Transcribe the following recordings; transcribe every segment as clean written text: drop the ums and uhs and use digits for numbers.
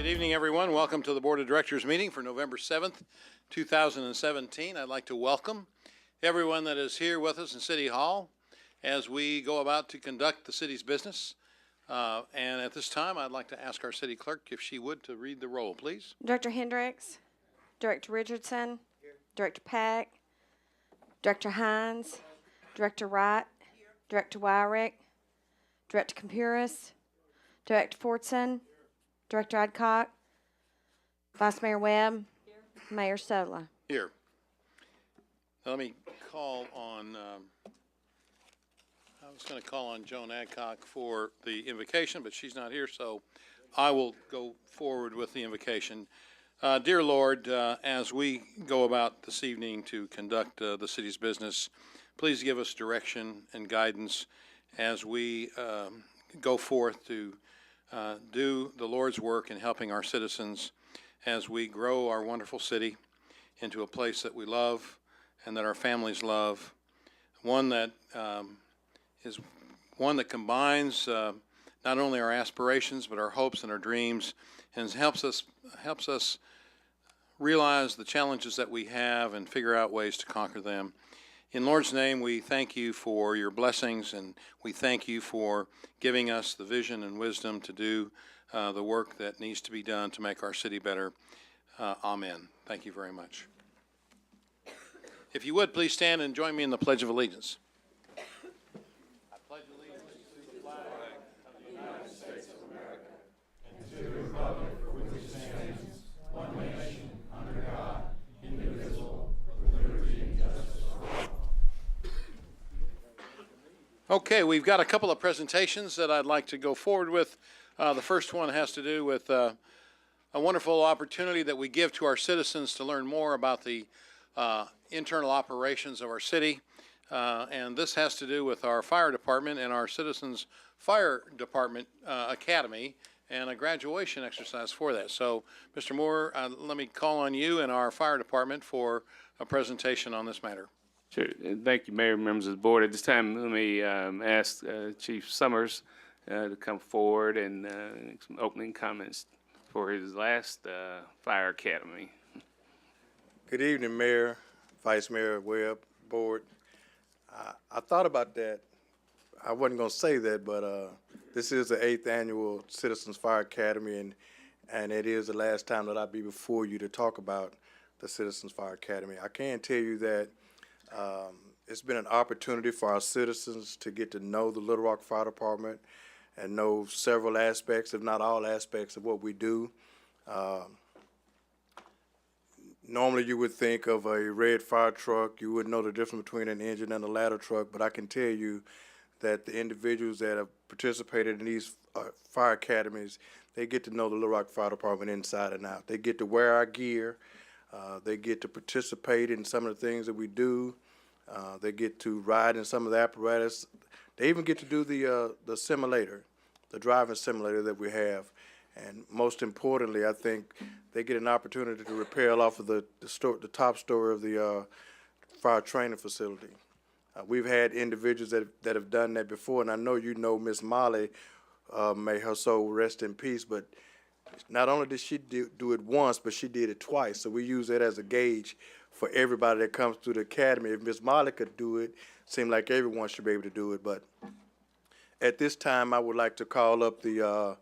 Good evening, everyone. Welcome to the Board of Directors meeting for November 7th, 2017. I'd like to welcome everyone that is here with us in City Hall as we go about to conduct the city's business. And at this time, I'd like to ask our city clerk if she would to read the roll, please. Director Hendricks, Director Richardson, Director Pack, Director Hines, Director Wright, Director Wyrick, Director Compuris, Director Fortson, Director Adcock, Vice Mayor Webb, Mayor Sola. Here. Let me call on, I was going to call on Joan Adcock for the invocation, but she's not here, so I will go forward with the invocation. Dear Lord, as we go about this evening to conduct the city's business, please give us direction and guidance as we go forth to do the Lord's work in helping our citizens as we grow our wonderful city into a place that we love and that our families love, one that is one that combines not only our aspirations but our hopes and our dreams, and helps us realize the challenges that we have and figure out ways to conquer them. In Lord's name, we thank you for your blessings, and we thank you for giving us the vision and wisdom to do the work that needs to be done to make our city better. Amen. Thank you very much. If you would, please stand and join me in the Pledge of Allegiance. I pledge allegiance to the flag of the United States of America and to the republic for which it stands, one nation, under God, indivisible, with liberty and justice for all. Okay, we've got a couple of presentations that I'd like to go forward with. The first one has to do with a wonderful opportunity that we give to our citizens to learn more about the internal operations of our city. And this has to do with our fire department and our Citizens Fire Department Academy and a graduation exercise for that. So, Mr. Moore, let me call on you and our fire department for a presentation on this matter. Sure. Thank you, Mayor, members of the board. At this time, let me ask Chief Summers to come forward and some opening comments for his last fire academy. Good evening, Mayor, Vice Mayor Webb, Board. I thought about that. I wasn't going to say that, but this is the 8th annual Citizens Fire Academy, and it is the last time that I'll be before you to talk about the Citizens Fire Academy. I can tell you that it's been an opportunity for our citizens to get to know the Little Rock Fire Department and know several aspects, if not all aspects, of what we do. Normally you would think of a red fire truck. You wouldn't know the difference between an engine and a ladder truck, but I can tell you that the individuals that have participated in these fire academies, they get to know the Little Rock Fire Department inside and out. They get to wear our gear. They get to participate in some of the things that we do. They get to ride in some of the apparatus. They even get to do the simulator, the driving simulator that we have. And most importantly, I think they get an opportunity to rappel off of the top story of the fire training facility. We've had individuals that have done that before, and I know you know Miss Molly, may her soul rest in peace, but not only did she do it once, but she did it twice. So we use that as a gauge for everybody that comes through the academy. If Miss Molly could do it, seemed like everyone should be able to do it. But at this time, I would like to call up the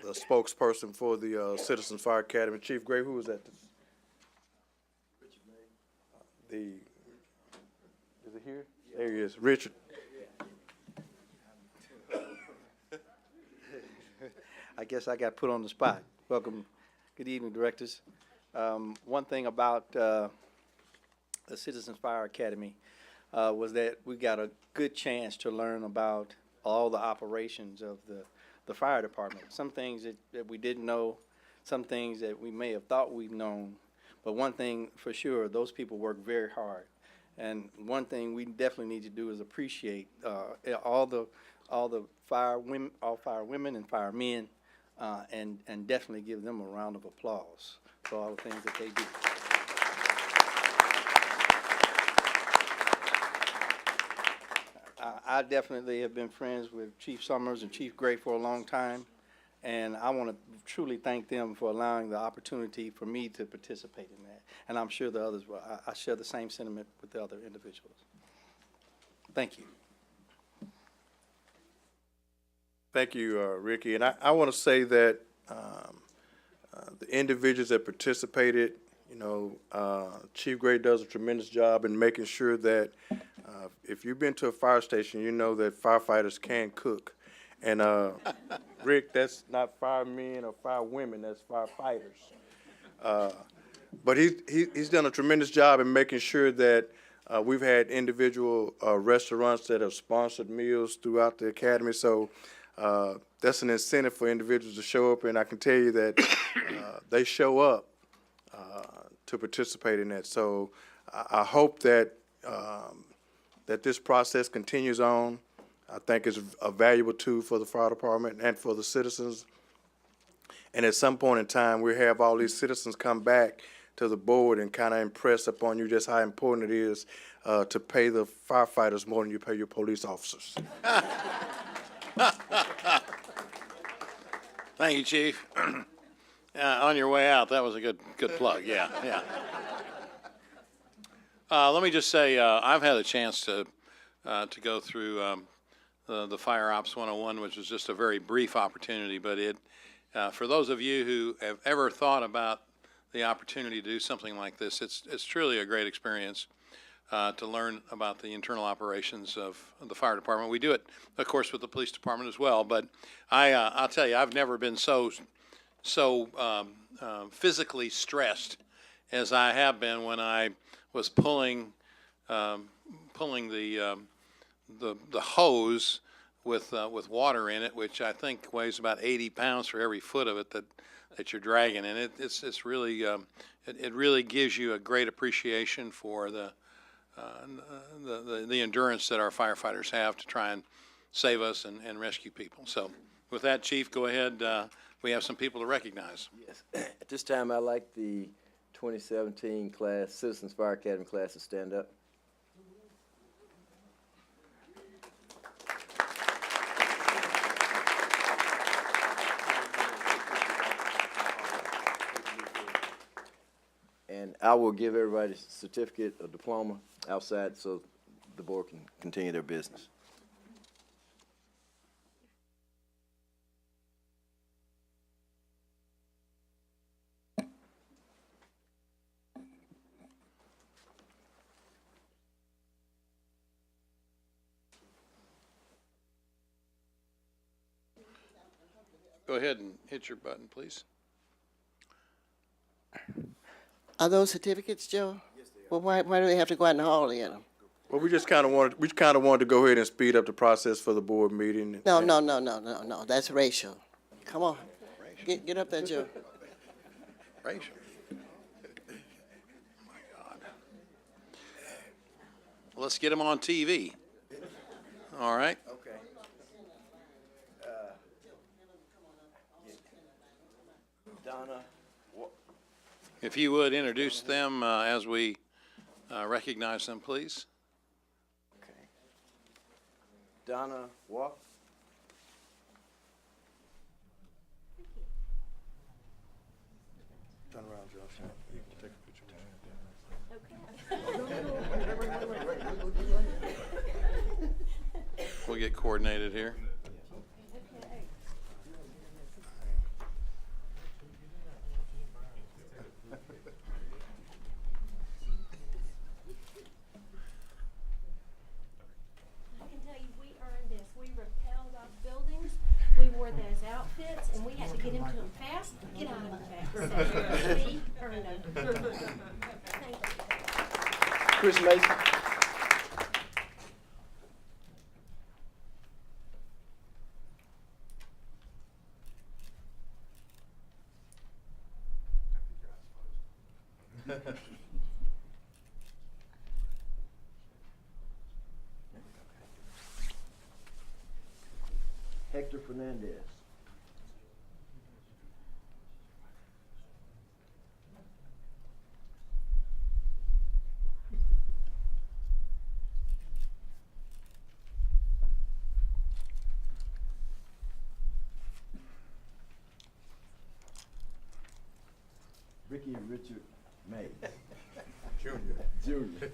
spokesperson for the Citizens Fire Academy. Chief Gray, who was that? Is it here? There he is, Richard. I guess I got put on the spot. Welcome. Good evening, directors. One thing about the Citizens Fire Academy was that we got a good chance to learn about all the operations of the fire department. Some things that we didn't know, some things that we may have thought we've known, but one thing for sure, those people work very hard. And one thing we definitely need to do is appreciate all the fire women and firemen, and definitely give them a round of applause for all the things that they do. I definitely have been friends with Chief Summers and Chief Gray for a long time, And I want to truly thank them for allowing the opportunity for me to participate in that. And I'm sure the others will. I share the same sentiment with the other individuals. Thank you. Thank you, Ricky. And I want to say that the individuals that participated, Chief Gray does a tremendous job in making sure that if you've been to a fire station, you know that firefighters can cook. And Rick, that's not firemen or firewomen, that's firefighters. But he's done a tremendous job in making sure that we've had individual restaurants that have sponsored meals throughout the academy. So that's an incentive for individuals to show up, and I can tell you that they show up to participate in that. So I hope that that this process continues on. I think it's a valuable tool for the fire department and for the citizens. And at some point in time, we have all these citizens come back to the board and kind of impress upon you just how important it is to pay the firefighters more than you pay your police officers. Thank you, Chief. On your way out, that was a good plug. Yeah. Let me just say, I've had a chance to go through the Fire Ops 101, which was just a very brief opportunity, but for those of you who have ever thought about the opportunity to do something like this, it's truly a great experience to learn about the internal operations of the fire department. We do it, of course, with the police department as well, but I'll tell you, I've never been so physically stressed as I have been when I was pulling the hose with water in it, which I think weighs about 80 pounds for every foot of it that you're dragging, and it's really it really gives you a great appreciation for the endurance that our firefighters have to try and save us and rescue people. So with that, Chief, go ahead. We have some people to recognize. Yes. At this time, I'd like the 2017 class, Citizens Fire Academy class, to stand up. And I will give everybody a certificate or diploma outside so the board can continue their business. Go ahead and hit your button, please. Are those certificates, Joe? Yes, they are. Well, why do they have to go out in the hall to get them? Well, we kind of wanted to go ahead and speed up the process for the board meeting. No. That's racial. Come on. Get up there, Joe. Racial. My God. Well, let's get them on TV. All right. Okay. Donna. If you would introduce them as we recognize them, please. Okay. Donna Walk. Turn around, Josh. You can take a picture. We'll get coordinated here. Outfits, and we had to get into them fast. Get out of them fast. So we earned them. Thank you. Chris Mason. Hector Fernandez. Ricky and Richard May. Junior. Junior.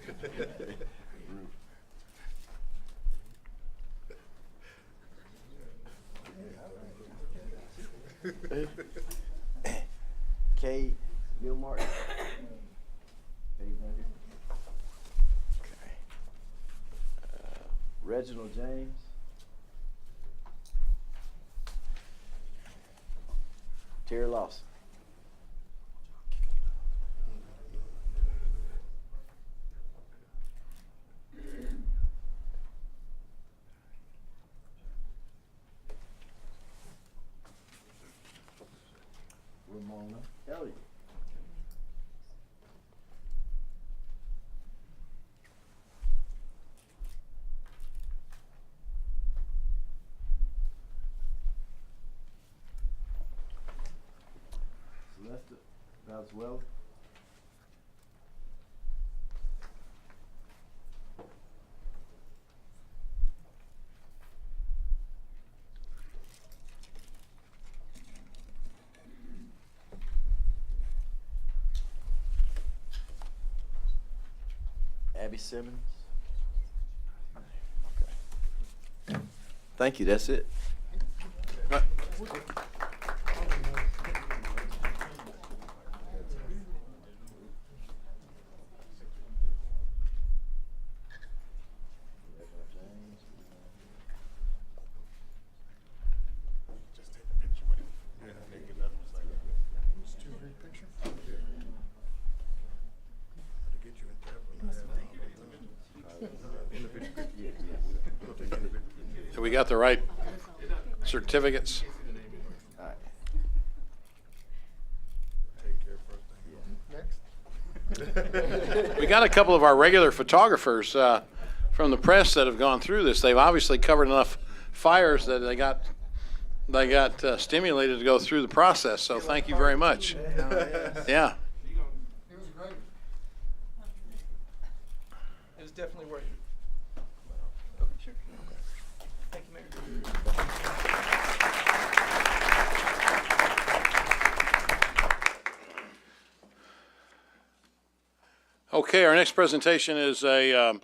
Kay Gilmartin. Kay right here. Okay. Reginald James. Terry Lawson. Ramona Elliott. Celeste Valenzuela. Abby Simmons. Okay. Thank you, that's it. Have we got the right certificates? All right. We got a couple of our regular photographers from the press that have gone through this. They've obviously covered enough fires that they got stimulated to go through the process. So thank you very much. Yeah. It was definitely worth it. Okay, sure. Thank you, Mayor. Okay, our next presentation is a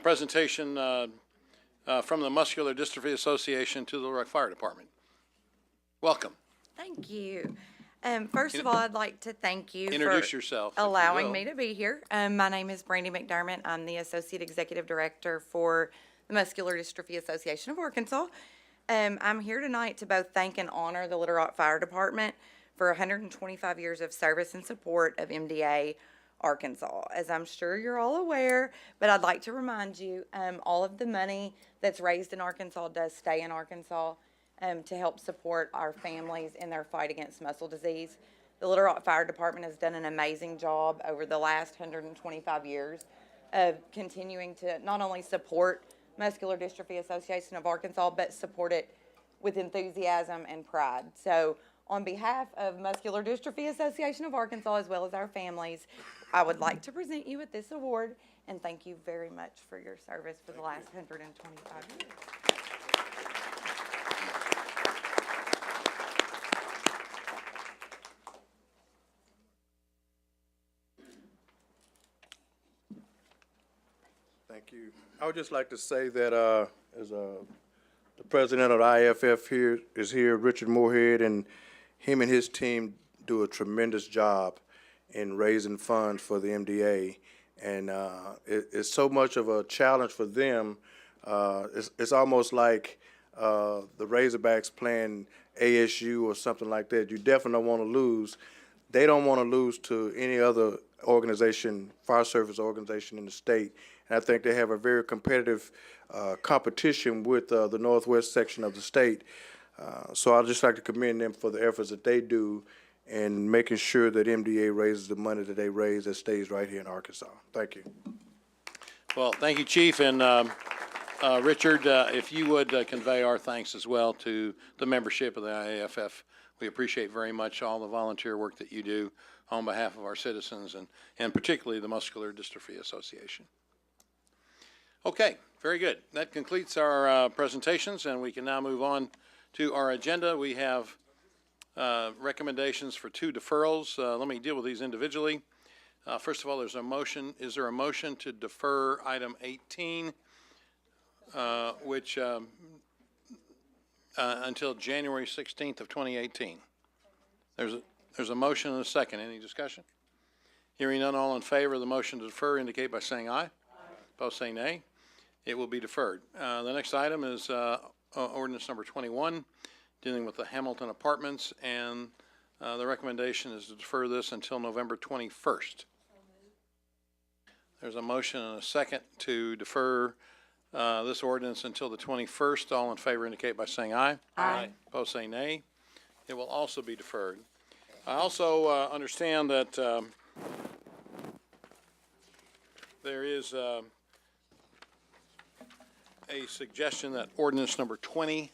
presentation from the Muscular Dystrophy Association to the Little Rock Fire Department. Welcome. Thank you. First of all, I'd like to thank you Introduce for yourself, if you allowing will. me to be here. My name is Brandy McDermott. I'm the Associate Executive Director for the Muscular Dystrophy Association of Arkansas. I'm here tonight to both thank and honor the Little Rock Fire Department for 125 years of service and support of MDA Arkansas. As I'm sure you're all aware, but I'd like to remind you, all of the money that's raised in Arkansas does stay in Arkansas to help support our families in their fight against muscle disease. The Little Rock Fire Department has done an amazing job over the last 125 years of continuing to not only support Muscular Dystrophy Association of Arkansas, but support it with enthusiasm and pride. So on behalf of Muscular Dystrophy Association of Arkansas, as well as our families, I would like to present you with this award and thank you very much for your service for the last 125 years. Thank you. I would just like to say that as the president of the IFF here is here, Richard Moorhead, and him and his team do a tremendous job in raising funds for the MDA. And it's so much of a challenge for them. It's almost like the Razorbacks playing ASU or something like that. You definitely don't want to lose. They don't want to lose to any other organization, fire service organization in the state. And I think they have a very competitive competition with the northwest section of the state. So I'd just like to commend them for the efforts that they do in making sure that MDA raises the money that they raise that stays right here in Arkansas. Thank you. Well, thank you, Chief. And Richard, if you would convey our thanks as well to the membership of the IAFF. We appreciate very much all the volunteer work that you do on behalf of our citizens and particularly the Muscular Dystrophy Association. Okay, very good. That completes our presentations, and we can now move on to our agenda. We have recommendations for 2 deferrals. Let me deal with these individually. First of all, there's a motion. Is there a motion to defer item 18, which until January 16th of 2018? There's a motion and a second. Any discussion? Hearing none, all in favor of the motion to defer indicate by saying aye. Opposed, say nay. It will be deferred. The next item is ordinance number 21, dealing with the Hamilton Apartments, and the recommendation is to defer this until November 21st. There's a motion and a second to defer this ordinance until the 21st. All in favor indicate by saying aye. Aye. Opposed, say nay. It will also be deferred. I also understand that there is a suggestion that ordinance number 20,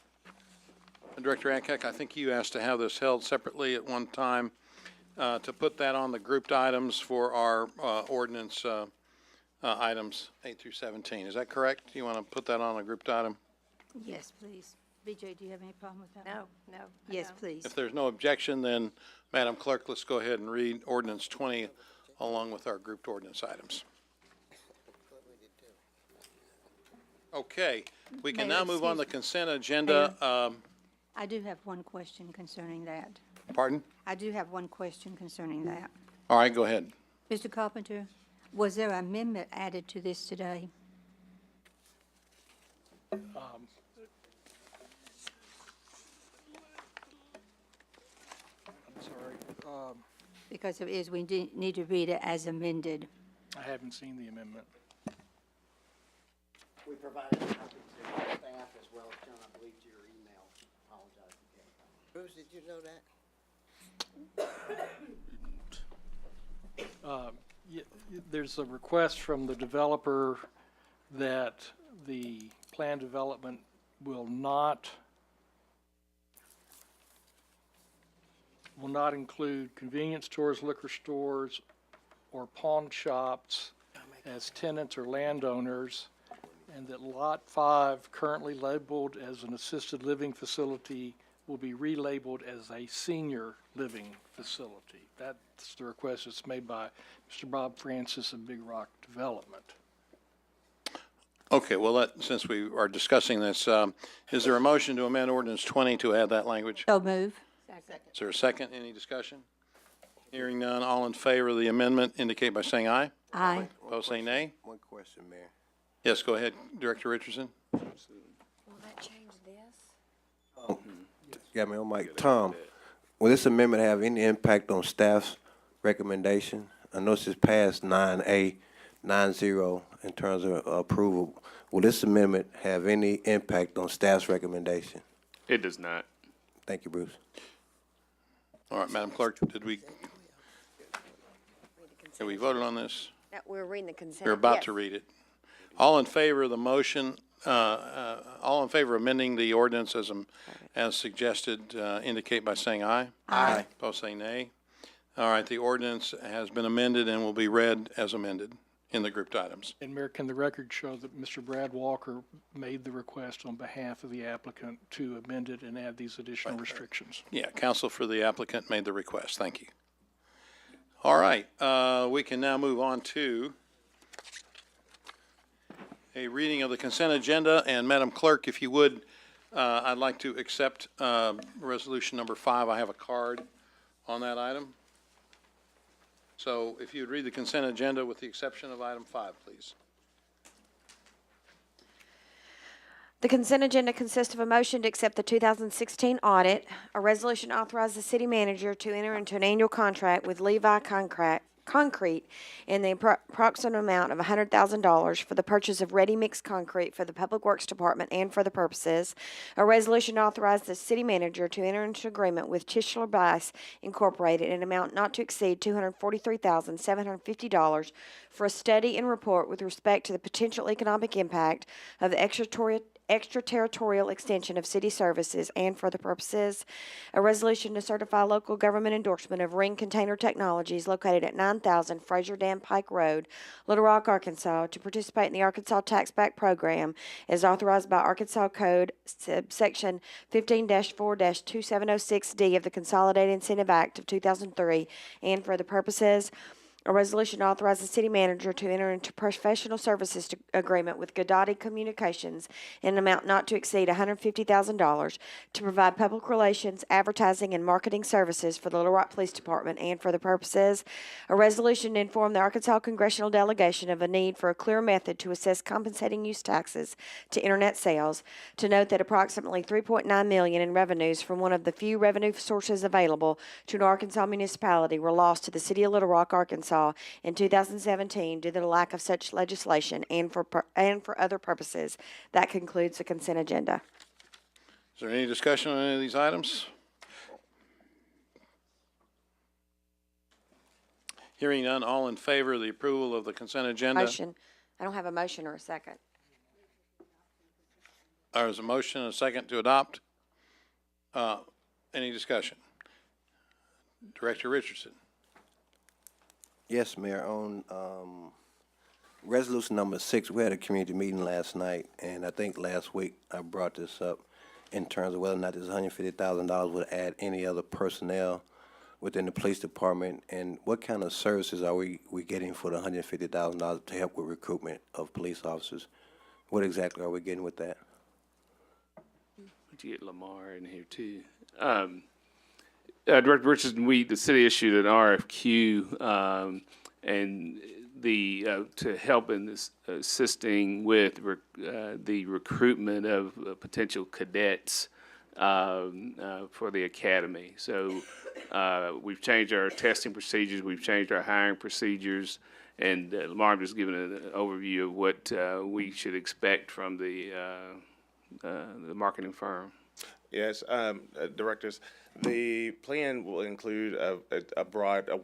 Director Adcock, I think you asked to have this held separately at one time, to put that on the grouped items for our ordinance items 8 through 17. Is that correct? You want to put that on a grouped item? Yes, please. BJ, do you have any problem with that? No, no. I Yes, don't. please. If there's no objection, then, Madam Clerk, let's go ahead and read ordinance 20 along with our grouped ordinance items. Okay, we can Mayor, now move on the excuse consent agenda. I do have one question concerning that. Pardon? I do have one question concerning that. All right, go ahead. Mr. Carpenter, was there an amendment added to this today? I'm sorry, Because if it is, we need to read it as amended. I haven't seen the amendment. We provided a copy to staff as well as John, I believe, to your email. Apologize again. Bruce, did you know that? There's a request from the developer that the plan development will not include convenience stores, liquor stores, or pawn shops as tenants or landowners, and that Lot 5, currently labeled as an assisted living facility, will be relabeled as a senior living facility. That's the request that's made by Mr. Bob Francis of Big Rock Development. Okay, well, since we are discussing this, is there a motion to amend ordinance 20 to add that language? So move. Is there a second? Any discussion? Hearing none, all in favor of the amendment indicate by saying aye. Aye. Opposed, say nay. One question, Mayor. Yes, go ahead, Director Richardson. Will that change this? Got me on mic. Tom, will this amendment have any impact on staff's recommendation? I know this is past 9A, 9-0 in terms of approval. Will this amendment have any impact on staff's recommendation? It does not. Thank you, Bruce. All right, Madam Clerk, have we voted on this? No, we're reading the consent. We're about Yes. to read it. All in favor of the motion, all in favor of amending the ordinance as suggested, indicate by saying aye. Aye. Opposed, say nay. All right, the ordinance has been amended and will be read as amended in the grouped items. And Mayor, can the record show that Mr. Brad Walker made the request on behalf of the applicant to amend it and add these additional restrictions? Yeah, counsel for the applicant made the request. Thank you. All right, we can now move on to a reading of the consent agenda. And Madam Clerk, if you would, I'd like to accept resolution number 5. I have a card on that item. So if you'd read the consent agenda with the exception of item 5, please. The consent agenda consists of a motion to accept the 2016 audit, a resolution authorizes the city manager to enter into an annual contract with Levi Concrete in the approximate amount of $100,000 for the purchase of ready-mix concrete for the Public Works Department and for the purposes. A resolution authorizes the city manager to enter into agreement with Tischler Bice Incorporated in an amount not to exceed $243,750 for a study and report with respect to the potential economic impact of the extraterritorial extension of city services, and for the purposes, a resolution to certify local government endorsement of Ring Container Technologies located at 9,000 Fraser Dam Pike Road, Little Rock, Arkansas, to participate in the Arkansas Tax Back Program as authorized by Arkansas Code Section 15-4-2706D of the Consolidated Incentive Act of 2003, and for the purposes, a resolution to authorize the city manager to enter into professional services agreement with Godati Communications in an amount not to exceed $150,000 to provide public relations, advertising, and marketing services for the Little Rock Police Department, and for the purposes, a resolution to inform the Arkansas Congressional Delegation of a need for a clear method to assess compensating use taxes to internet sales, to note that approximately $3.9 million in revenues from one of the few revenue sources available to an Arkansas municipality were lost to the city of Little Rock, Arkansas in 2017 due to the lack of such legislation, and for other purposes. That concludes the consent agenda. Is there any discussion on any of these items? Hearing none, all in favor of the approval of the consent agenda? Motion. I don't have a motion or a second. There's a motion and a second to adopt. Any discussion? Director Richardson. Yes, Mayor, on resolution number 6, we had a community meeting last night, and I think last week I brought this up in terms of whether or not this $150,000 would add any other personnel within the police department, and what kind of services are we getting for the $150,000 to help with recruitment of police officers? What exactly are we getting with that? To get Lamar in here too. Director Richardson, the city issued an RFQ, and to help in this assisting with the recruitment of potential cadets for the academy. So we've changed our testing procedures, we've changed our hiring procedures, and Lamar just given an overview of what we should expect from the marketing firm. Yes, directors, the plan will include a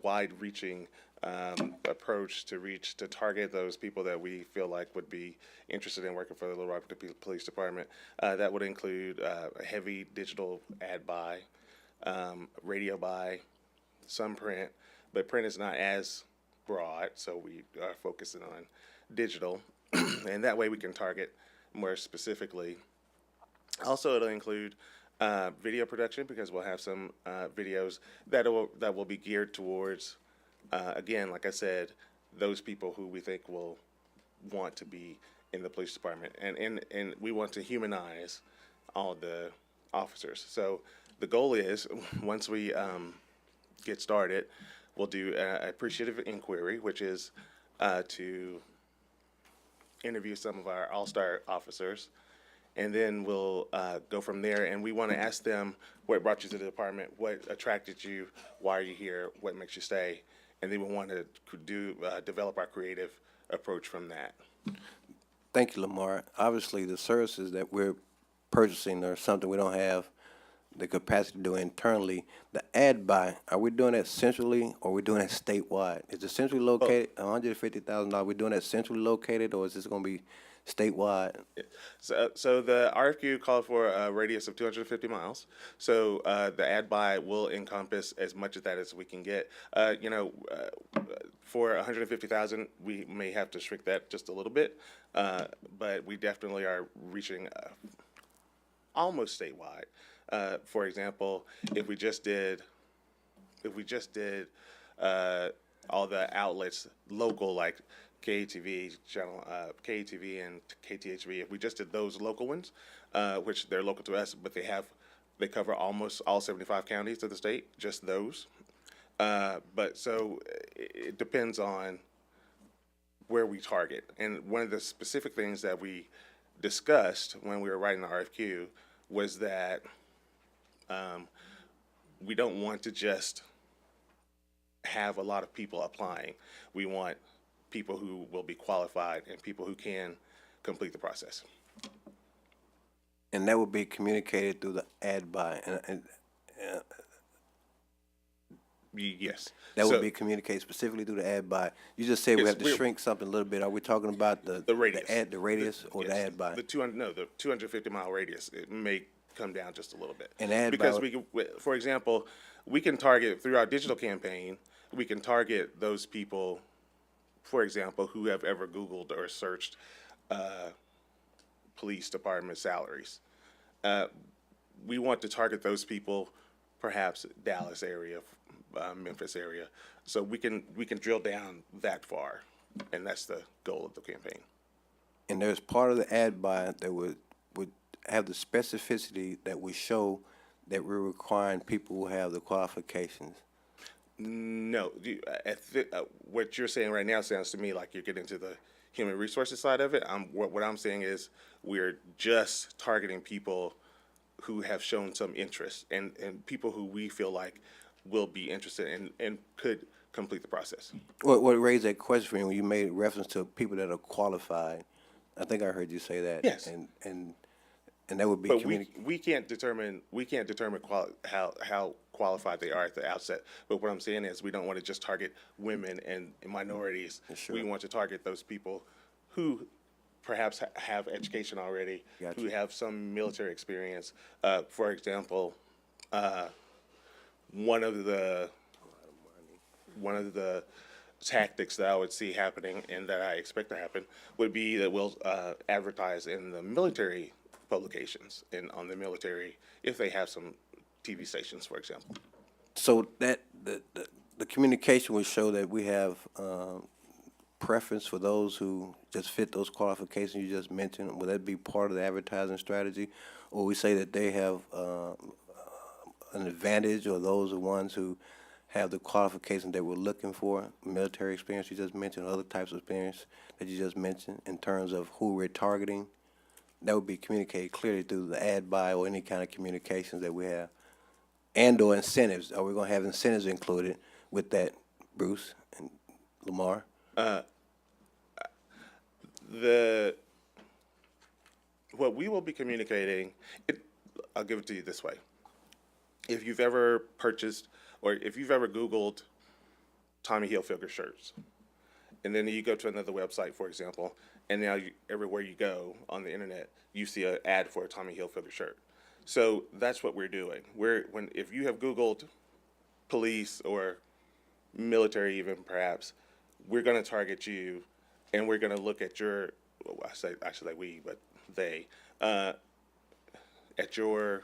wide-reaching approach to target those people that we feel like would be interested in working for the Little Rock Police Department. That would include a heavy digital ad buy, radio buy, some print, but print is not as broad, so we are focusing on digital, and that way we can target more specifically. Also, it'll include video production, because we'll have some videos that will be geared towards, again, like I said, those people who we think will want to be in the police department, and we want to humanize all the officers. So the goal is, once we get started, we'll do an appreciative inquiry, which is to interview some of our all-star officers. And then we'll go from there, and we want to ask them what brought you to the department, what attracted you, why are you here, what makes you stay, and then we want to develop our creative approach from that. Thank you, Lamar. Obviously, the services that we're purchasing are something we don't have the capacity to do internally. The ad buy, are we doing that centrally, or are we doing that statewide? Is it centrally located, $150,000, are we doing that centrally located, or is this going to be statewide? So the RFQ called for a radius of 250 miles. So the ad buy will encompass as much of that as we can get. For 150,000, we may have to shrink that just a little bit, but we definitely are reaching almost statewide. For example, if we just did all the outlets local, like KATV channel, KATV and KTHV, if we just did those local ones, which they're local to us, but they cover almost all 75 counties of the state, just those. But so it depends on where we target. And one of the specific things that we discussed when we were writing the RFQ was that we don't want to just have a lot of people applying. We want people who will be qualified and people who can complete the process. And that would be communicated through the ad buy. Yes. That So- would be communicated specifically through the ad buy. You just said we Yes, have to we're- shrink something a little bit. Are we talking about The radius. the radius or the Yes. ad buy? The 250-mile radius. It may come down just a little bit. And ad because buy- we can, for example, we can target through our digital campaign. We can target those people, for example, who have ever Googled or searched police department salaries. We want to target those people, perhaps Dallas area, Memphis area. So we can drill down that far, and that's the goal of the campaign. And there's part of the ad buy that would have the specificity that would show that we're requiring people who have the qualifications. No, what you're saying right now sounds to me like you're getting to the human resources side of it. What I'm saying is we're just targeting people who have shown some interest and people who we feel like will be interested and could complete the process. What raised that question for you when you made reference to people that are qualified? I think I heard you say that. Yes. And that would be But we can't determine how qualified they are at the outset. But what I'm saying is we don't want to just target women and minorities. Sure. We want to target those people who perhaps have education already, Gotcha. who have some military experience. For example, one of the tactics that I would see happening and that I expect to happen would be that we'll advertise in the military publications and on the military if they have some TV stations, for example. So that the communication would show that we have preference for those who just fit those qualifications you just mentioned. Would that be part of the advertising strategy, or we say that they have an advantage, or those are the ones who have the qualifications that we're looking for, military experience you just mentioned, other types of experience that you just mentioned, in terms of who we're targeting? That would be communicated clearly through the ad buy or any kind of communications that we have. And/or incentives. Are we going to have incentives included with that, Bruce and Lamar? What we will be communicating, I'll give it to you this way. If you've ever purchased or if you've ever Googled Tommy Hilfiger shirts, and then you go to another website, for example, and now everywhere you go on the internet, you see an ad for a Tommy Hilfiger shirt. So that's what we're doing. If you have Googled police or military even perhaps, we're going to target you, and we're going to look at your, I should say we, but they, at your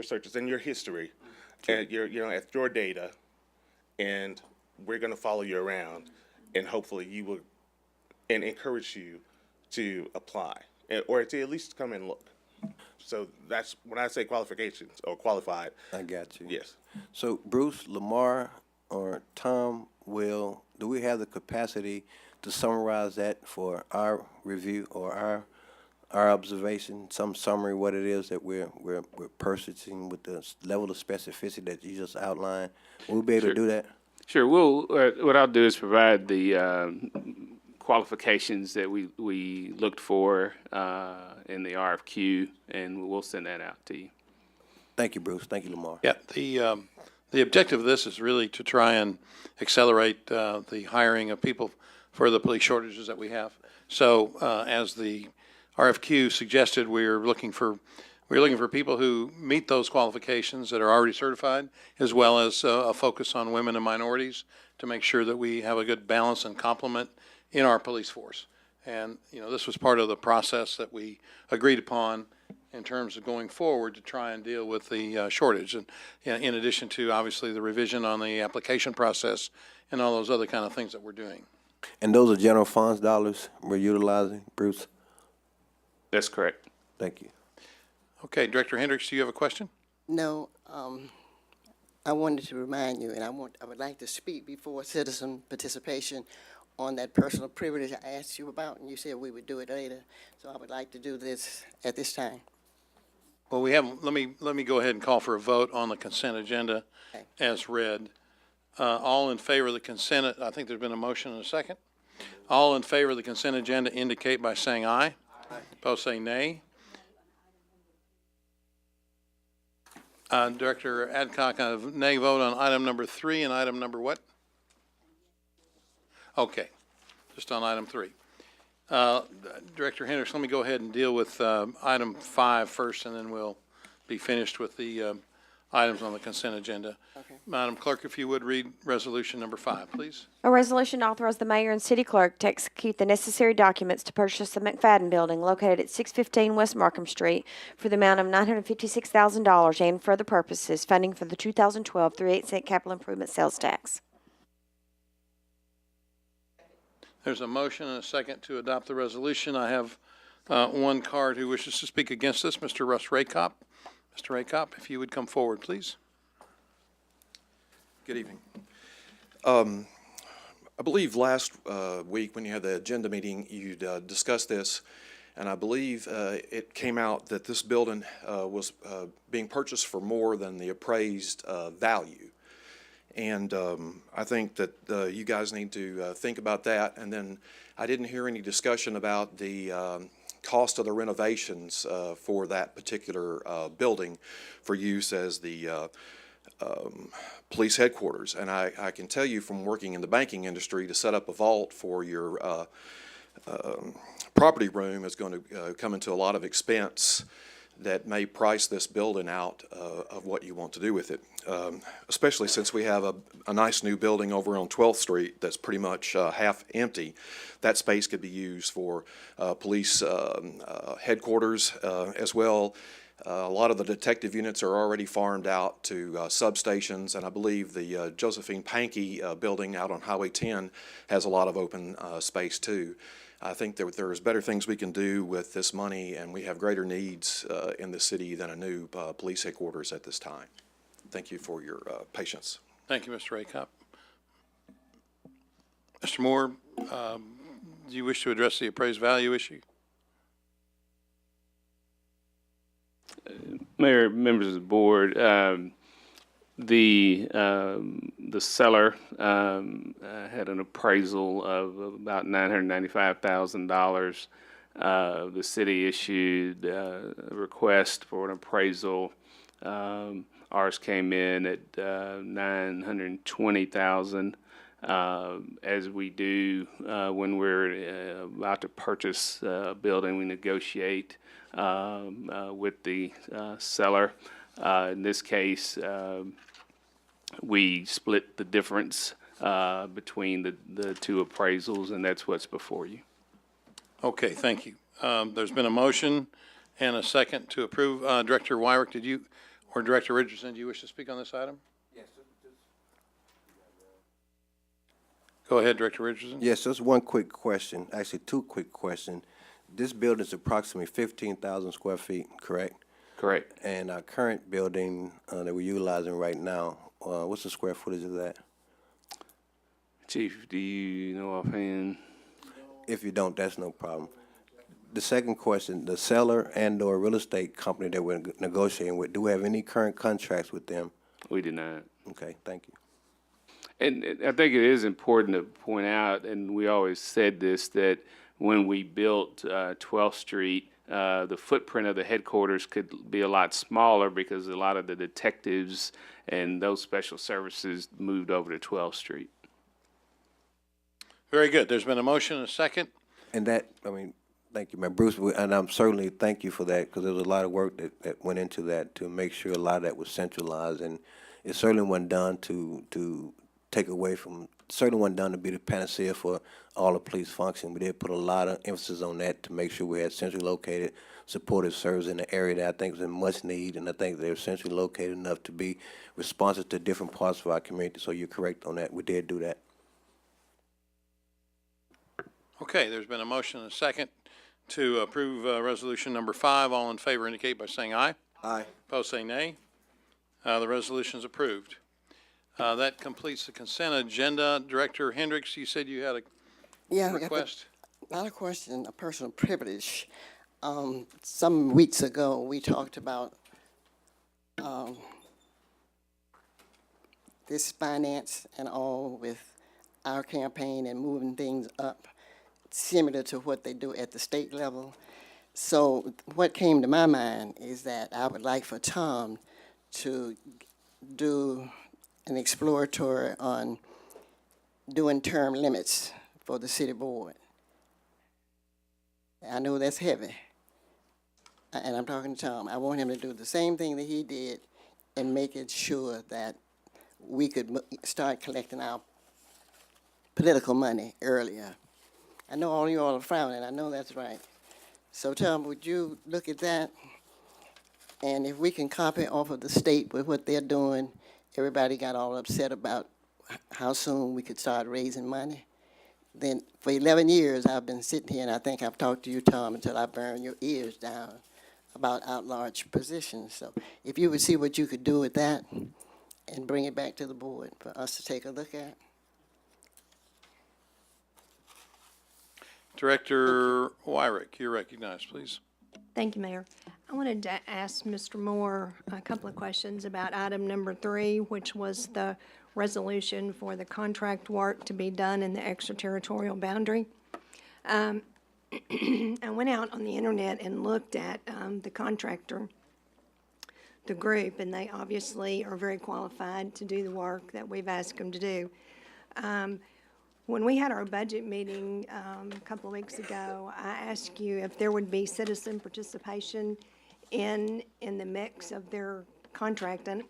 searches and your history, and at your data, and we're going to follow you around, and hopefully you will, and encourage you to apply, or to at least come and look. So that's when I say qualifications or qualified. I got you. Yes. So Bruce, Lamar, or Tom, do we have the capacity to summarize that for our review or our observation, some summary what it is that we're purchasing with the level of specificity that you just outlined? Will we be able to do that? Sure. What I'll do is provide the qualifications that we looked for in the RFQ, and we'll send that out to you. Thank you, Bruce. Thank you, Lamar. Yeah, the objective of this is really to try and accelerate the hiring of people for the police shortages that we have. So as the RFQ suggested, we're looking for people who meet those qualifications that are already certified, as well as a focus on women and minorities to make sure that we have a good balance and complement in our police force. And, this was part of the process that we agreed upon in terms of going forward to try and deal with the shortage. And in addition to, obviously, the revision on the application process and all those other kind of things that we're doing. And those are general funds dollars we're utilizing, Bruce? That's correct. Thank you. Okay, Director Hendricks, do you have a question? No, I wanted to remind you, and I would like to speak before citizen participation on that personal privilege I asked you about, and you said we would do it later. So I would like to do this at this time. Well, let me go ahead and call for a vote on the consent agenda Okay. as read. All in favor of the consent, I think there's been a motion and a second. All in favor of the consent agenda indicate by saying aye. Opposed say nay. Director Adcock, a nay vote on item number 3 and item number what? Okay, just on item 3. Director Hendricks, let me go ahead and deal with item 5 first, and then we'll be finished with the items on the consent agenda. Okay. Madam Clerk, if you would read resolution number 5, please. A resolution to authorize the mayor and city clerk to execute the necessary documents to purchase the McFadden Building located at 615 West Markham Street for the amount of $956,000 and for other purposes, funding for the 2012 3/8 capital improvement sales tax. There's a motion and a second to adopt the resolution. I have one card who wishes to speak against this, Mr. Russ Rakop. Mr. Rakop, if you would come forward, please. Good evening. I believe last week when you had the agenda meeting, you discussed this, and I believe it came out that this building was being purchased for more than the appraised value. And I think that you guys need to think about that. And then I didn't hear any discussion about the cost of the renovations for that particular building for use as the police headquarters. And I can tell you from working in the banking industry, to set up a vault for your property room is going to come into a lot of expense that may price this building out of what you want to do with it, especially since we have a nice new building over on 12th Street that's pretty much half empty. That space could be used for police headquarters as well. A lot of the detective units are already farmed out to substations, and I believe the Josephine Pankey building out on Highway 10 has a lot of open space too. I think that there's better things we can do with this money, and we have greater needs in the city than a new police headquarters at this time. Thank you for your patience. Thank you, Mr. Rakop. Mr. Moore, do you wish to address the appraised value issue? Mayor, members of the board, the seller had an appraisal of about $995,000. The city issued a request for an appraisal. Ours came in at $920,000. As we do when we're about to purchase a building, we negotiate with the seller. In this case, we split the difference between the two appraisals, and that's what's before you. Okay, thank you. There's been a motion and a second to approve. Director Wyrick, did you, or Director Richardson, do you wish to speak on this item? Yes. Go ahead, Director Richardson. Yes, just one quick question, actually two quick questions. This building is approximately 15,000 square feet, correct? Correct. And our current building that we're utilizing right now, what's the square footage of that? Chief, do you know offhand? If you don't, that's no problem. The second question, the seller and/or real estate company that we're negotiating with, do we have any current contracts with them? We did not. Okay, thank you. And I think it is important to point out, and we always said this, that when we built 12th Street, the footprint of the headquarters could be a lot smaller because a lot of the detectives and those special services moved over to 12th Street. Very good. There's been a motion and a second. And that, I mean, thank you, man, Bruce, and I'm certainly thank you for that, because there was a lot of work that went into that to make sure a lot of that was centralized, and it certainly wasn't done to take away from, certainly wasn't done to be the panacea for all the police function. We did put a lot of emphasis on that to make sure we had centrally located supportive services in the area that I think was in much need, and I think they're centrally located enough to be responsive to different parts of our community. So you're correct on that. We did do that. Okay, there's been a motion and a second to approve resolution number 5. All in favor indicate by saying aye. Aye. Opposed, say nay. The resolution is approved. That completes the consent agenda. Director Hendricks, you said you had a request? Not a question, a personal privilege. Some weeks ago, we talked about this finance and all with our campaign and moving things up, similar to what they do at the state level. So what came to my mind is that I would like for Tom to do an exploratory on doing term limits for the city board. I know that's heavy, and I'm talking to Tom. I want him to do the same thing that he did and make it sure that we could start collecting our political money earlier. I know all you all are frowning. I know that's right. So Tom, would you look at that? And if we can copy off of the state with what they're doing, everybody got all upset about how soon we could start raising money. Then for 11 years, I've been sitting here, and I think I've talked to you, Tom, until I burn your ears down about at-large positions. So if you would see what you could do with that and bring it back to the board for us to take a look at. Director Wyrick, you're recognized, please. Thank you, Mayor. I wanted to ask Mr. Moore a couple of questions about item number 3, which was the resolution for the contract work to be done in the extraterritorial boundary. I went out on the internet and looked at the contractor, the group, and they obviously are very qualified to do the work that we've asked them to do. When we had our budget meeting a couple of weeks ago, I asked you if there would be citizen participation in the mix of their contract. And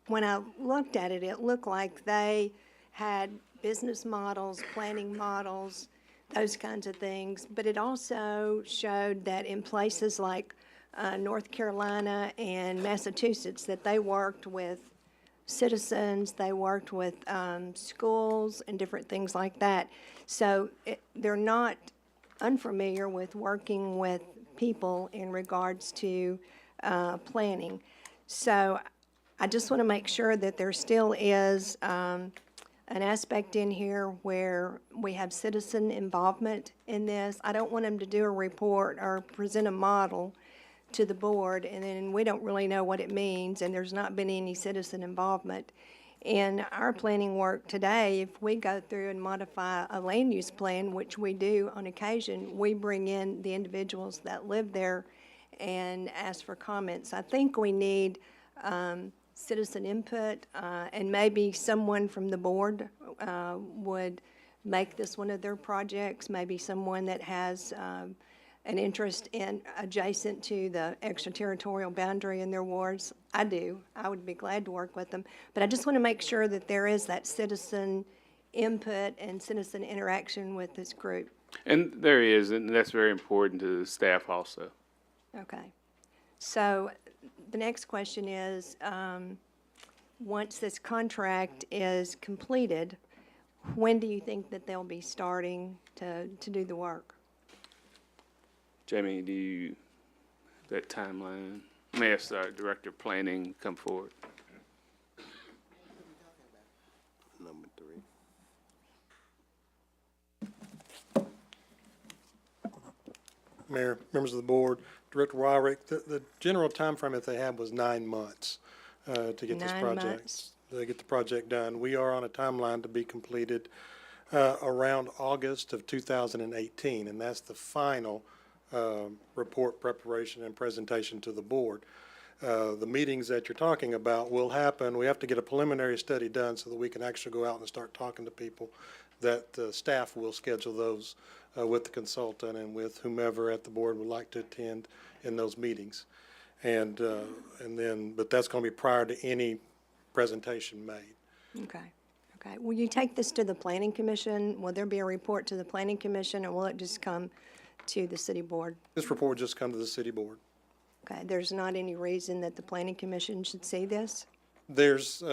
when I looked at it, it looked like they had business models, planning models, those kinds of things. But it also showed that in places like North Carolina and Massachusetts, that they worked with citizens, they worked with schools and different things like that. So they're not unfamiliar with working with people in regards to planning. So I just want to make sure that there still is an aspect in here where we have citizen involvement in this. I don't want them to do a report or present a model to the board, and then we don't really know what it means, and there's not been any citizen involvement. In our planning work today, if we go through and modify a land use plan, which we do on occasion, we bring in the individuals that live there and ask for comments. I think we need citizen input, and maybe someone from the board would make this one of their projects, maybe someone that has an interest in adjacent to the extraterritorial boundary in their wards. I do. I would be glad to work with them. But I just want to make sure that there is that citizen input and citizen interaction with this group. And there is, and that's very important to the staff also. Okay. So the next question is, once this contract is completed, when do you think that they'll be starting to do the work? Jamie, do you, that timeline? May I ask our Director of Planning come forward? Number 3. Mayor, members of the board, Director Wyrick, the general timeframe that they had was 9 months to get this 9 project. months. To get the project done. We are on a timeline to be completed around August of 2018, and that's the final report preparation and presentation to the board. The meetings that you're talking about will happen. We have to get a preliminary study done so that we can actually go out and start talking to people. That staff will schedule those with the consultant and with whomever at the board would like to attend in those meetings. And then, but that's going to be prior to any presentation made. Okay. Okay. Will you take this to the Planning Commission? Will there be a report to the Planning Commission, or will it just come to the city board? This report just come to the city board. Okay. There's not any reason that the Planning Commission should see this? There's,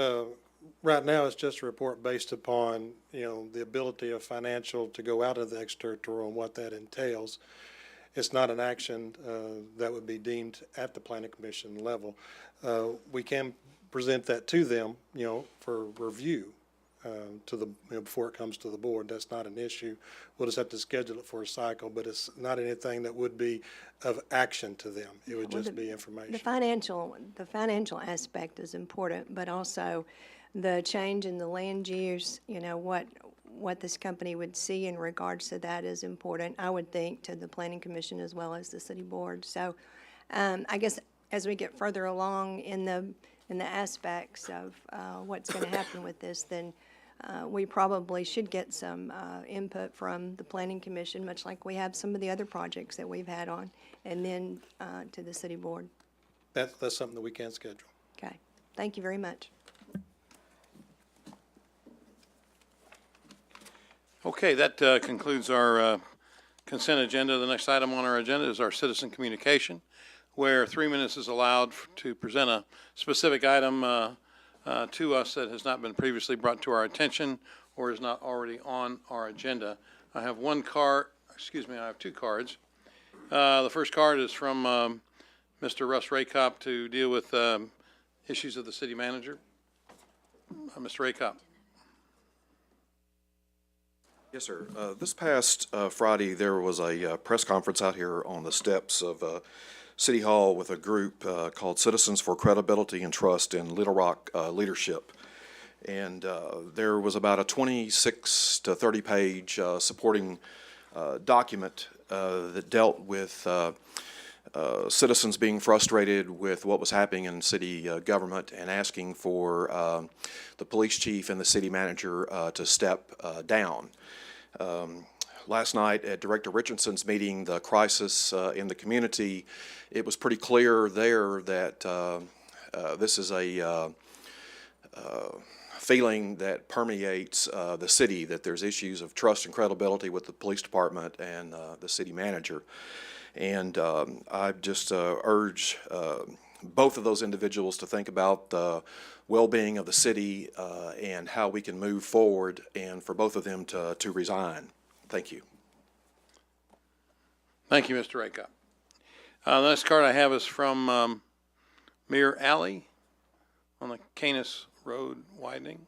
right now, it's just a report based upon, the ability of financial to go out of the extraterritorial and what that entails. It's not an action that would be deemed at the Planning Commission level. We can present that to them, for review to the, before it comes to the board. That's not an issue. We'll just have to schedule it for a cycle, but it's not anything that would be of action to them. It would just be information. The financial aspect is important, but also the change in the land use, what this company would see in regards to that is important, I would think, to the Planning Commission as well as the city board. So I guess as we get further along in the and the aspects of what's going to happen with this, then we probably should get some input from the Planning Commission, much like we have some of the other projects that we've had on, and then to the city board. That's something that we can schedule. Okay, thank you very much. Okay, that concludes our consent agenda. The next item on our agenda is our citizen communication, where 3 minutes is allowed to present a specific item to us that has not been previously brought to our attention or is not already on our agenda. I have I have 2 cards. The first card is from Mr. Russ Raycop to deal with issues of the city manager. Mr. Raycop. Yes, sir. This past Friday, there was a press conference out here on the steps of City Hall with a group called Citizens for Credibility and Trust in Little Rock Leadership. And there was about a 26 to 30 page supporting document that dealt with citizens being frustrated with what was happening in city government and asking for the police chief and the city manager to step down. Last night at Director Richardson's meeting, the crisis in the community, it was pretty clear there that this is a feeling that permeates the city, that there's issues of trust and credibility with the police department and the city manager. And I just urge both of those individuals to think about the well-being of the city and how we can move forward, and for both of them to resign. Thank you. Thank you, Mr. Raycop. The next card I have is from Mir Alley on the Canis Road widening.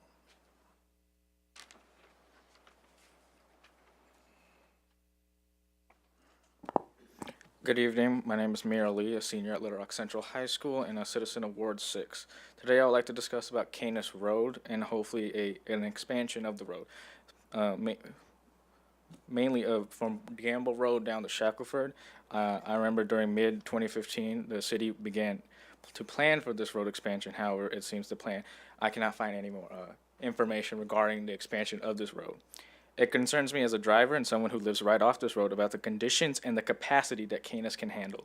Good evening. My name is Mir Lee, a senior at Little Rock Central High School and a citizen of Ward 6. Today I would like to discuss about Canis Road and hopefully an expansion of the road, mainly from Gamble Road down to Shackelford. I remember during mid-2015 the city began to plan for this road expansion. However, it seems the plan, I cannot find any more information regarding the expansion of this road. It concerns me as a driver and someone who lives right off this road about the conditions and the capacity that Canis can handle.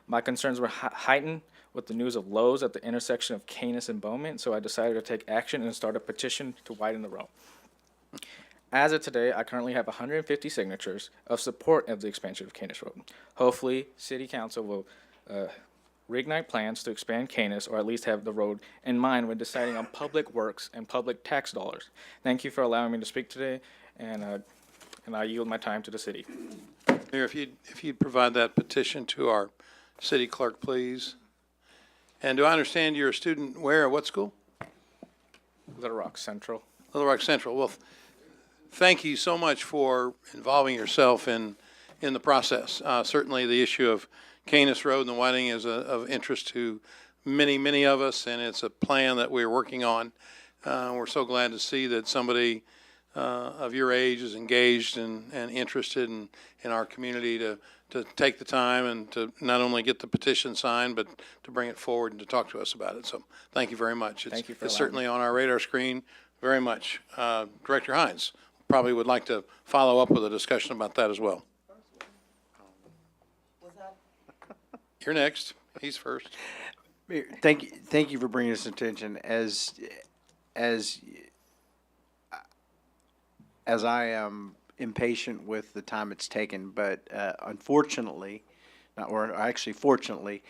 My concerns were heightened with the news of Lowe's at the intersection of Canis and Bowman, so I decided to take action and start a petition to widen the road. As of today, I currently have 150 signatures of support of the expansion of Canis Road. Hopefully, City Council will reignite plans to expand Canis, or at least have the road in mind when deciding on public works and public tax dollars. Thank you for allowing me to speak today, and I yield my time to the city. Mayor, if you'd provide that petition to our city clerk, please. And do I understand you're a student where, what school? Little Rock Central. Little Rock Central. Well, thank you so much for involving yourself in the process. Certainly the issue of Canis Road and the widening is of interest to many, many of us, and it's a plan that we're working on. We're so glad to see that somebody of your age is engaged and interested in our community to take the time and to not only get the petition signed, but to bring it forward and to talk to us about it. So thank you very much. Thank you for It's allowing certainly on our radar screen very much. Director Hines probably would like to follow up with a discussion about that as well. You're next. He's first. Thank you for bringing this attention. As I am impatient with the time it's taken, but unfortunately, fortunately,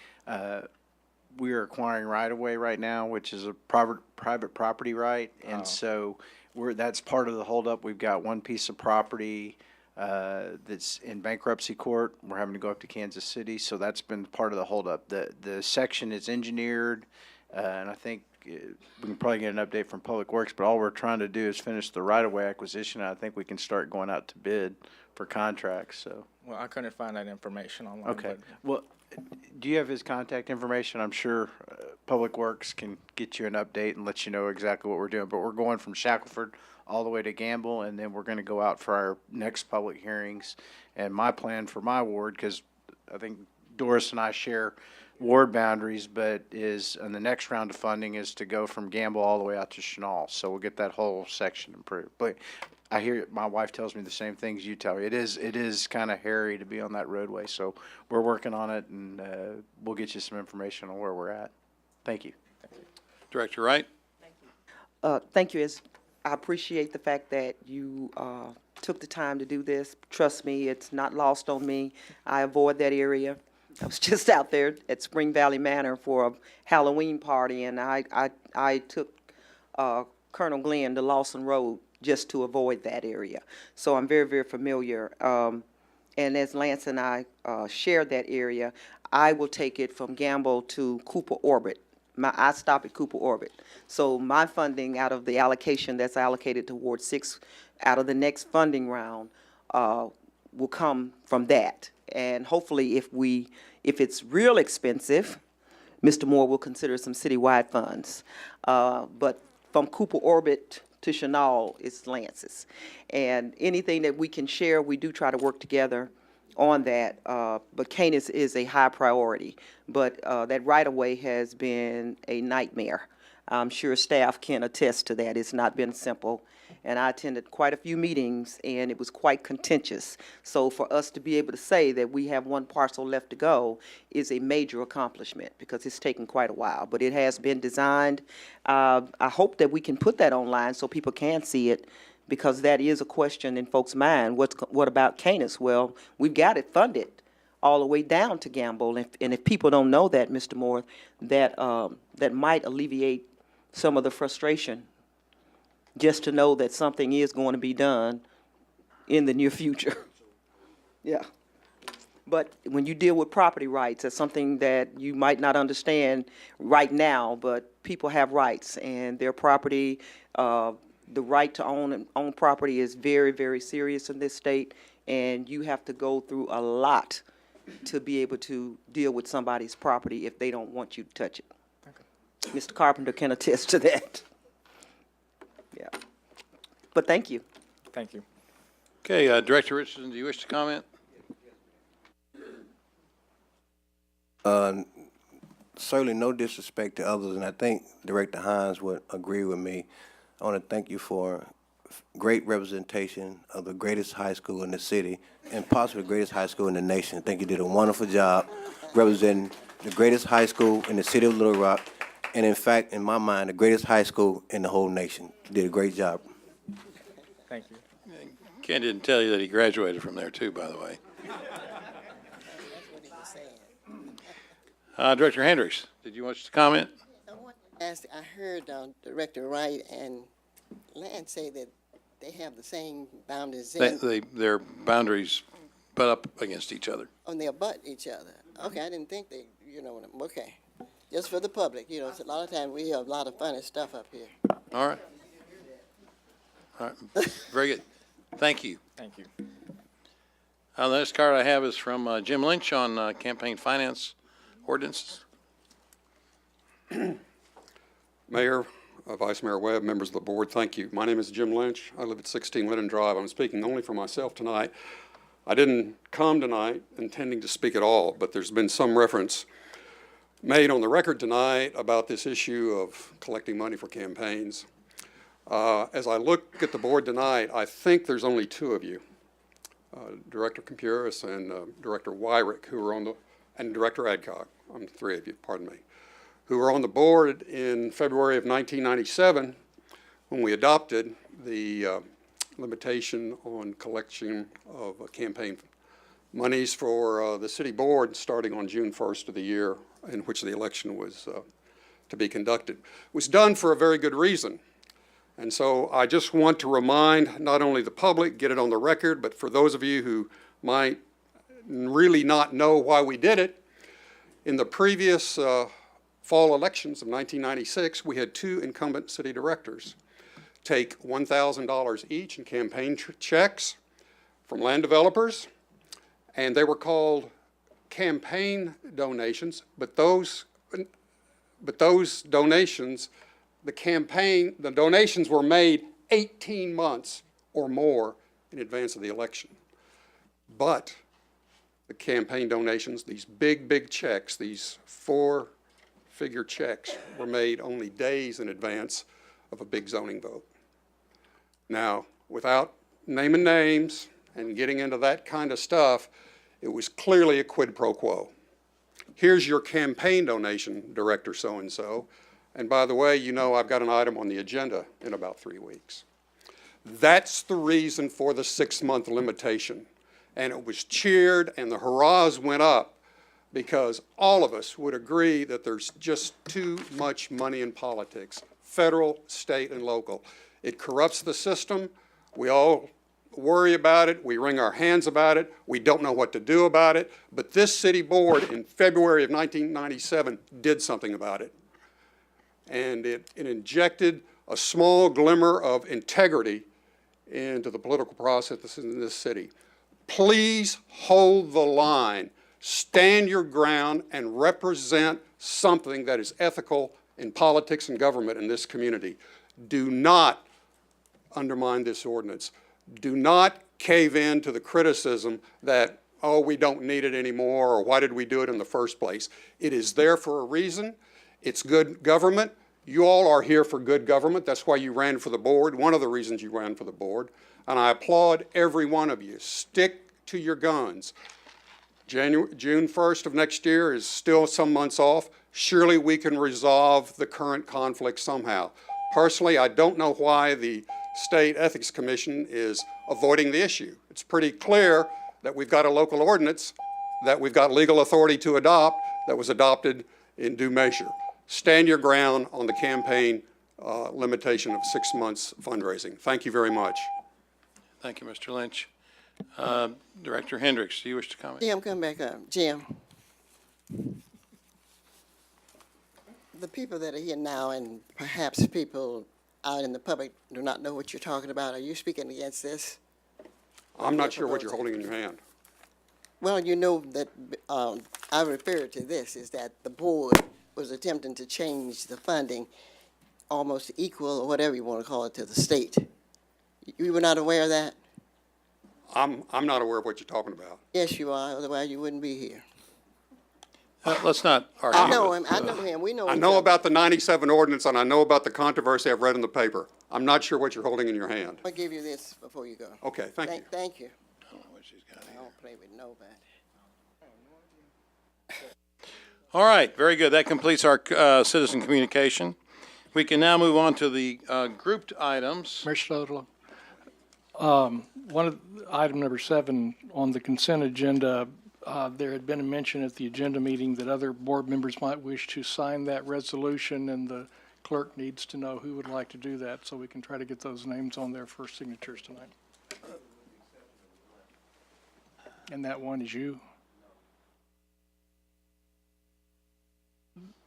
we are acquiring right-of-way right now, which is a private property right, and so that's part of the holdup. We've got one piece of property that's in bankruptcy court. We're having to go up to Kansas City, so that's been part of the holdup. The section is engineered, and I think we can probably get an update from Public Works, but all we're trying to do is finish the right-of-way acquisition, and I think we can start going out to bid for contracts, so. Well, I couldn't find that information online. Okay. But Well, do you have his contact information? I'm sure Public Works can get you an update and let you know exactly what we're doing. But we're going from Shackelford all the way to Gamble, and then we're going to go out for our next public hearings. And my plan for my ward, because I think Doris and I share ward boundaries, but is, and the next round of funding is to go from Gamble all the way out to Chenal. So we'll get that whole section improved. But I hear, my wife tells me the same things you tell me. It is kind of hairy to be on that roadway. So we're working on it, and we'll get you some information on where we're at. Thank you. Director Wright? Thank you. I appreciate the fact that you took the time to do this. Trust me, it's not lost on me. I avoid that area. I was just out there at Spring Valley Manor for a Halloween party, and I took Colonel Glenn to Lawson Road just to avoid that area. So I'm very, very familiar. And as Lance and I share that area, I will take it from Gamble to Cooper Orbit. I stop at Cooper Orbit. So my funding out of the allocation that's allocated towards 6 out of the next funding round will come from that. And hopefully if it's real expensive, Mr. Moore will consider some citywide funds. But from Cooper Orbit to Chenal, it's Lance's. And anything that we can share, we do try to work together on that, but Canis is a high priority. But that right-of-way has been a nightmare. I'm sure staff can attest to that. It's not been simple. And I attended quite a few meetings, and it was quite contentious. So for us to be able to say that we have one parcel left to go is a major accomplishment, because it's taken quite a while. But it has been designed. I hope that we can put that online so people can see it, because that is a question in folks' mind. What about Canis? Well, we've got it funded all the way down to Gamble, and if people don't know that, Mr. Moore, that might alleviate some of the frustration, just to know that something is going to be done in the near future. Yeah. But when you deal with property rights, that's something that you might not understand right now, but people have rights, and their property, the right to own property is very, very serious in this state, and you have to go through a lot to be able to deal with somebody's property if they don't want you to touch it. Okay. Mr. Carpenter can attest to that. Yeah. But thank you. Thank you. Okay, Director Richardson, do you wish to comment? Certainly no disrespect to others, and I think Director Hines would agree with me. I want to thank you for great representation of the greatest high school in the city, and possibly the greatest high school in the nation. I think you did a wonderful job representing the greatest high school in the city of Little Rock, and in fact, in my mind, the greatest high school in the whole nation. You did a great job. Thank you. Ken didn't tell you that he graduated from there too, by the way. Director Hendricks, did you wish to comment? I heard Director Wright and Lance say that they have the same boundaries. Their boundaries butt up against each other. Oh, they abut each other. Okay, I didn't think they, okay. Just for the public, it's a lot of times we have a lot of funny stuff up here. All right. All right. Very good. Thank you. Thank you. The next card I have is from Jim Lynch on campaign finance ordinances. Mayor, Vice Mayor Webb, members of the board, thank you. My name is Jim Lynch. I live at 16 Linden Drive. I'm speaking only for myself tonight. I didn't come tonight intending to speak at all, but there's been some reference made on the record tonight about this issue of collecting money for campaigns. As I look at the board tonight, I think there's only two of you, Director Compuris and Director Wyrick, who are on the, and Director Adcock, three of you, pardon me, who were on the board in February of 1997 when we adopted the limitation on collection of campaign monies for the city board starting on June 1st of the year in which the election was to be conducted. It was done for a very good reason. And so I just want to remind not only the public, get it on the record, but for those of you who might really not know why we did it, in the previous fall elections of 1996, we had two incumbent city directors take $1,000 each in campaign checks from land developers, and they were called campaign donations, but those donations, the donations were made 18 months or more in advance of the election. But the campaign donations, these big, big checks, these four-figure checks were made only days in advance of a big zoning vote. Now, without naming names and getting into that kind of stuff, it was clearly a quid pro quo. Here's your campaign donation, Director so-and-so. And by the way, you know I've got an item on the agenda in about 3 weeks. That's the reason for the 6-month limitation. And it was cheered and the hurrahs went up because all of us would agree that there's just too much money in politics, federal, state, and local. It corrupts the system. We all worry about it. We wring our hands about it. We don't know what to do about it. But this city board in February of 1997 did something about it. And it injected a small glimmer of integrity into the political process in this city. Please hold the line, stand your ground, and represent something that is ethical in politics and government in this community. Do not undermine this ordinance. Do not cave in to the criticism that, oh, we don't need it anymore, or why did we do it in the first place? It is there for a reason. It's good government. You all are here for good government. That's why you ran for the board, one of the reasons you ran for the board. And I applaud every one of you. Stick to your guns. June 1st of next year is still some months off. Surely we can resolve the current conflict somehow. Personally, I don't know why the State Ethics Commission is avoiding the issue. It's pretty clear that we've got a local ordinance that we've got legal authority to adopt that was adopted in due measure. Stand your ground on the campaign limitation of 6 months fundraising. Thank you very much. Thank you, Mr. Lynch. Director Hendricks, do you wish to comment? Jim, come back up. Jim. The people that are here now and perhaps people out in the public do not know what you're talking about. Are you speaking against this? I'm not sure what you're holding in your hand. Well, you know that I refer to this is that the board was attempting to change the funding almost equal or whatever you want to call it to the state. You were not aware of that? I'm not aware of what you're talking about. Yes, you are. Otherwise, you wouldn't be here. Let's not argue. I know him. I know him. We know. I know about the 97 ordinance and I know about the controversy I've read in the paper. I'm not sure what you're holding in your hand. I'll give you this before you go. Okay, thank you. Thank you. I don't know what she's got I here. don't play with nobody. All right, very good. That completes our citizen communication. We can now move on to the grouped items. Mr. Sodolo, one of item number 7 on the consent agenda, there had been a mention at the agenda meeting that other board members might wish to sign that resolution, and the clerk needs to know who would like to do that, so we can try to get those names on there for signatures tonight. And that one is you.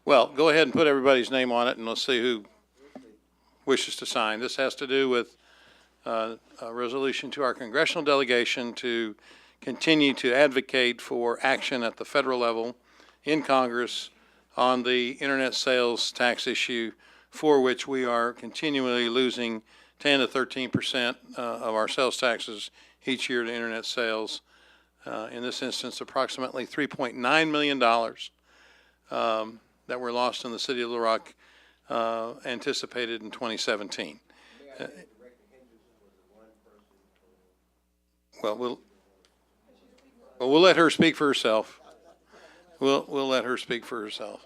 Well, go ahead and put everybody's name on it, and let's see who wishes to sign. This has to do with a resolution to our congressional delegation to continue to advocate for action at the federal level in Congress on the internet sales tax issue, for which we are continually losing 10 to 13% of our sales taxes each year to internet sales. In this instance, approximately $3.9 million that were lost in the city of Little Rock, anticipated in 2017. Well, we'll let her speak for herself. We'll let her speak for herself.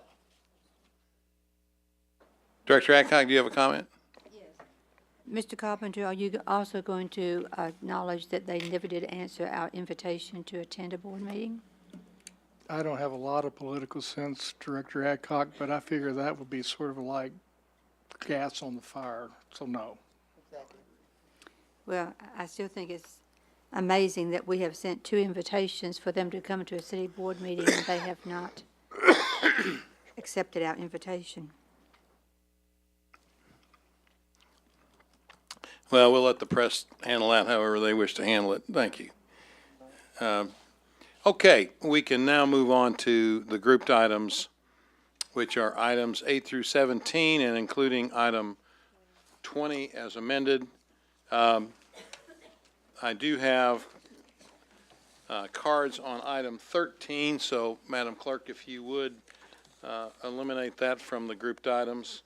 Director Adcock, do you have a comment? Mr. Carpenter, are you also going to acknowledge that they never did answer our invitation to attend a board meeting? I don't have a lot of political sense, Director Adcock, but I figure that would be sort of like gas on the fire, so no. Well, I still think it's amazing that we have sent 2 invitations for them to come to a city board meeting and they have not accepted our invitation. Well, we'll let the press handle that however they wish to handle it. Thank you. Okay, we can now move on to the grouped items, which are items 8 through 17 and including item 20 as amended. I do have cards on item 13, so Madam Clerk, if you would eliminate that from the grouped items.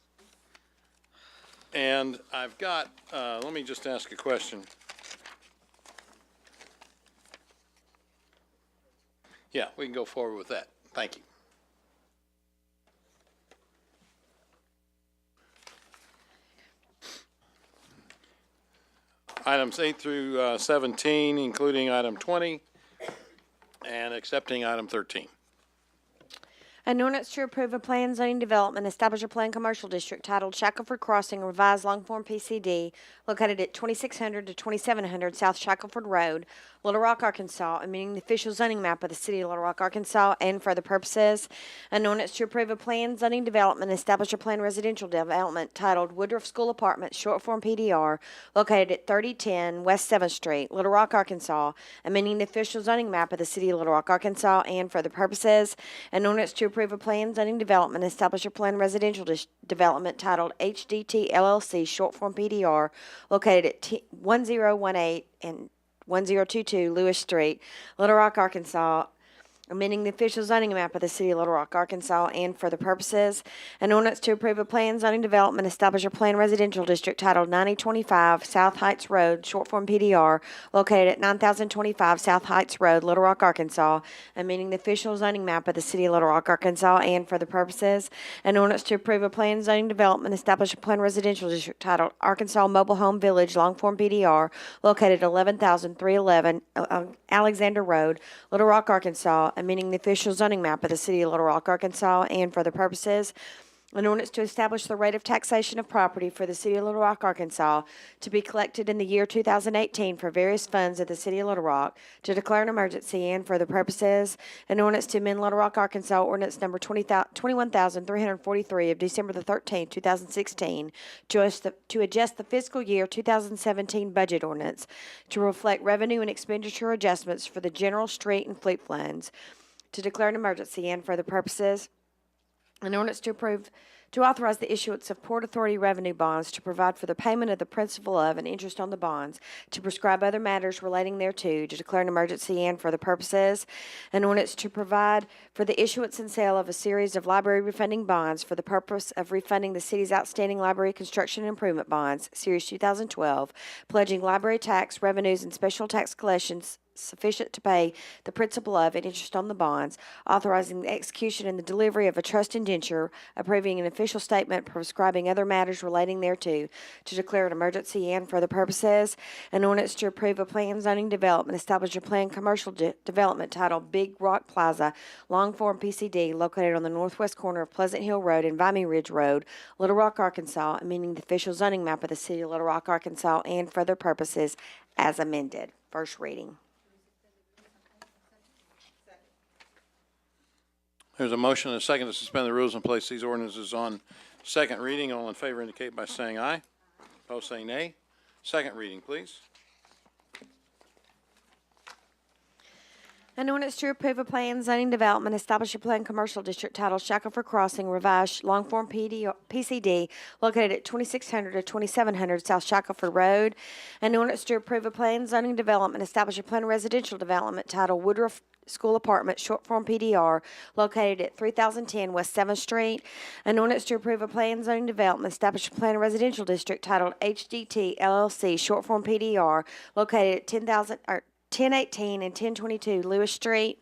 And I've got, let me just ask a question. Yeah, we can go forward with that. Thank you. Items 8 through 17, including item 20, and accepting item 13. An ordinance to approve a plan zoning development, establish a planned commercial district titled Shackelford Crossing, revised long form PCD, located at 2600 to 2700 South Shackelford Road, Little Rock, Arkansas, amending the official zoning map of the city of Little Rock, Arkansas, and for other purposes. An ordinance to approve a planned zoning development, establish a planned residential development titled Woodruff School Apartments, short form PDR, located at 3010 West 7th Street, Little Rock, Arkansas, amending the official zoning map of the city of Little Rock, Arkansas, and for other purposes. An ordinance to approve a planned zoning development, establish a planned residential development titled HDT LLC, short form PDR, located at 1018 and 1022 Lewis Street, Little Rock, Arkansas, amending the official zoning map of the city of Little Rock, Arkansas, and for the purposes. An ordinance to approve a planned zoning development, establish a planned residential district titled 9025 South Heights Road, short form PDR, located at 9025 South Heights Road, Little Rock, Arkansas, amending the official zoning map of the city of Little Rock, Arkansas, and for the purposes. An ordinance to approve a planned zoning development, establish a planned residential district titled Arkansas Mobile Home Village, long form PDR, located at 11,311 Alexander Road, Little Rock, Arkansas, amending the official zoning map of the city of Little Rock, Arkansas, and for the purposes. An ordinance to establish the rate of taxation of property for the city of Little Rock, Arkansas, to be collected in the year 2018 for various funds of the city of Little Rock, to declare an emergency, and for the purposes. An ordinance to amend Little Rock, Arkansas ordinance number 21,343 of December the 13th, 2016, to adjust the fiscal year 2017 budget ordinance to reflect revenue and expenditure adjustments for the general street and fleet funds, to declare an emergency, and for the purposes. An ordinance to authorize the issuance of Port Authority revenue bonds to provide for the payment of the principal of and interest on the bonds, to prescribe other matters relating thereto, to declare an emergency, and for the purposes. An ordinance to provide for the issuance and sale of a series of library refunding bonds for the purpose of refunding the city's outstanding library construction and improvement bonds, Series 2012, pledging library tax revenues and special tax collections sufficient to pay the principal of and interest on the bonds, authorizing the execution and the delivery of a trust indenture, approving an official statement prescribing other matters relating thereto, to declare an emergency, and for the purposes. An ordinance to approve a planned zoning development, establish a planned commercial development titled Big Rock Plaza, long form PCD, located on the northwest corner of Pleasant Hill Road and Vimy Ridge Road, Little Rock, Arkansas, amending the official zoning map of the city of Little Rock, Arkansas, and for other purposes as amended. First reading. There's a motion and a second to suspend the rules and place these ordinances on second reading. All in favor indicate by saying aye. Opposed, say nay. Second reading, please. An ordinance to approve a planned zoning development, establish a planned commercial district titled Shackelford Crossing, revised long form PCD, located at 2600 to 2700 South Shackelford Road. An ordinance to approve a planned zoning development, establish a planned residential development titled Woodruff School Apartment, short form PDR, located at 3010 West 7th Street. An ordinance to approve a planned zoning development, establish a planned residential district titled HDT LLC, short form PDR, located at 1018 and 1022 Lewis Street.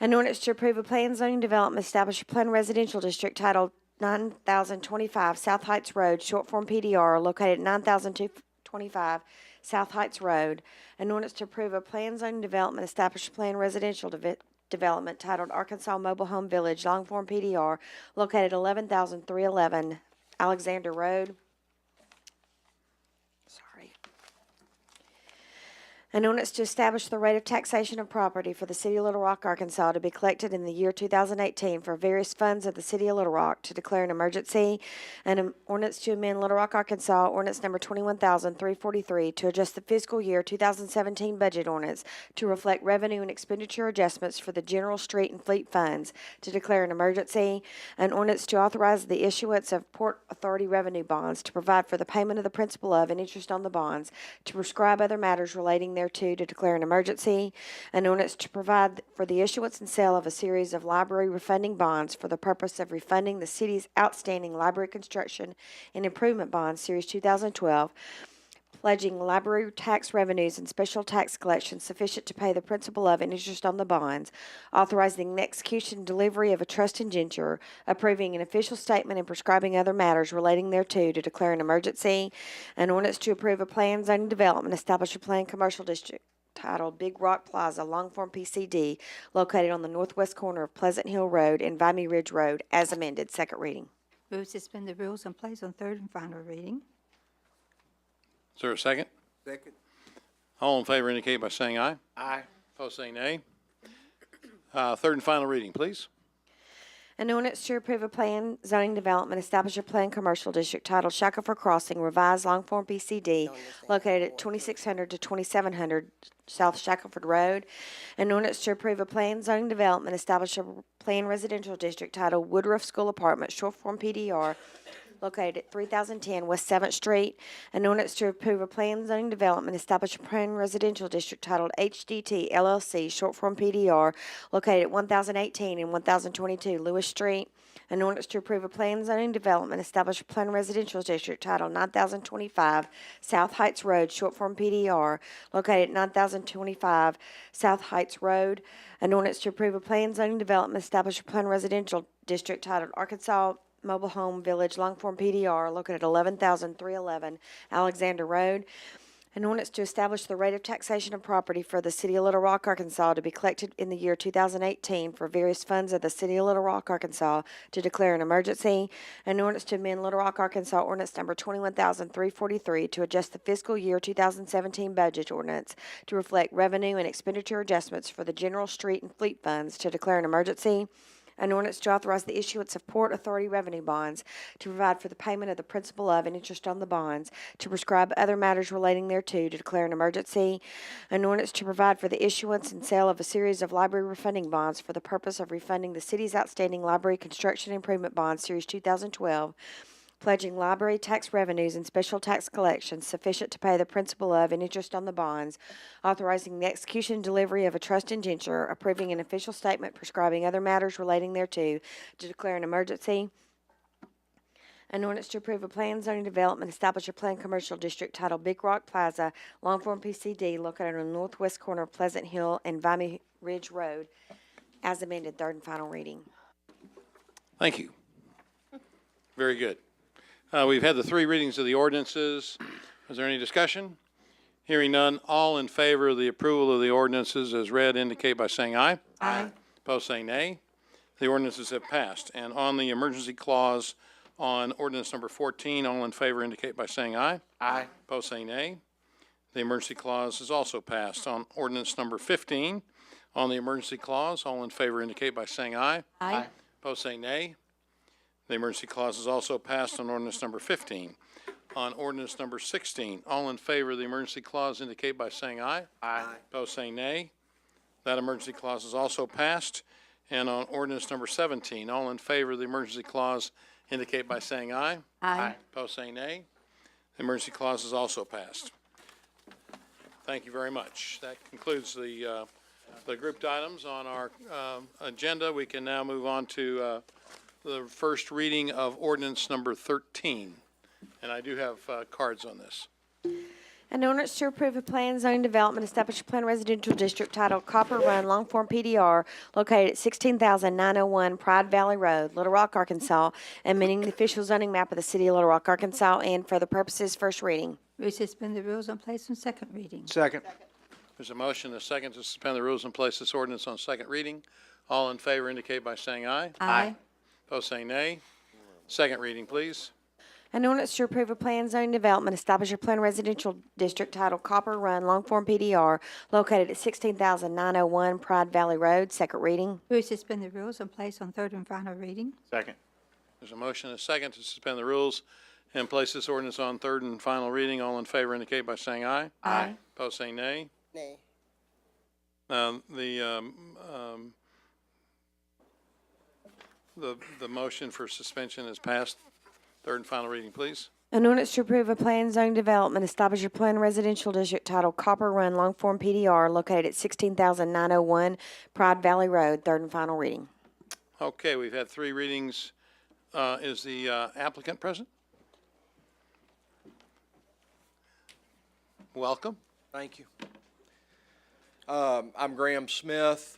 An ordinance to approve a planned zoning development, establish a planned residential district titled 9025 South Heights Road, short form PDR, located at 9025 South Heights Road. An ordinance to approve a planned zoning development, establish a planned residential development titled Arkansas Mobile Home Village, long form PDR, located at 11,311 Alexander Road. An ordinance to establish the rate of taxation of property for the city of Little Rock, Arkansas, to be collected in the year 2018 for various funds of the city of Little Rock, to declare an emergency. An ordinance to amend Little Rock, Arkansas, ordinance number 21,343, to adjust the fiscal year 2017 budget ordinance to reflect revenue and expenditure adjustments for the general street and fleet funds, to declare an emergency. An ordinance to authorize the issuance of Port Authority revenue bonds to provide for the payment of the principal of and interest on the bonds, to prescribe other matters relating thereto, thereto, to declare an emergency. An ordinance to provide for the issuance and sale of a series of library refunding bonds for the purpose of refunding the city's outstanding library construction and improvement bonds, Series 2012, pledging library tax revenues and special tax collections sufficient to pay the principal of and interest on the bonds, authorizing the execution and delivery of a trust indenture, approving an official statement and prescribing other matters relating thereto, to declare an emergency. An ordinance to approve a plan zoning development, establish a planned commercial district titled Big Rock Plaza, Longform PCD, located on the northwest corner of Pleasant Hill Road and Vimy Ridge Road, as amended. Second reading. Move to suspend the rules and place on third and final reading. Is there a second? Second. All in favor indicate by saying aye. Aye. Opposed, say nay. Third and final reading, please. An ordinance to approve a plan zoning development, establish a planned commercial district titled Shackelford Crossing, revised long form PCD, located at 2600 to 2700 South Shackelford Road. An ordinance to approve a planned zoning development, establish a planned residential district titled Woodruff School Apartments, short form PDR, located at 3010 West 7th Street. An ordinance to approve a planned zoning development, establish a planned residential district titled HDT LLC, short form PDR, located at 1018 and 1022 Lewis Street. An ordinance to approve a planned zoning development, establish a planned residential district titled 9025 South Heights Road, short form PDR, located at 9025 South Heights Road. An ordinance to approve a planned zoning development, establish a planned residential district titled Arkansas Mobile Home Village, Longform PDR, located at 11,311 Alexander Road. An ordinance to establish the rate of taxation of property for the City of Little Rock, Arkansas, to be collected in the year 2018 for various funds of the City of Little Rock, Arkansas, to declare an emergency. An ordinance to amend Little Rock, Arkansas ordinance number 21,343 to adjust the fiscal year 2017 budget ordinance to reflect revenue and expenditure adjustments for the general street and fleet funds, to declare an emergency. An ordinance to authorize the issuance of Port Authority revenue bonds, to provide for the payment of the principal of and interest on the bonds, to prescribe other matters relating thereto, to declare an emergency. An ordinance to provide for the issuance and sale of a series of library refunding bonds for the purpose of refunding the city's outstanding library construction improvement bonds, Series 2012, pledging library tax revenues and special tax collections sufficient to pay the principal of and interest on the bonds, authorizing the execution and delivery of a trust indenture, approving an official statement prescribing other matters relating thereto, to declare an emergency. An ordinance to approve a planned zoning development, establish a planned commercial district titled Big Rock Plaza, Longform PCD, located on the northwest corner of Pleasant Hill and Vimy Ridge Road, as amended. Third and final reading. Thank you. Very good. We've had the three readings of the ordinances. Is there any discussion? Hearing none, all in favor of the approval of the ordinances as read indicate by saying aye. Aye. Opposed, say nay. The ordinances have passed. And on the emergency clause on ordinance number 14, all in favor indicate by saying aye. Aye. Opposed, say nay. The emergency clause is also passed. On ordinance number 15, on the emergency clause, all in favor indicate by saying aye. Aye. Opposed, say nay. The emergency clause is also passed on ordinance number 15. On ordinance number 16, all in favor of the emergency clause indicate by saying aye. Aye. Opposed, say nay. That emergency clause is also passed. And on ordinance number 17, all in favor of the emergency clause indicate by saying aye. Aye. Opposed, say nay. The emergency clause is also passed. Thank you very much. That concludes the grouped items on our agenda. We can now move on to the first reading of ordinance number 13. And I do have cards on this. An ordinance to approve a planned zoning development, establish a planned residential district titled Copper Run, Longform PDR, located at 16,901 Pride Valley Road, Little Rock, Arkansas, amending the official zoning map of the City of Little Rock, Arkansas, and for the purposes first reading. Move to suspend the rules and place on second reading. Second. There's a motion, a second, to suspend the rules and place this ordinance on second reading. All in favor indicate by saying aye. Aye. Opposed, say nay. Second reading, please. An ordinance to approve a planned zoning development, establish a planned residential district titled Copper Run, Longform PDR, located at 16,901 Pride Valley Road, second reading. Move to suspend the rules and place on third and final reading. Second. There's a motion, a second, to suspend the rules and place this ordinance on third and final reading. All in favor indicate by saying aye. Aye. Opposed, say nay. Nay. The motion for suspension is passed. Third and final reading, please. An ordinance to approve a planned zoning development, establish a planned residential district titled Copper Run Long Form PDR located at 16,901 Pride Valley Road, third and final reading. Okay, we've had 3 readings. Is the applicant present? Welcome. Thank you. I'm Graham Smith.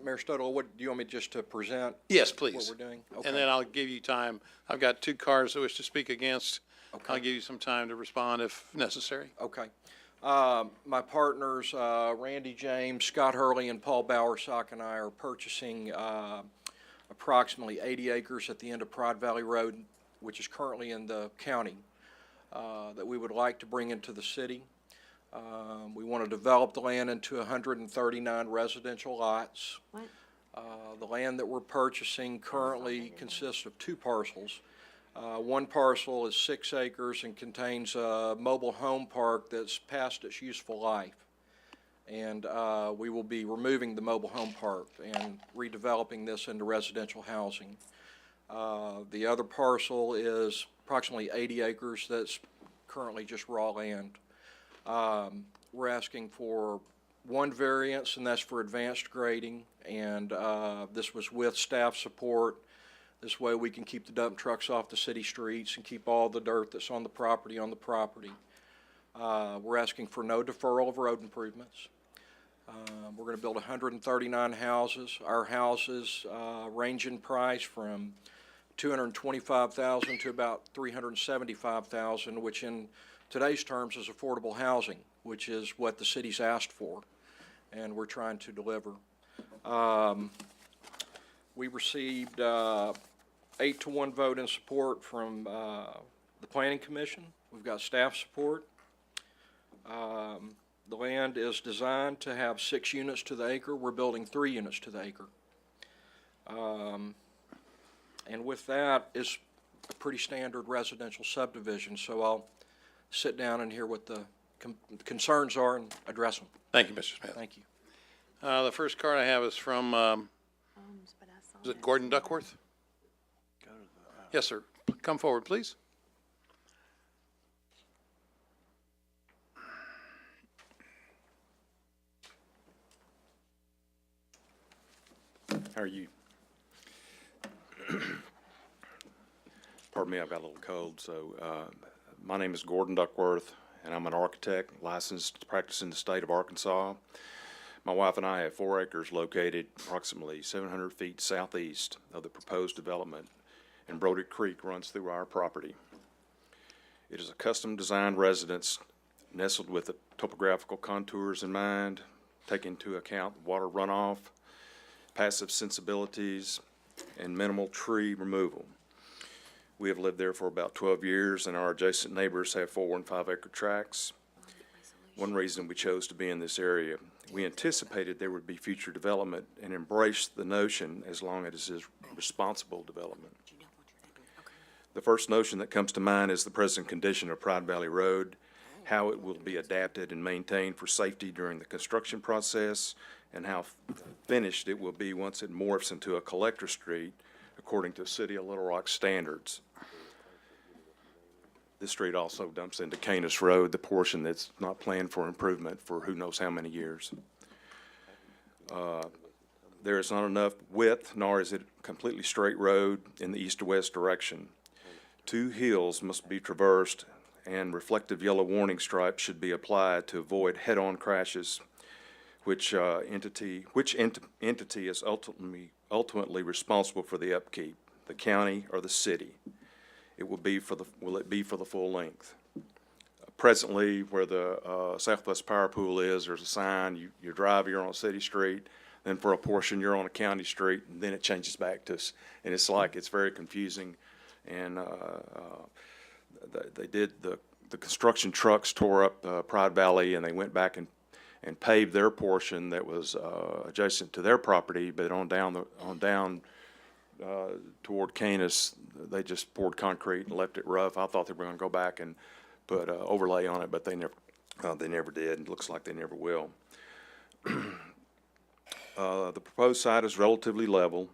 Mayor Stodel, what, do you want me just to present? Yes, please. What we're doing? Okay. And then I'll give you time. I've got 2 cars that wish to speak against. I'll give you some time to respond if necessary. Okay. My partners, Randy James, Scott Hurley, and Paul Bowersock and I are purchasing approximately 80 acres at the end of Pride Valley Road, which is currently in the county, that we would like to bring into the city. We want to develop the land into 139 residential lots. The land that we're purchasing currently consists of 2 parcels. One parcel is 6 acres and contains a mobile home park that's past its useful life. And we will be removing the mobile home park and redeveloping this into residential housing. The other parcel is approximately 80 acres that's currently just raw land. We're asking for 1 variance, and that's for advanced grading, and this was with staff support. This way we can keep the dump trucks off the city streets and keep all the dirt that's on the property. We're asking for no deferral of road improvements. We're going to build 139 houses. Our houses range in price from $225,000 to about $375,000, which in today's terms is affordable housing, which is what the city's asked for, and we're trying to deliver. We received 8-to-1 vote in support from the Planning Commission. We've got staff support. The land is designed to have 6 units to the acre. We're building 3 units to the acre. And with that is a pretty standard residential subdivision, so I'll sit down and hear what the concerns are and address them. Thank you, Mr. Smith. Thank you. The first card I have is from, is it Gordon Duckworth? Yes, sir. Come forward, please. How are you? Pardon me, I've got a little cold. So my name is Gordon Duckworth, and I'm an architect licensed to practice in the state of Arkansas. My wife and I have 4 acres located approximately 700 feet southeast of the proposed development, and Brody Creek runs through our property. It is a custom-designed residence nestled with the topographical contours in mind, taking into account water runoff, passive sensibilities, and minimal tree removal. We have lived there for about 12 years, and our adjacent neighbors have 4 and 5 acre tracts. One reason we chose to be in this area, we anticipated there would be future development and embraced the notion as long as it is responsible development. The first notion that comes to mind is the present condition of Pride Valley Road, how it will be adapted and maintained for safety during the construction process, and how finished it will be once it morphs into a collector street according to City of Little Rock standards. This street also dumps into Canis Road, the portion that's not planned for improvement for who knows how many years. There is not enough width, nor is it a completely straight road in the east to west direction. 2 hills must be traversed, and reflective yellow warning stripes should be applied to avoid head-on crashes. Which entity is ultimately responsible for the upkeep, the county or the city? Will it be for the full length? Presently, where the Southwest Power Pool is, there's a sign. You drive, you're on a city street. Then for a portion, you're on a county street, and then it changes back to us. And it's very confusing. And they did the construction trucks tore up Pride Valley, and they went back and paved their portion that was adjacent to their property, but on down toward Canis, they just poured concrete and left it rough. I thought they were going to go back and put overlay on it, but they never did. It looks like they never will. The proposed site is relatively level,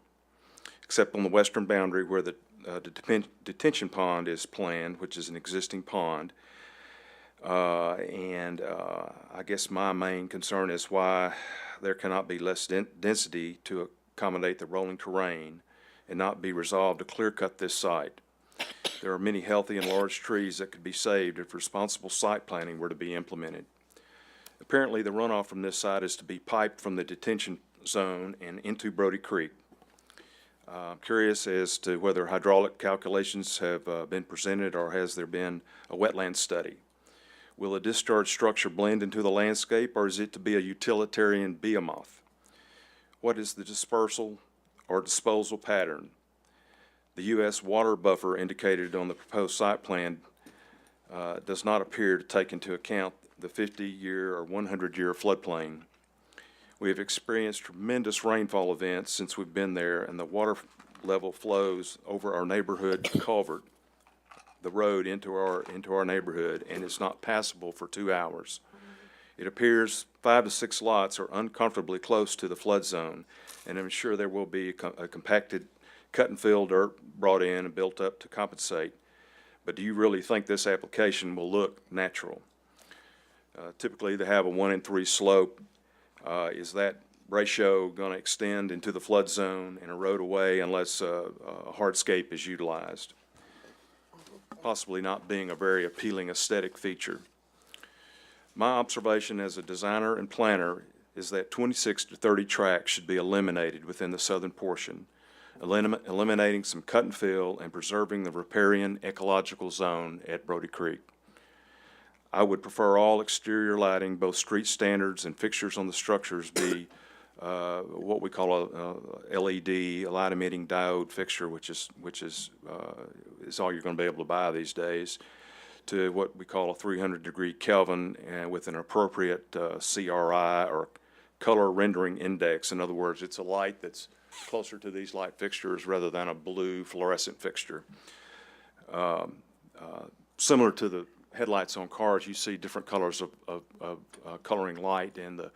except on the western boundary where the detention pond is planned, which is an existing pond. I guess my main concern is why there cannot be less density to accommodate the rolling terrain and not be resolved to clear cut this site. There are many healthy and large trees that could be saved if responsible site planning were to be implemented. Apparently, the runoff from this site is to be piped from the detention zone and into Brody Creek. I'm curious as to whether hydraulic calculations have been presented, or has there been a wetland study? Will a discharge structure blend into the landscape, or is it to be a utilitarian behemoth? What is the dispersal or disposal pattern? The U.S. water buffer indicated on the proposed site plan does not appear to take into account the 50-year or 100-year floodplain. We have experienced tremendous rainfall events since we've been there, and the water level flows over our neighborhood culvert, the road into our neighborhood, and it's not passable for 2 hours. It appears 5 to 6 lots are uncomfortably close to the flood zone, and I'm sure there will be a compacted cut and fill dirt brought in and built up to compensate. But do you really think this application will look natural? Typically, they have a 1 in 3 slope. Is that ratio going to extend into the flood zone and erode away unless a hardscape is utilized? Possibly not being a very appealing aesthetic feature. My observation as a designer and planner is that 26 to 30 tracks should be eliminated within the southern portion, eliminating some cut and fill and preserving the riparian ecological zone at Brody Creek. I would prefer all exterior lighting, both street standards and fixtures on the structures, be what we call a LED, a light emitting diode fixture, which is all you're going to be able to buy these days, to what we call a 300-degree Kelvin and with an appropriate CRI or color rendering index. In other words, it's a light that's closer to these light fixtures rather than a blue fluorescent fixture. Similar to the headlights on cars, you see different colors of coloring light, and the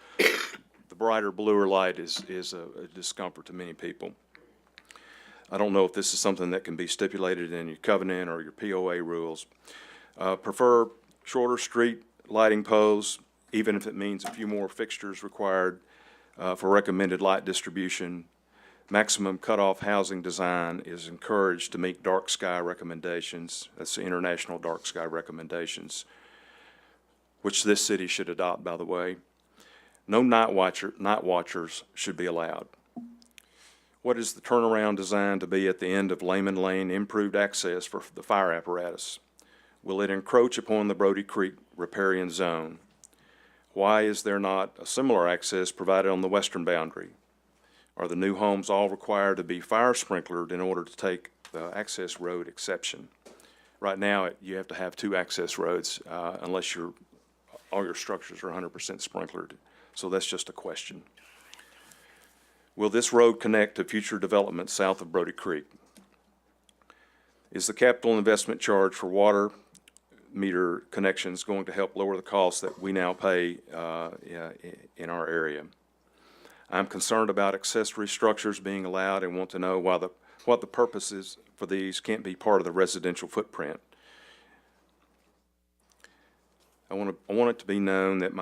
brighter bluer light is a discomfort to many people. I don't know if this is something that can be stipulated in your covenant or your POA rules. Prefer shorter street lighting poles, even if it means a few more fixtures required for recommended light distribution. Maximum cutoff housing design is encouraged to meet dark sky recommendations. That's the international dark sky recommendations, which this city should adopt, by the way. No night watchers should be allowed. What is the turnaround designed to be at the end of Lehman Lane? Improved access for the fire apparatus. Will it encroach upon the Brody Creek riparian zone? Why is there not a similar access provided on the western boundary? Are the new homes all required to be fire sprinklered in order to take the access road exception? Right now, you have to have 2 access roads unless all your structures are 100% sprinklered. So that's just a question. Will this road connect to future development south of Brody Creek? Is the capital investment charge for water meter connections going to help lower the costs that we now pay in our area? I'm concerned about accessory structures being allowed and want to know what the purposes for these can't be part of the residential footprint. I want it to be known that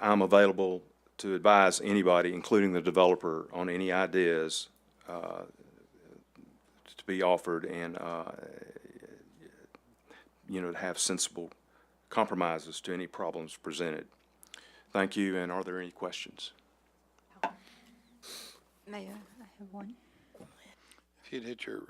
I'm available to advise anybody, including the developer, on any ideas to be offered, and to have sensible compromises to any problems presented. Thank you, and are there any questions? Mayor, I have one. If you'd hit your,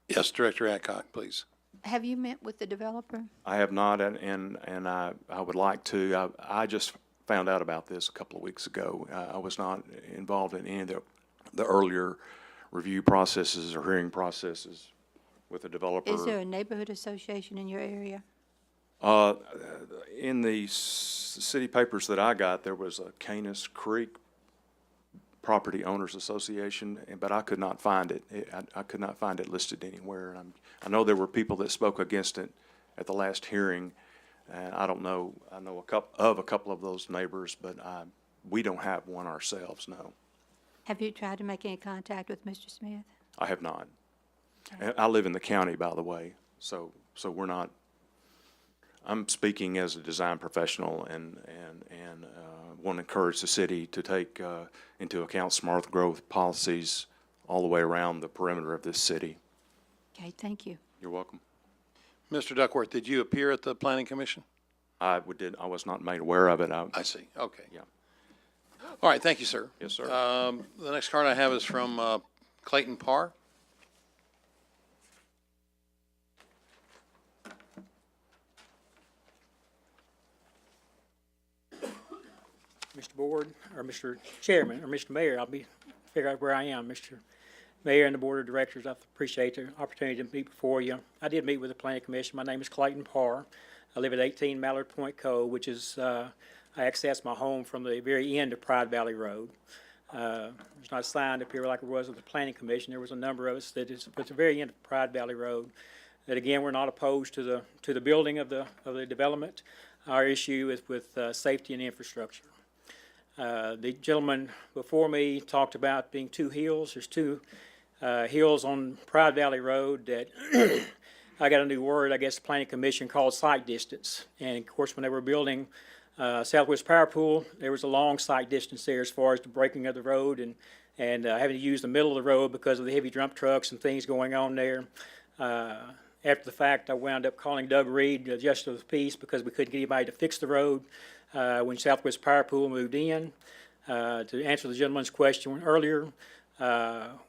yes, Director Adcock, please. Have you met with the developer? I have not, and I would like to. I just found out about this a couple of weeks ago. I was not involved in any of the earlier review processes or hearing processes with the developer. Is there a neighborhood association in your area? In the city papers that I got, there was a Canis Creek Property Owners Association, but I could not find it. I could not find it listed anywhere. And I know there were people that spoke against it at the last hearing, and I don't know. I know a couple of those neighbors, but we don't have one ourselves. No. Have you tried to make any contact with Mr. Smith? I have not. I live in the county, by the way, so we're not, I'm speaking as a design professional and want to encourage the city to take into account smart growth policies all the way around the perimeter of this city. Okay, thank you. You're welcome. Mr. Duckworth, did you appear at the planning commission? I was not made aware of it. I see, okay. Yeah. All right, thank you, sir. Yes, sir. The next card I have is from Clayton Parr. Mr. Board, or Mr. Chairman, or Mr. Mayor, figure out where I am, Mr. Mayor and the Board of Directors. I appreciate the opportunity to meet before you. I did meet with the Planning Commission. My name is Clayton Parr. I live at 18 Mallard Point Cove, which is, I access my home from the very end of Pride Valley Road. There's not a sign up here like it was with the Planning Commission. There was a number of us that is at the very end of Pride Valley Road. That again, we're not opposed to the building of the development. Our issue is with safety and infrastructure. The gentleman before me talked about being two hills. There's two hills on Pride Valley Road that I got a new word, I guess the Planning Commission called sight distance. And of course, when they were building Southwest Power Pool, there was a long sight distance there as far as the breaking of the road and having to use the middle of the road because of the heavy dump trucks and things going on there. After the fact, I wound up calling Doug Reed, the Justice of the Peace, because we couldn't get anybody to fix the road when Southwest Power Pool moved in. To answer the gentleman's question earlier,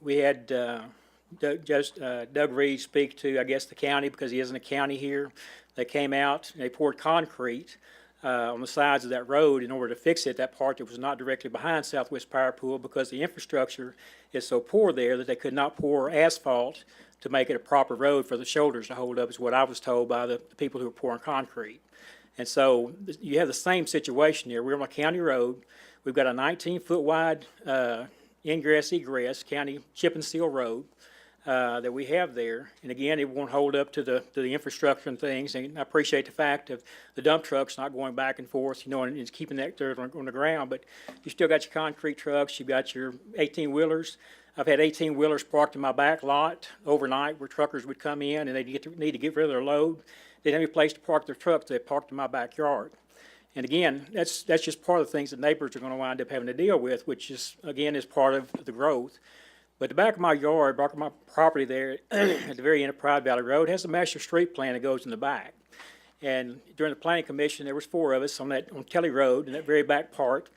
we had Doug Reed speak to, I guess, the county, because he isn't a county here. They came out and they poured concrete on the sides of that road in order to fix it, that part that was not directly behind Southwest Power Pool, because the infrastructure is so poor there that they could not pour asphalt to make it a proper road for the shoulders to hold up, is what I was told by the people who were pouring concrete. And so you have the same situation here. We're on a county road. We've got a 19-foot wide ingress egress county chip and seal road that we have there. And again, it won't hold up to the infrastructure and things. And I appreciate the fact of the dump trucks not going back and forth, you know, and it's keeping that dirt on the ground. But you still got your concrete trucks. You've got your 18-wheelers. I've had 18-wheelers parked in my back lot overnight where truckers would come in and they need to get rid of their load. They didn't have any place to park their trucks. They parked in my backyard. And again, that's just part of the things that neighbors are going to wind up having to deal with, which is, again, is part of the growth. But the back of my yard, back of my property there at the very end of Pride Valley Road has a master street plan that goes in the back. And during the Planning Commission, there was 4 of us on Kelly Road in that very back part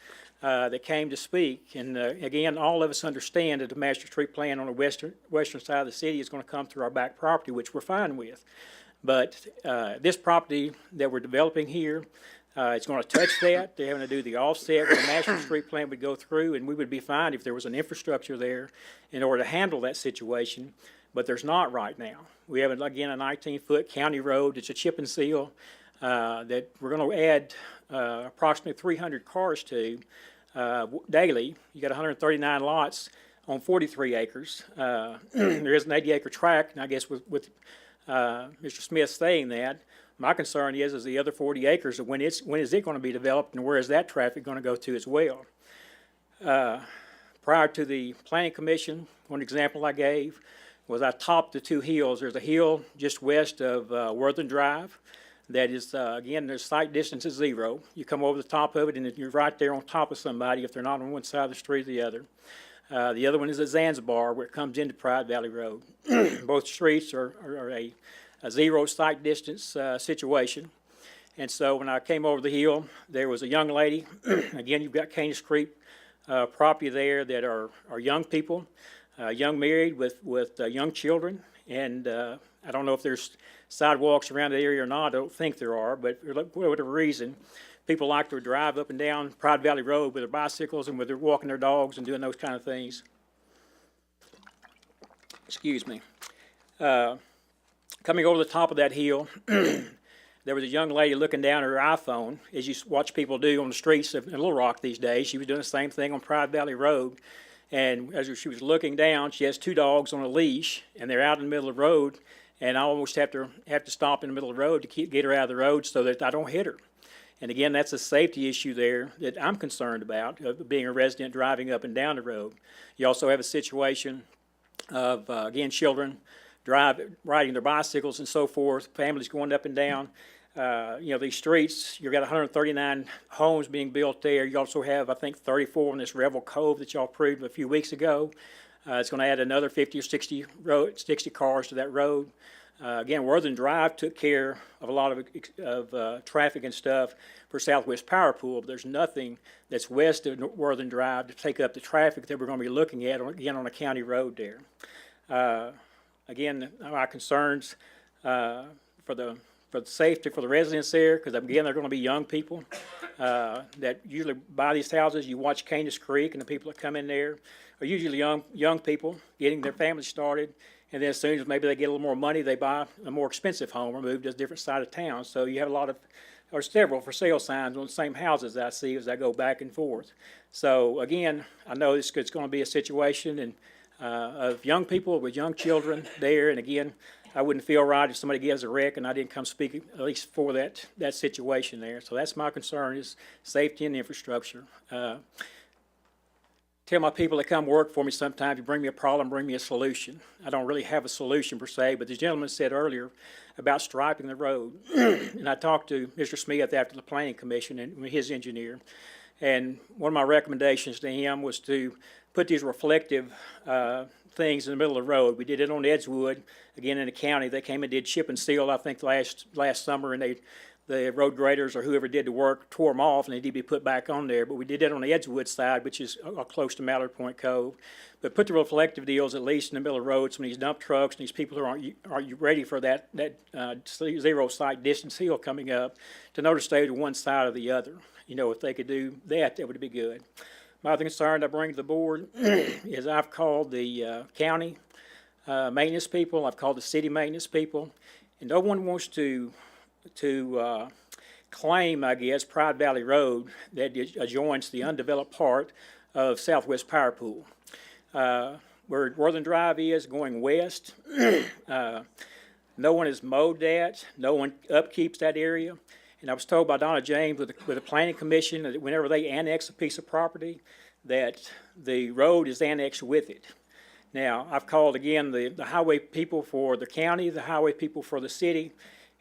that came to speak. And again, all of us understand that the master street plan on the western side of the city is going to come through our back property, which we're fine with. But this property that we're developing here, it's going to touch that. They're having to do the offset where the master street plan would go through, and we would be fine if there was an infrastructure there in order to handle that situation. But there's not right now. We have, again, a 19-foot county road. It's a chip and seal that we're going to add approximately 300 cars to daily. You got 139 lots on 43 acres. There is an 80-acre tract, and I guess with Mr. Smith saying that, my concern is the other 40 acres, when is it going to be developed, and where is that traffic going to go to as well? Prior to the Planning Commission, one example I gave was I topped the 2 hills. There's a hill just west of Worthing Drive that is, again, their sight distance is 0. You come over the top of it, and you're right there on top of somebody if they're not on one side of the street or the other. The other one is at Zanzibar, where it comes into Pride Valley Road. Both streets are a 0 sight distance situation. And so when I came over the hill, there was a young lady. Again, you've got Canis Creek property there that are young people, young married with young children. And I don't know if there's sidewalks around the area or not. I don't think there are, but for whatever reason, people like to drive up and down Pride Valley Road with their bicycles and with their walking their dogs and doing those kind of things. Excuse me. Coming over the top of that hill, there was a young lady looking down at her iPhone, as you watch people do on the streets of Little Rock these days. She was doing the same thing on Pride Valley Road. And as she was looking down, she has 2 dogs on a leash, and they're out in the middle of the road. And I almost have to stop in the middle of the road to get her out of the road so that I don't hit her. And again, that's a safety issue there that I'm concerned about, being a resident driving up and down the road. You also have a situation of, again, children riding their bicycles and so forth, families going up and down. These streets, you've got 139 homes being built there. You also have, I think, 34 in this Revel Cove that y'all approved a few weeks ago. It's going to add another 50 or 60 cars to that road. Again, Worthing Drive took care of a lot of traffic and stuff for Southwest Power Pool, but there's nothing that's west of Worthing Drive to take up the traffic that we're going to be looking at, again, on a county road there. Again, my concerns for the safety for the residents there, because again, they're going to be young people that usually buy these houses. You watch Canis Creek, and the people that come in there are usually young people getting their family started. And then as soon as maybe they get a little more money, they buy a more expensive home or move to a different side of town. So you have several for sale signs on the same houses I see as I go back and forth. So again, I know it's going to be a situation of young people with young children there. And again, I wouldn't feel right if somebody gives a wreck and I didn't come speak at least for that situation there. So that's my concern, is safety and infrastructure. Tell my people that come work for me sometimes, you bring me a problem, bring me a solution. I don't really have a solution per se, but the gentleman said earlier about striping the road. And I talked to Mr. Smith after the Planning Commission and his engineer. And one of my recommendations to him was to put these reflective things in the middle of the road. We did it on Edgewood, again in the county. They came and did chip and seal, I think, last summer, and the road graders or whoever did the work tore them off and they need to be put back on there. But we did it on the Edgewood side, which is close to Mallard Point Cove. But put the reflective deals at least in the middle of the road, some of these dump trucks and these people who aren't ready for that zero sight distance hill coming up to know to stay to one side or the other. If they could do that, that would be good. My other concern I bring to the board is I've called the county maintenance people, I've called the city maintenance people, and no one wants to claim, I guess, Pride Valley Road that adjoins the undeveloped part of Southwest Power Pool. Where Worthing Drive is going west, no one has mowed that, no one upkeeps that area. And I was told by Donna James with the Planning Commission that whenever they annex a piece of property, that the road is annexed with it. Now, I've called again the highway people for the county, the highway people for the city,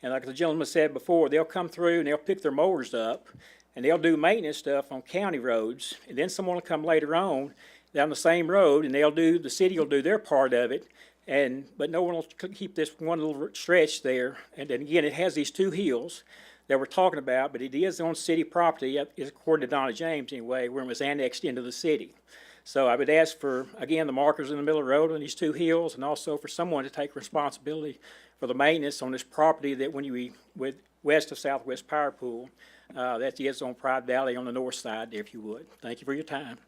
and like the gentleman said before, they'll come through and they'll pick their mowers up and they'll do maintenance stuff on county roads, and then someone will come later on down the same road and the city will do their part of it, but no one will keep this one little stretch there. And then again, it has these two hills that we're talking about, but it is on city property, according to Donna James anyway, where it was annexed into the city. So I would ask for, again, the markers in the middle of the road on these two hills, and also for someone to take responsibility for the maintenance on this property that west of Southwest Power Pool, that is on Pride Valley on the north side there, if you would. Thank you for your time.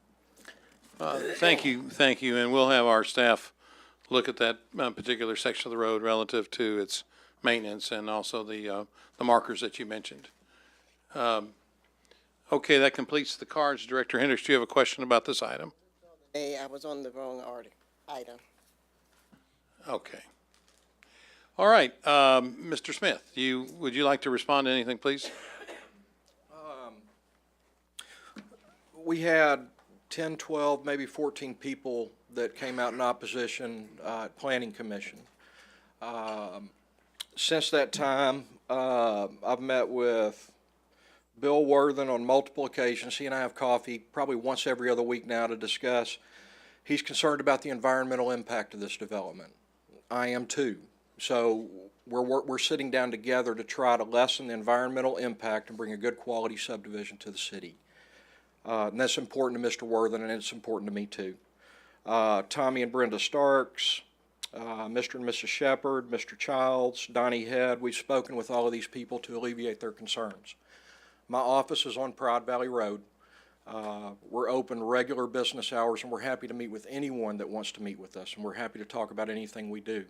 Thank you, and we'll have our staff look at that particular section of the road relative to its maintenance and also the markers that you mentioned. Okay, that completes the cards. Director Hendricks, do you have a question about this item? Hey, I was on the wrong item. Okay. All right, Mr. Smith, would you like to respond to anything, please? We had 10, 12, maybe 14 people that came out in opposition at Planning Commission. Since that time, I've met with Bill Worthen on multiple occasions. He and I have coffee probably once every other week now to discuss. He's concerned about the environmental impact of this development. I am too. So we're sitting down together to try to lessen the environmental impact and bring a good quality subdivision to the city. And that's important to Mr. Worthen, and it's important to me too. Tommy and Brenda Starks, Mr. and Mrs. Shepard, Mr. Childs, Donnie Head, we've spoken with all of these people to alleviate their concerns. My office is on Pride Valley Road. We're open regular business hours, and we're happy to meet with anyone that wants to meet with us, and we're happy to talk about anything we do.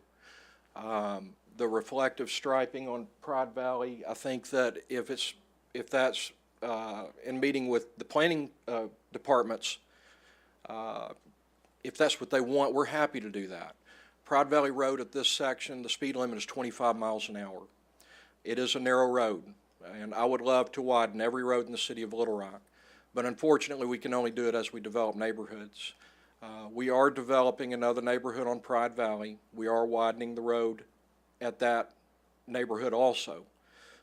The reflective striping on Pride Valley, I think that if that's in meeting with the planning departments, if that's what they want, we're happy to do that. Pride Valley Road at this section, the speed limit is 25 miles an hour. It is a narrow road. And I would love to widen every road in the city of Little Rock. But unfortunately, we can only do it as we develop neighborhoods. We are developing another neighborhood on Pride Valley. We are widening the road at that neighborhood also.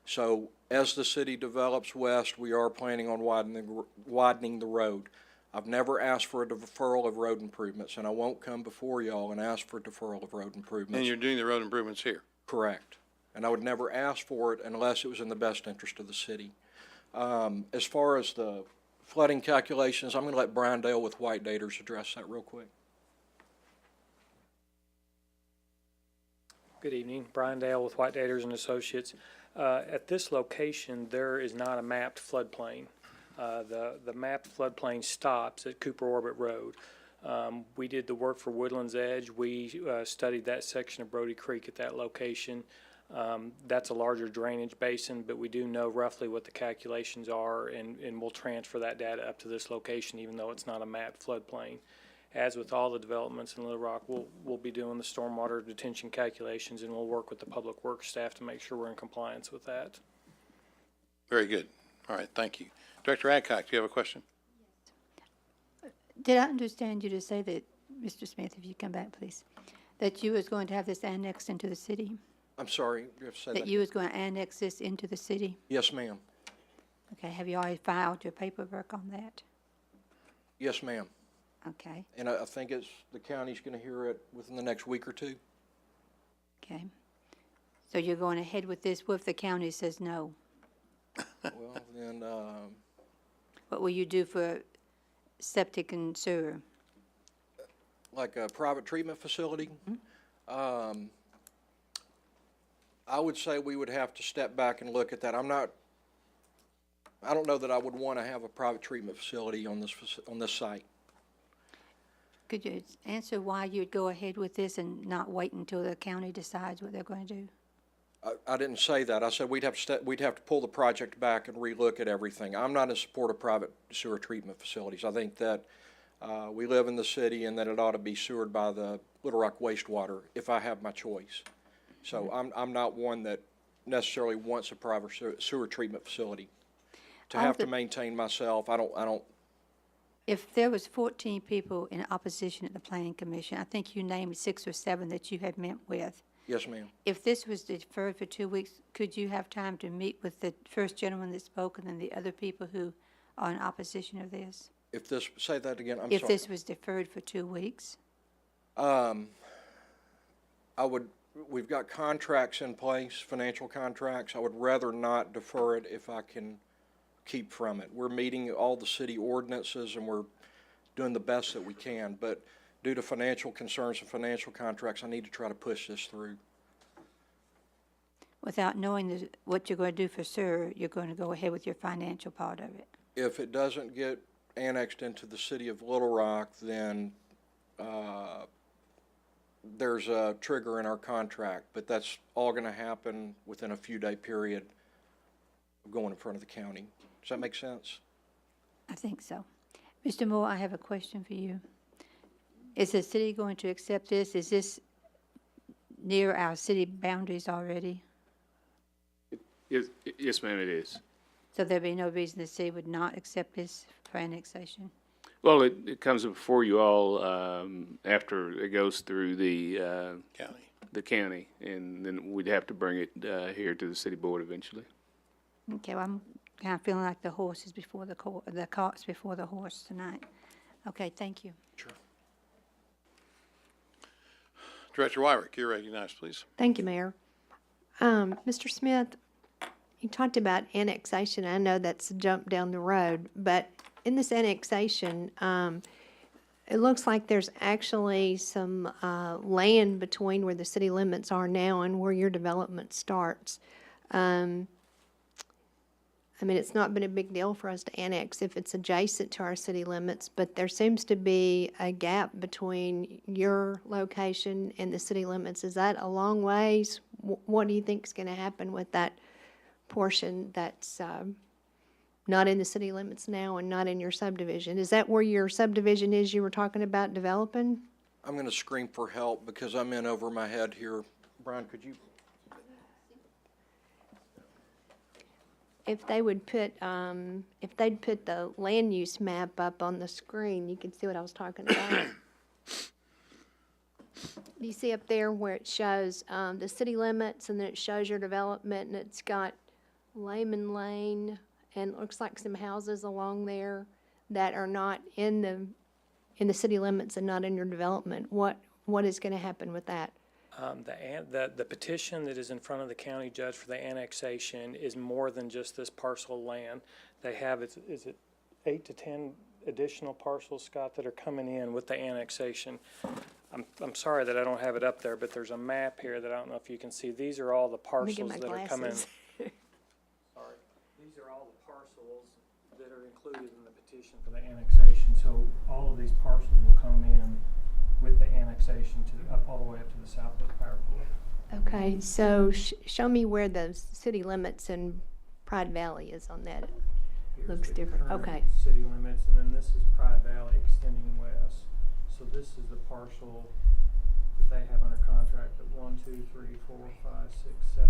So as the city develops west, we are planning on widening the road. I've never asked for a deferral of road improvements, and I won't come before y'all and ask for a deferral of road improvements. And you're doing the road improvements here? Correct. And I would never ask for it unless it was in the best interest of the city. As far as the flooding calculations, I'm going to let Brian Dale with White Daters address that real quick. Good evening, Brian Dale with White Daters and Associates. At this location, there is not a mapped floodplain. The mapped floodplain stops at Cooper Orbit Road. We did the work for Woodlands Edge. We studied that section of Brody Creek at that location. That's a larger drainage basin, but we do know roughly what the calculations are, and we'll transfer that data up to this location, even though it's not a mapped floodplain. As with all the developments in Little Rock, we'll be doing the stormwater detention calculations, and we'll work with the public works staff to make sure we're in compliance with that. Very good. All right, thank you. Director Adcock, do you have a question? Did I understand you to say that, Mr. Smith, if you come back, please, that you was going to have this annexed into the city? I'm sorry, you have to say that. That you was going to annex this into the city? Yes, ma'am. Okay, have you already filed your paperwork on that? Yes, ma'am. Okay, And I think the county's going to hear it within the next week or two. okay. So you're going ahead with this, what if the county says no? Well, then, What will you do for septic and sewer? like a private treatment facility, I would say we would have to step back and look at that. I don't know that I would want to have a private treatment facility on this site. Could you answer why you'd go ahead with this and not wait until the county decides what they're going to do? I didn't say that. I said we'd have to pull the project back and relook at everything. I'm not in support of private sewer treatment facilities. I think that we live in the city and that it ought to be sewered by the Little Rock wastewater if I have my choice. So I'm not one that necessarily wants a private sewer treatment facility. To have to maintain myself, I don't. If there was 14 people in opposition at the planning commission, I think you named 6 or 7 that you had met with. Yes, ma'am. If this was deferred for 2 weeks, could you have time to meet with the first gentleman that spoke and then the other people who are in opposition of this? Say that again, I'm If sorry. this was deferred for 2 weeks? We've got contracts in place, financial contracts. I would rather not defer it if I can keep from it. We're meeting all the city ordinances and we're doing the best that we can, but due to financial concerns and financial contracts, I need to try to push this through. Without knowing what you're going to do for sewer, you're going to go ahead with your financial part of it? If it doesn't get annexed into the city of Little Rock, then there's a trigger in our contract, but that's all going to happen within a few-day period of going in front of the county. Does that make sense? I think so. Mr. Moore, I have a question for you. Is the city going to accept this? Is this near our city boundaries already? Yes, ma'am, it is. So there'd be no reason the city would not accept this for annexation? Well, it comes before you all after it goes through the county, and then we'd have to bring it here to the city board eventually. Okay, well, I'm kind of feeling like the horse is before the cart's before the horse tonight. Okay, thank you. Sure. Director Wyrick, you're recognized, please. Thank you, Mayor. Mr. Smith, you talked about annexation. I know that's a jump down the road, but in this annexation, it looks like there's actually some land between where the city limits are now and where your development starts. I mean, it's not been a big deal for us to annex if it's adjacent to our city limits, but there seems to be a gap between your location and the city limits. Is that a long ways? What do you think is going to happen with that portion that's not in the city limits now and not in your subdivision? Is that where your subdivision is you were talking about developing? I'm going to scream for help because I'm in over my head here. Brian, could you? if they would put, if they'd put the land use map up on the screen, you can see what I was talking about. You see up there where it shows, the city limits, and then it shows your development, and it's got Layman Lane, and it looks like some houses along there that are not in the city limits and not in your development. What is gonna happen with that? The petition that is in front of the county judge for the annexation is more than just this parcel of land. They have, is it 8 to 10 additional parcels, Scott, that are coming in with the annexation? I'm sorry that I don't have it up there, but there's a map here that I don't know if you can see. These are all the Let me get parcels my that are coming. glasses. Sorry. These are all the parcels that are included in the petition for the annexation. So all of these parcels will come in with the annexation to, up all the way up to the Southwood Power Plant. Okay, so show me where the city limits in Pride Valley is on that. Here's Looks the different. current Okay. City limits, and then this is Pride Valley extending west. So this is the parcel that they have under contract of 1, 2, 3, 4, 5, 6, 7,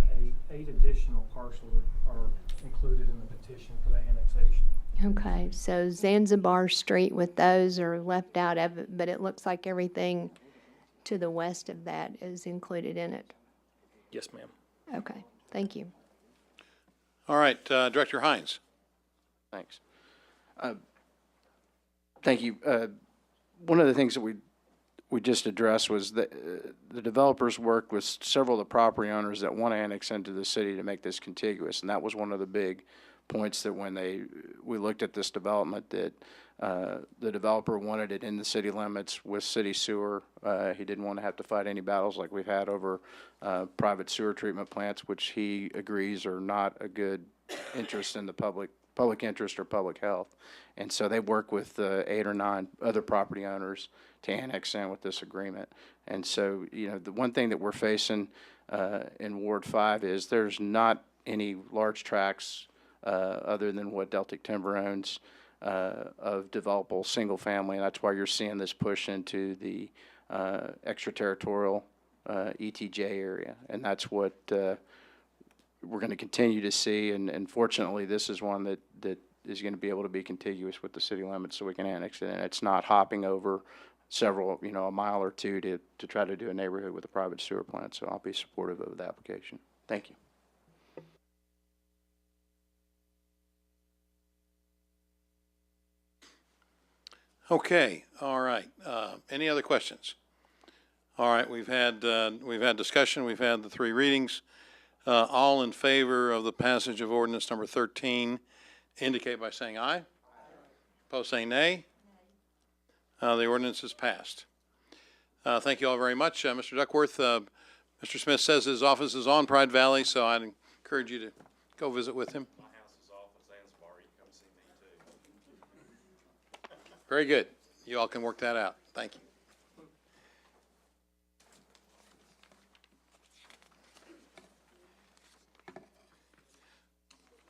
8. 8 additional parcels are included in the petition for the annexation. Okay, so Zanzibar Street with those are left out of it, but it looks like everything to the west of that is included in it. Yes, ma'am. Okay, thank you. All right, Director Hines. Thanks. Thank you. One of the things that we just addressed was that the developers worked with several of the property owners that want to annex into the city to make this contiguous, and that was one of the big points that when we looked at this development, that the developer wanted it in the city limits with city sewer. He didn't want to have to fight any battles like we've had over private sewer treatment plants, which he agrees are not a good interest in the public interest or public health. And so they work with 8 or 9 other property owners to annex in with this agreement. And so, you know, the one thing that we're facing in Ward 5 is there's not any large tracts other than what Deltic Timber owns of developable single family, and that's why you're seeing this push into the extraterritorial ETJ area, and that's what we're going to continue to see. And fortunately, this is one that is going to be able to be contiguous with the city limits, so we can annex it, and it's not hopping over several, you know, a mile or two to try to do a neighborhood with a private sewer plant. So I'll be supportive of the application. Thank you. Okay, all right. Any other questions? All right, we've had discussion, we've had the 3 readings. All in favor of the passage of ordinance number 13 indicate by saying aye. Opposed, say nay. The ordinance is passed. Thank you all very much. Mr. Duckworth, Mr. Smith says his office is on Pride Valley, so I'd encourage you to go visit with him. My house is off of Zanzibar. You can come see me too. Very good. You all can work that out. Thank you.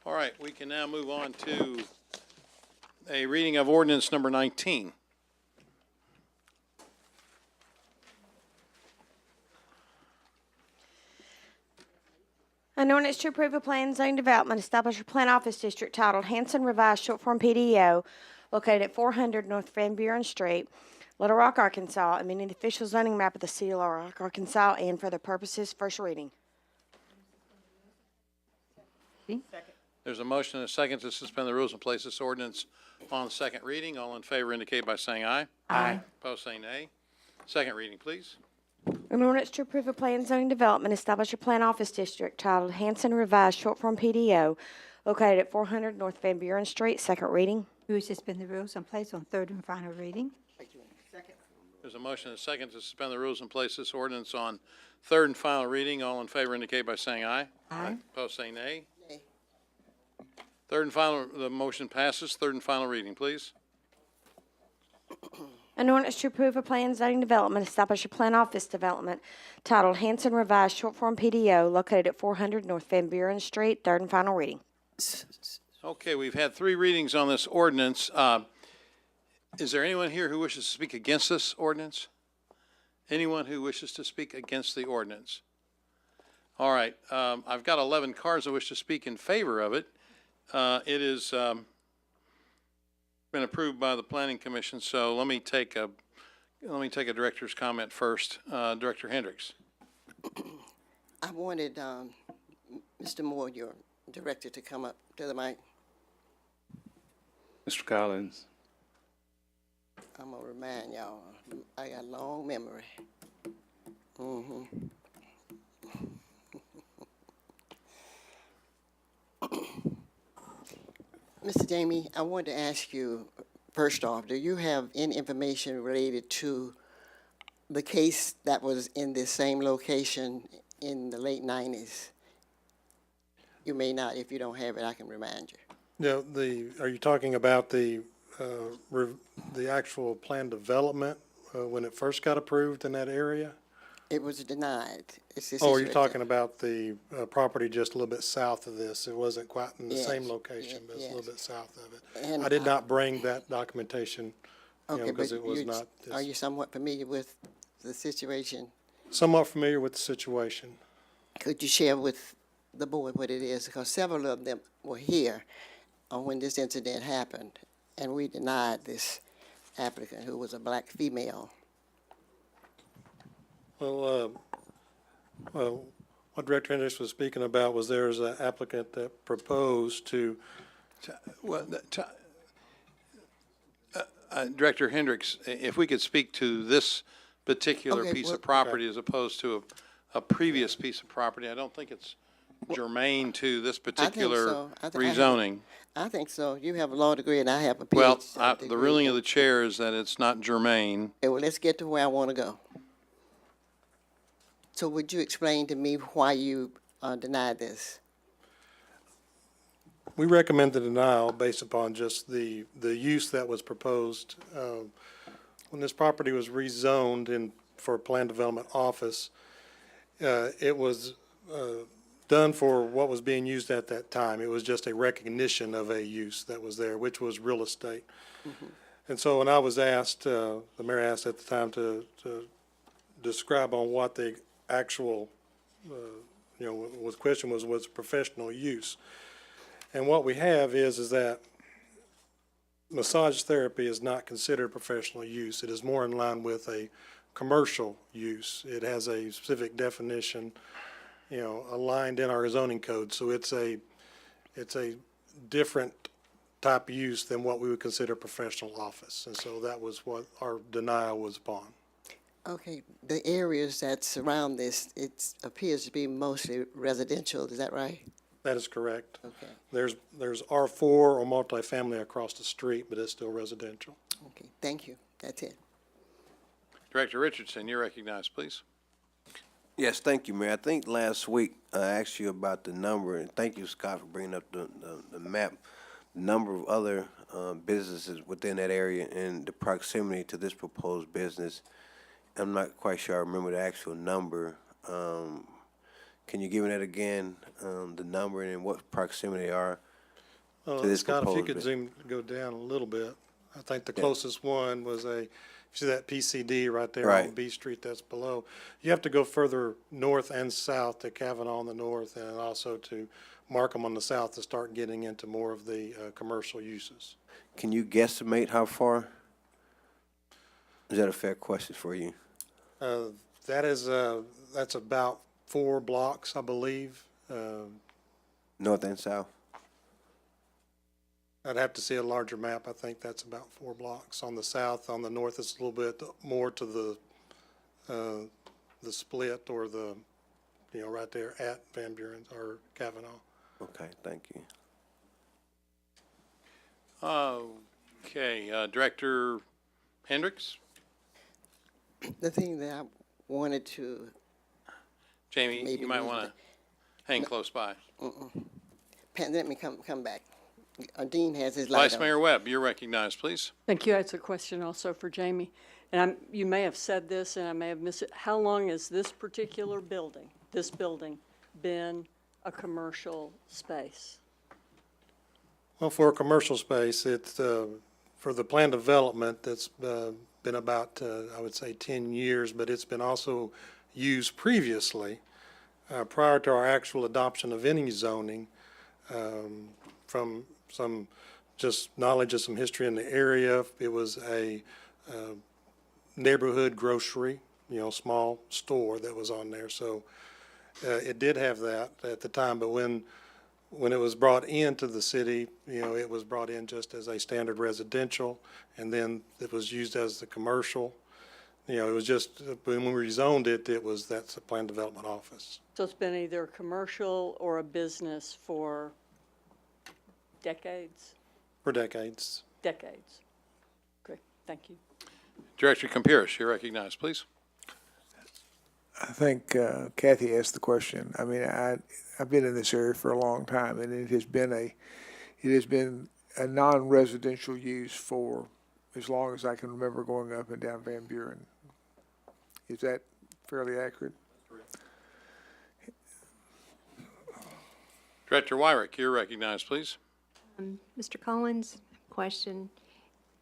All right, we can now move on to a reading of ordinance number 19. An ordinance to approve a plan zone development, establish a plan office district titled Hanson Revised Short Form PDO, located at 400 North Van Buren Street, Little Rock, Arkansas, amending the official zoning map of the city of Little Rock, Arkansas, and for the purposes first reading. There's a motion and a second to suspend the rules and place this ordinance on second reading. All in favor indicate by saying aye. Aye. Opposed, say nay. Second reading, please. An ordinance to approve a plan zoning development, establish a plan office district titled Hanson Revised Short Form PDO, located at 400 North Van Buren Street, second reading. Move to suspend the rules and place on third and final reading. There's a motion and a second to suspend the rules and place this ordinance on third and final reading. All in favor indicate by saying aye. Aye. Opposed, say nay. Third and final, the motion passes. Third and final reading, please. An ordinance to approve a plan zoning development, establish a plan office development titled Hanson Revised Short Form PDO, located at 400 North Van Buren Street, third and final reading. Okay, we've had 3 readings on this ordinance. Is there anyone here who wishes to speak against this ordinance? Anyone who wishes to speak against the ordinance? All right, I've got 11 cards that wish to speak in favor of it. It is, been approved by the planning commission, so let me take a director's comment first. Director Hendricks. I wanted, Mr. Moore, your director, to come up to the mic. Mr. Collins. I'm gonna remind y'all, I got a long memory. Mr. Jamie, I wanted to ask you, first off, do you have any information related to the case that was in this same location in the late 90s? You may not. If you don't have it, I can remind you. Yeah, are you talking about the actual plan development when it first got approved in that area? It was denied. It's this Oh, issue you're talking about the property just a little bit south of this. It wasn't quite in the Yes, same location, but it's a yes. little bit south of it. And I did not bring that documentation, Okay, because but it was you- not. Are you somewhat familiar with the situation? Somewhat familiar with the situation. Could you share with the board what it is? Because several of them were here when this incident happened, and we denied this applicant, who was a black female. Well, what Director Hendricks was speaking about was there's an applicant that proposed to, Director Hendricks, if we could speak to this particular Okay, piece well- of property as opposed to a previous piece of property, I don't think it's germane to this particular so. I rezoning. I think so. You have a law degree and I have a PhD. Well, degree. the ruling of the chair is that it's not germane. Okay, well, let's get to where I want to go. So would you explain to me why you denied this? we recommend the denial based upon just the use that was proposed. When this property was rezoned for a plan development office, it was done for what was being used at that time. It was just a recognition of a use that was there, which was real estate. And so when I was asked, the mayor asked at the time to describe on what the actual, was question was professional use. And what we have is that massage therapy is not considered professional use. It is more in line with a commercial use. It has a specific definition, aligned in our zoning code. So it's a different type of use than what we would consider professional office. And so that was what our denial was upon. Okay, the areas that surround this, it appears to be mostly residential, is that right? That is correct. Okay. There's R4 or multifamily across the street, but it's still residential. Okay, thank you. That's it. Director Richardson, you're recognized, please. Yes, thank you, Mayor. I think last week I asked you about the number, and thank you, Scott, for bringing up the map, the number of other businesses within that area and the proximity to this proposed business. I'm not quite sure I remember the actual number. Can you give me that again, the number and what proximity they are to this Scott, if you proposed could business? go down a little bit. I think the closest one was you see that PCD right there Right. on B Street that's below. You have to go further north and south to Kavanaugh on the north and also to Markham on the south to start getting into more of the commercial uses. Can you guesstimate how far? Is that a fair question for you? That's about 4 blocks, I believe. North and south? I'd have to see a larger map. I think that's about 4 blocks. On the south, on the north, it's a little bit more to the split or right there at Van Buren or Kavanaugh. Okay, thank you. Okay, Director Hendricks? The thing that I wanted to, Jamie, Maybe you might move want to hang close by. let me come back. Dean has his light Vice on. Mayor Webb, you're recognized, please. Thank you. That's a question also for Jamie. And you may have said this and I may have missed it. How long has this particular building, been a commercial space? Well, for a commercial space, it's, for the plan development, that's been about, I would say, 10 years, but it's been also used previously, prior to our actual adoption of any zoning. From some just knowledge of some history in the area, it was a neighborhood grocery, small store that was on there. So it did have that at the time, but when it was brought into the city, it was brought in just as a standard residential, and then it was used as the commercial. It was just, when we rezoned it, that's a planned development office. So it's been either a commercial or a business for decades? For decades. Decades. Great, thank you. Director Campiris, you're recognized, please. I think Kathy asked the question. I mean, I've been in this area for a long time, and it has been a non-residential use for as long as I can remember going up and down Van Buren. Is that fairly accurate? Director Wyrick, you're recognized, please. Mr. Collins, question.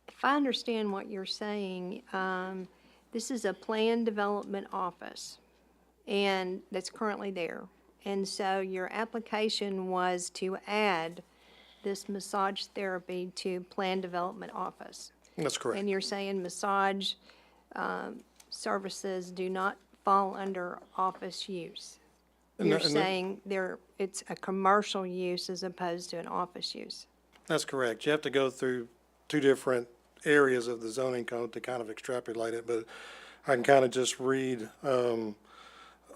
If I understand what you're saying, this is a planned development office, and that's currently there. And so your application was to add this massage therapy to planned development office. That's correct. And you're saying massage services do not fall under office use. You're saying it's a commercial use as opposed to an office use. That's correct. You have to go through two different areas of the zoning code to kind of extrapolate it, but I can kind of just read a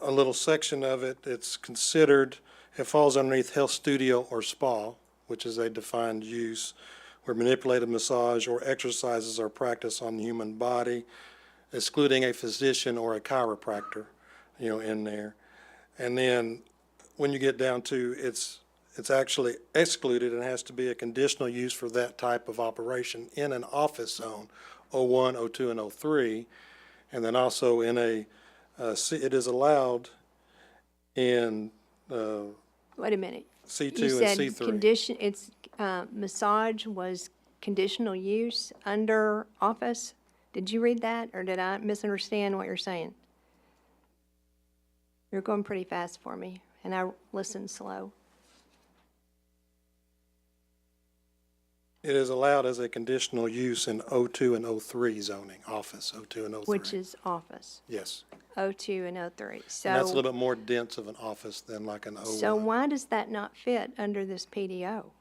little section of it. It's considered, it falls underneath health studio or spa, which is a defined use where manipulated massage or exercises are practiced on the human body, excluding a physician or a chiropractor, in there. And then when you get down to it's actually excluded and has to be a conditional use for that type of operation in an office zone, O1, O2, and O3. And then also in it is allowed in Wait a minute. C2 You and said C3. massage was conditional use under office? Did you read that, or did I misunderstand what you're saying? You're going pretty fast for me, and I listened slow. It is allowed as a conditional use in O2 and O3 zoning, office, O2 and O3. Which is office, Yes. O2 and O3. So, And that's a little bit more dense of an office than like an O1. so why does that not fit under this PDO?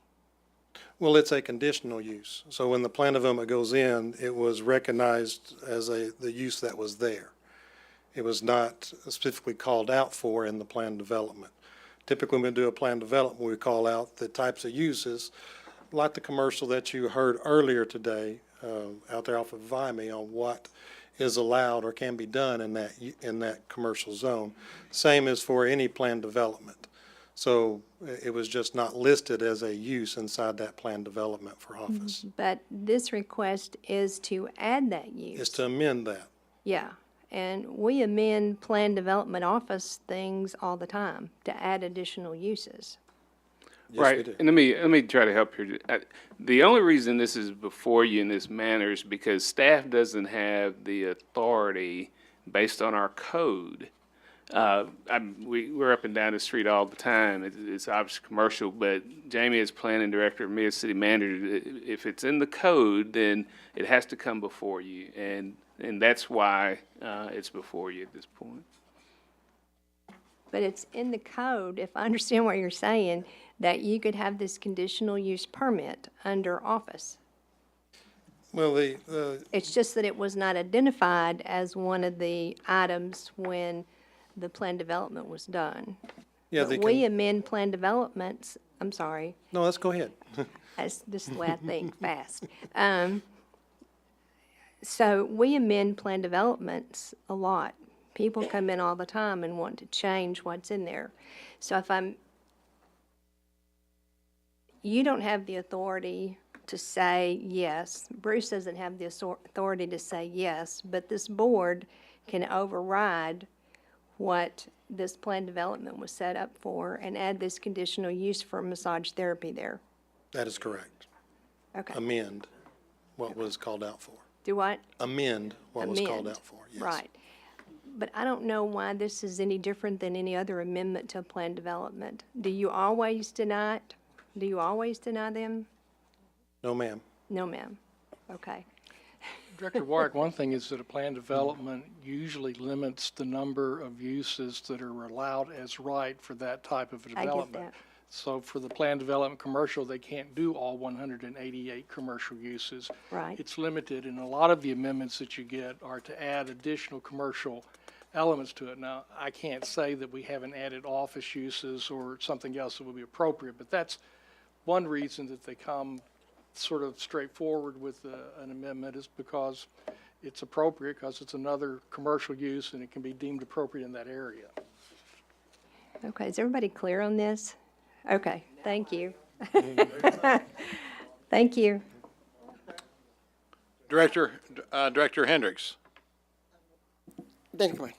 Well, it's a conditional use. So when the plan development goes in, it was recognized as the use that was there. It was not specifically called out for in the plan development. Typically, when we do a plan development, we call out the types of uses, like the commercial that you heard earlier today, out there off of Vimy, on what is allowed or can be done in that commercial zone. Same as for any plan development. So it was just not listed as a use inside that plan development for office. But this request is to add that use. It's to amend that. Yeah, and we amend plan development office things all the time to add additional uses. Yes, we Right, do. and let me try to help here. The only reason this is before you in this manner is because staff doesn't have the authority based on our code. We're up and down the street all the time. It's obviously commercial, but Jamie is planning director, me as city manager. If it's in the code, then it has to come before you, and that's why it's before you at this point. But it's in the code, if I understand what you're saying, that you could have this conditional use permit under office. Well, It's just that it was not identified as one of the items when the plan development was done. Yeah, But they we can- amend plan developments, I'm sorry, No, let's go ahead. that's just the way I think fast. So we amend plan developments a lot. People come in all the time and want to change what's in there. So you don't have the authority to say yes. Bruce doesn't have the authority to say yes, but this board can override what this plan development was set up for and add this conditional use for massage therapy there. That is correct. Okay. Amend what was called out for. Do what? Amend what was called Amend. out for, yes. Right. But I don't know why this is any different than any other amendment to a plan development. Do you always deny it? Do you always deny them? No, ma'am. No, ma'am. Okay. Director Warwick, one thing is that a plan development usually limits the number of uses that are allowed as right for that type of I get development. that. So for the plan development commercial, they can't do all 188 commercial uses. Right. It's limited, and a lot of the amendments that you get are to add additional commercial elements to it. Now, I can't say that we haven't added office uses or something else that would be appropriate, but that's one reason that they come sort of straightforward with an amendment is because it's appropriate, because it's another commercial use and it can be deemed appropriate in that area. Okay, is everybody clear on this? Okay, thank you. Thank you. Director Hendricks. Thank you.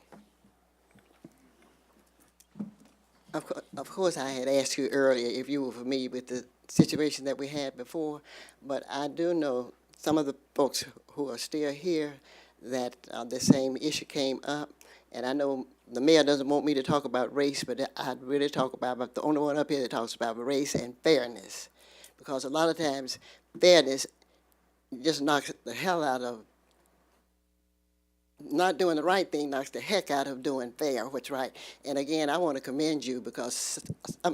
Of course, I had asked you earlier if you were familiar with the situation that we had before, but I do know some of the folks who are still here that the same issue came up, and I know the mayor doesn't want me to talk about race, but I'd really talk about the only one up here that talks about race and fairness, because a lot of times fairness just knocks the hell out of not doing the right thing, knocks the heck out of doing fair, what's right. And again, I want to commend you because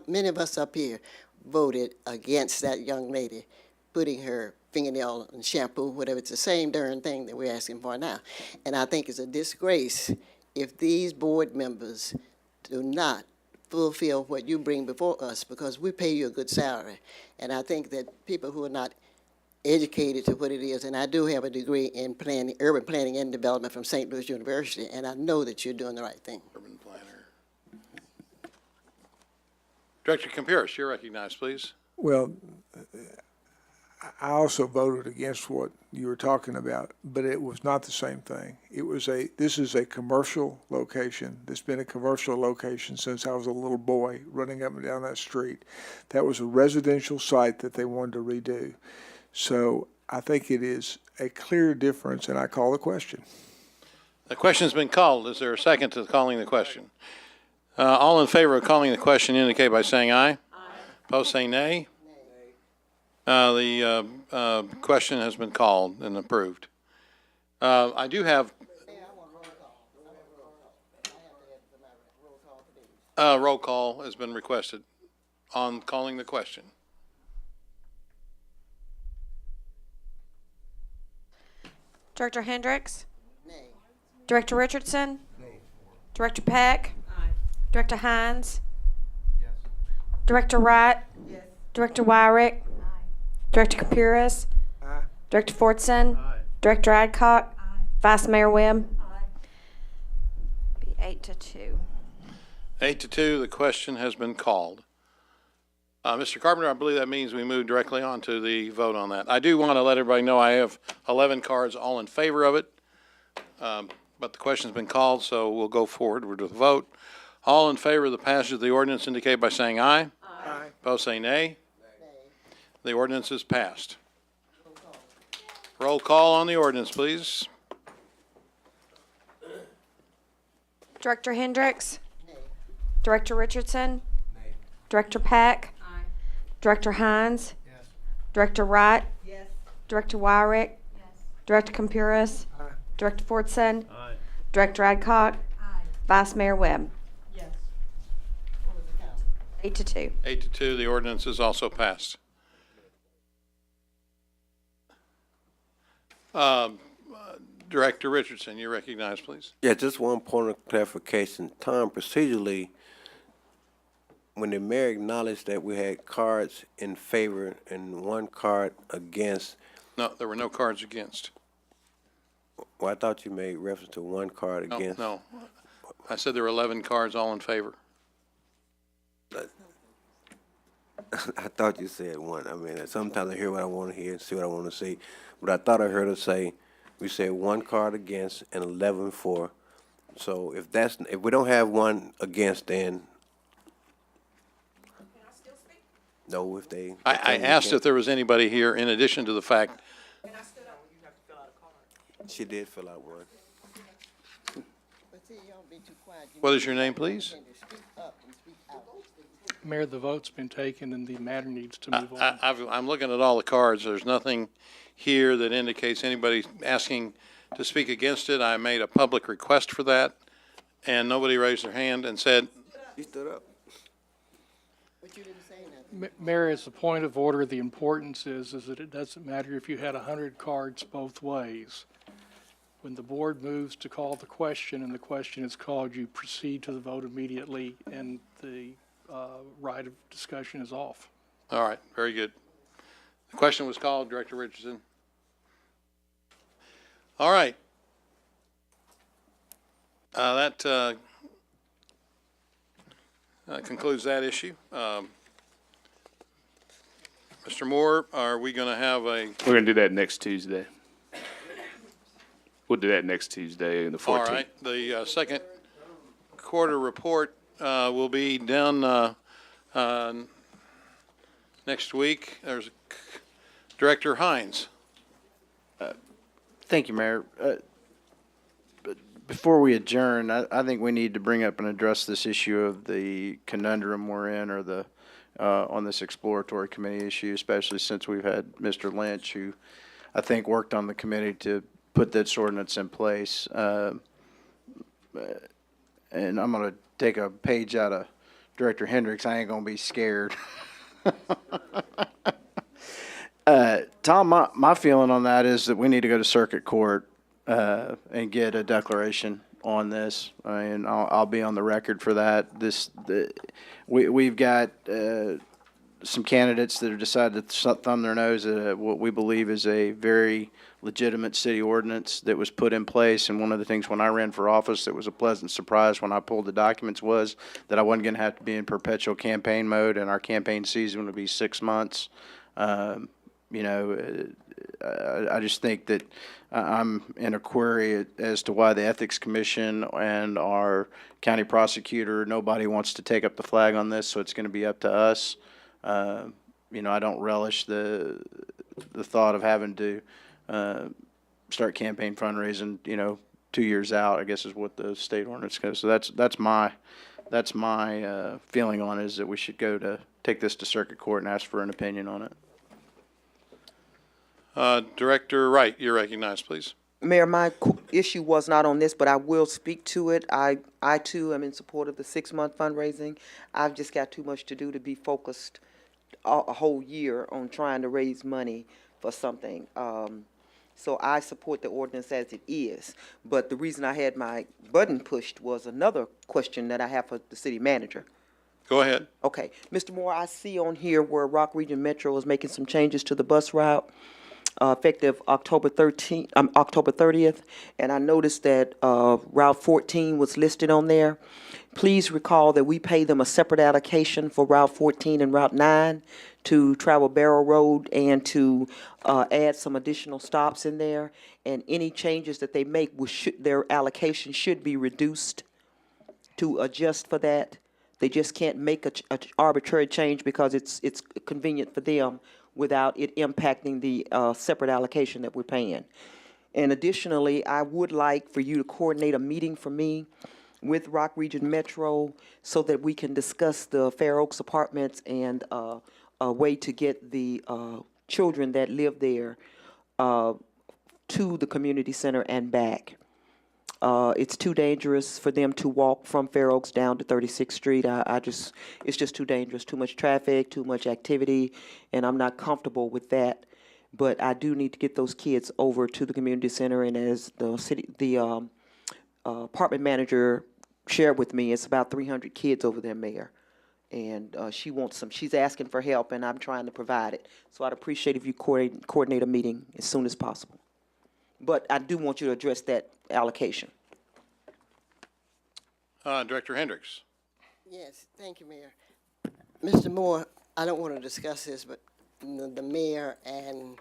many of us up here voted against that young lady putting her fingernail and shampoo, whatever. It's the same darn thing that we're asking for now. And I think it's a disgrace if these board members do not fulfill what you bring before us, because we pay you a good salary. And I think that people who are not educated to what it is, and I do have a degree in planning, urban planning and development from St. Louis University, and I know that you're doing the right thing. Urban planner. Director Campuris, you're recognized, please. Well, I also voted against what you were talking about, but it was not the same thing. This is a commercial location. It's been a commercial location since I was a little boy running up and down that street. That was a residential site that they wanted to redo. So I think it is a clear difference, and I call the question. The question's been called. Is there a second to calling the question? All in favor of calling the question indicate by saying aye. Aye. Opposed, say nay. The question has been called and approved. I do have roll call has been requested on calling the question. Director Hendricks? Nay. Director Richardson? Nay. Director Peck? Aye. Director Hines? Yes. Director Wright? Yes. Director Wyrick? Aye. Director Campuris? Aye. Director Fortson? Aye. Director Adcock? Aye. Vice Mayor Webb? Aye. Be 8-2. 8-2, the question has been called. Mr. Carpenter, I believe that means we move directly on to the vote on that. I do want to let everybody know I have 11 cards all in favor of it, but the question's been called, so we'll go forward with the vote. All in favor of the passage of the ordinance indicate by saying aye. Aye. Opposed, say nay. Nay. The ordinance is passed. Roll call on the ordinance, please. Director Hendricks? Nay. Director Richardson? Nay. Director Peck? Director Hines? Yes. Director Wright? Yes. Director Wyrick? Yes. Director Campuris? Aye. Director Fortson? Aye. Director Adcock? Aye. Vice Mayor Webb? Yes. 8-2. 8-2, the ordinance is also passed. Director Richardson, you're recognized, please. Yeah, just one point of clarification. Tom, procedurally, when the mayor acknowledged that we had cards in favor and one card against. No, there were no cards against. Well, I thought you made reference to one card No, against. no. I said there were 11 cards all in favor. I thought you said one. I mean, sometimes I hear what I want to hear and see what I want to see. But I thought I heard her say, we said one card against and 11 for. So if we don't have one against, then. No, if they. I asked if there was anybody here in addition to the fact. She did fill out one. What is your name, please? Mayor, the vote's been taken and the matter needs to move on. I'm looking at all the cards. There's nothing here that indicates anybody asking to speak against it. I made a public request for that, and nobody raised their hand and said, You stood up. Mayor, as a point of order, the importance is that it doesn't matter if you had 100 cards both ways. When the board moves to call the question and the question is called, you proceed to the vote immediately, and the right of discussion is off. all right, very good. The question was called, Director Richardson. All right. That concludes that issue. Mr. Moore, are we going to have a? We're gonna do that next Tuesday. We'll do that next Tuesday, the 14th. All right. The second quarter report will be done next week. There's Director Hines. Thank you, Mayor. Before we adjourn, I think we need to bring up and address this issue of the conundrum we're in, or the on this exploratory committee issue, especially since we've had Mr. Lynch, who I think worked on the committee to put this ordinance in place. And I'm going to take a page out of Director Hendricks. I ain't going to be scared. Tom, my feeling on that is that we need to go to circuit court and get a declaration on this. I mean, I'll be on the record for that. We've got some candidates that have decided to thumb their nose at what we believe is a very legitimate city ordinance that was put in place. And one of the things when I ran for office that was a pleasant surprise when I pulled the documents was that I wasn't going to have to be in perpetual campaign mode, and our campaign season would be 6 months. You know, I just think that I'm in a query as to why the Ethics Commission and our county prosecutor, nobody wants to take up the flag on this, so it's going to be up to us. You know, I don't relish the thought of having to start campaign fundraising, you know, 2 years out, I guess is what the state ordinance goes. So that's my feeling on it, is that we should take this to circuit court and ask for an opinion on it. Director Wright, you're recognized, please. Mayor, my issue was not on this, but I will speak to it. I too am in support of the 6-month fundraising. I've just got too much to do to be focused a whole year on trying to raise money for something. So I support the ordinance as it is. But the reason I had my button pushed was another question that I have for the city manager. Go ahead. Okay. Mr. Moore, I see on here where Rock Region Metro is making some changes to the bus route. Effective October 30th, and I noticed that Route 14 was listed on there. Please recall that we pay them a separate allocation for Route 14 and Route 9 to travel Barrow Road and to add some additional stops in there. And any changes that they make, their allocation should be reduced to adjust for that. They just can't make a arbitrary change because it's convenient for them, without it impacting the separate allocation that we're paying. And additionally, I would like for you to coordinate a meeting for me with Rock Region Metro so that we can discuss the Fair Oaks apartments and a way to get the children that live there to the community center and back. It's too dangerous for them to walk from Fair Oaks down to 36th Street. It's just too dangerous, too much traffic, too much activity, and I'm not comfortable with that. But I do need to get those kids over to the community center, and as the apartment manager shared with me, it's about 300 kids over there, Mayor. And she's asking for help, and I'm trying to provide it. So I'd appreciate if you coordinate a meeting as soon as possible. But I do want you to address that allocation. Director Hendricks. Yes, thank you, Mayor. Mr. Moore, I don't want to discuss this, but the mayor and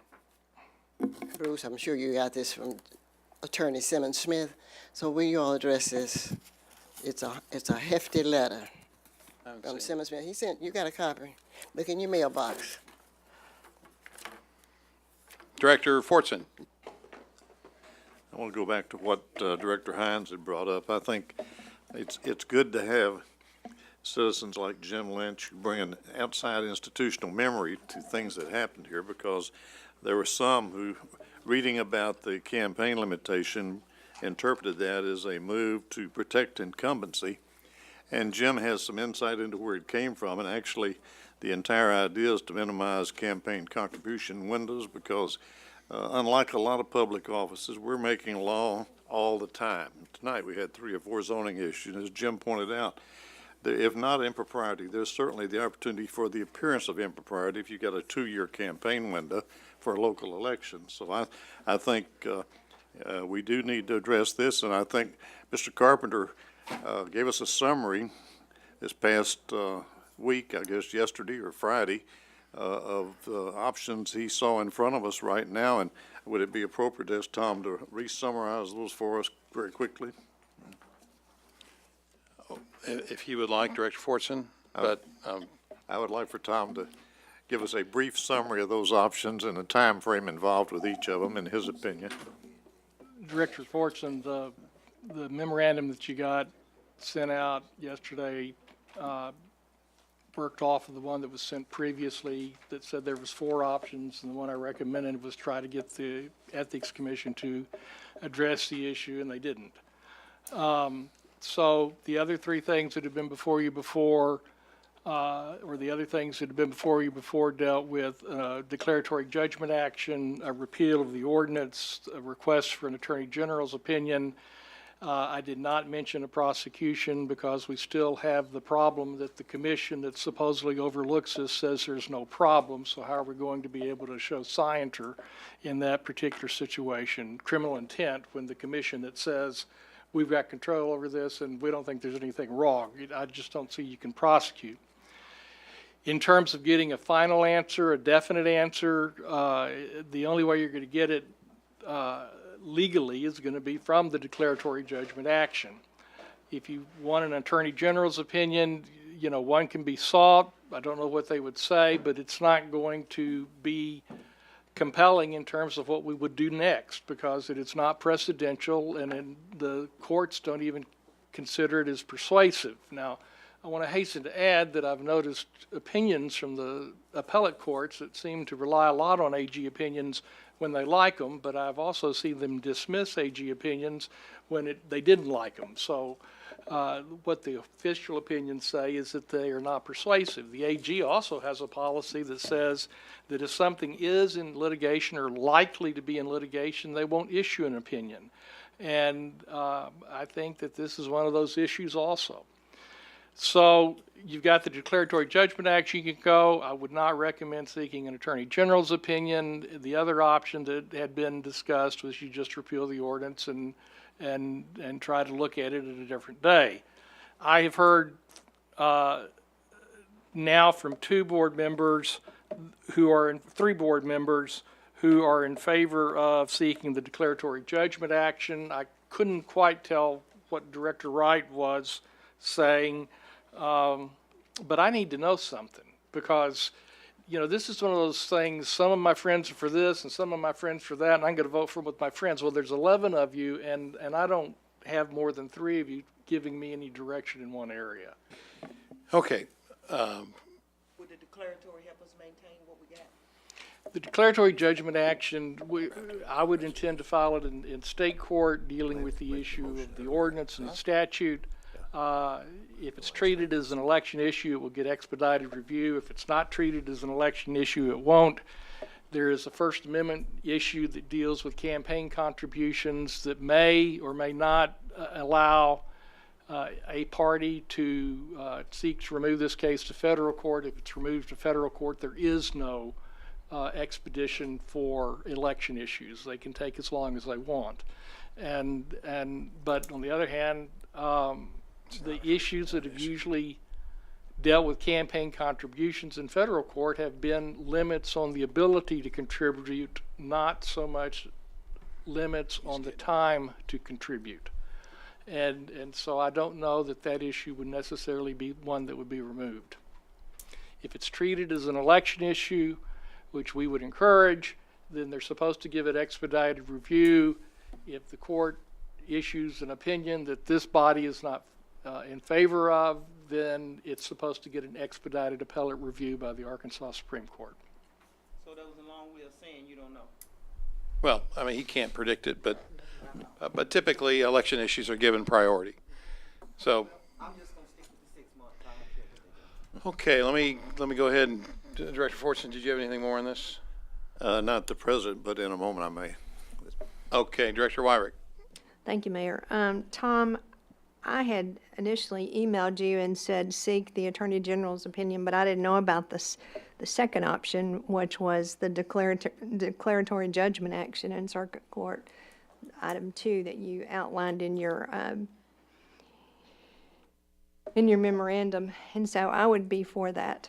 Bruce, I'm sure you got this from Attorney Simmons Smith. So when you all address this, it's a hefty letter from Simmons Smith. He sent, you got a copy. Look in your mailbox. Director Fortson. I want to go back to what Director Hines had brought up. I think it's good to have citizens like Jim Lynch who bring an outside institutional memory to things that happened here, because there were some who, reading about the campaign limitation, interpreted that as a move to protect incumbency. And Jim has some insight into where it came from, and actually the entire idea is to minimize campaign contribution windows, because unlike a lot of public offices, we're making law all the time. Tonight we had 3 or 4 zoning issues, as Jim pointed out. If not impropriety, there's certainly the opportunity for the appearance of impropriety if you've got a 2-year campaign window for a local election. So I think we do need to address this, and I think Mr. Carpenter gave us a summary this past week, I guess yesterday or Friday, of the options he saw in front of us right now. And would it be appropriate to ask Tom to re-summarize those for us very quickly? If you would like, Director Fortson, but I would like for Tom to give us a brief summary of those options and the time frame involved with each of them, in his opinion. Director Fortson, the memorandum that you got sent out yesterday worked off of the one that was sent previously that said there was 4 options, and the one I recommended was try to get the Ethics Commission to address the issue, and they didn't. So the other 3 things that have been before you before, or the other things that have been before you before, dealt with declaratory judgment action, a repeal of the ordinance, a request for an Attorney General's opinion. I did not mention a prosecution because we still have the problem that the commission that supposedly overlooks this says there's no problem. So how are we going to be able to show scienter in that particular situation? Criminal intent, when the commission that says we've got control over this and we don't think there's anything wrong. I just don't see you can prosecute. In terms of getting a final answer, a definite answer, the only way you're going to get it legally is going to be from the declaratory judgment action. If you want an Attorney General's opinion, you know, one can be sought. I don't know what they would say, but it's not going to be compelling in terms of what we would do next, because it's not precedential, and the courts don't even consider it as persuasive. Now, I want to hasten to add that I've noticed opinions from the appellate courts that seem to rely a lot on AG opinions when they like them, but I've also seen them dismiss AG opinions when they didn't like them. So what the official opinions say is that they are not persuasive. The AG also has a policy that says that if something is in litigation or likely to be in litigation, they won't issue an opinion. And I think that this is one of those issues also. So you've got the declaratory judgment action you can go. I would not recommend seeking an Attorney General's opinion. The other option that had been discussed was you just repeal the ordinance and try to look at it at a different day. I have heard now from 2 board members who are in 3 board members who are in favor of seeking the declaratory judgment action. I couldn't quite tell what Director Wright was saying, but I need to know something, because you know, this is one of those things, some of my friends are for this and some of my friends for that, and I'm going to vote for them with my friends. Well, there's 11 of you, and I don't have more than 3 of you giving me any direction in one area. okay. Would the declaratory help us maintain what we got? The declaratory judgment action, I would intend to file it in state court, dealing with the issue of the ordinance and the statute. If it's treated as an election issue, it will get expedited review. If it's not treated as an election issue, it won't. There is a First Amendment issue that deals with campaign contributions that may or may not allow a party to seek to remove this case to federal court. If it's removed to federal court, there is no expedition for election issues. They can take as long as they want. But on the other hand, the issues that have usually dealt with campaign contributions in federal court have been limits on the ability to contribute, not so much limits on the time to contribute. And so I don't know that issue would necessarily be one that would be removed. If it's treated as an election issue, which we would encourage, then they're supposed to give it expedited review. if the court issues an opinion that this body is not in favor of, then it's supposed to get an expedited appellate review by the Arkansas Supreme Court. So that was a long way of saying you don't know. Well, I mean, he can't predict it, but typically election issues are given priority. So, I'm just gonna stick with the 6 months. I don't care what they do. okay, let me go ahead and, Director Fortson, did you have anything more on this? Not the president, but in a moment I may. Okay, Director Wyrick. Thank you, Mayor. Tom, I had initially emailed you and said seek the Attorney General's opinion, but I didn't know about this, the second option, which was the declaratory judgment action in circuit court, item 2 that you outlined in your memorandum. And so I would be for that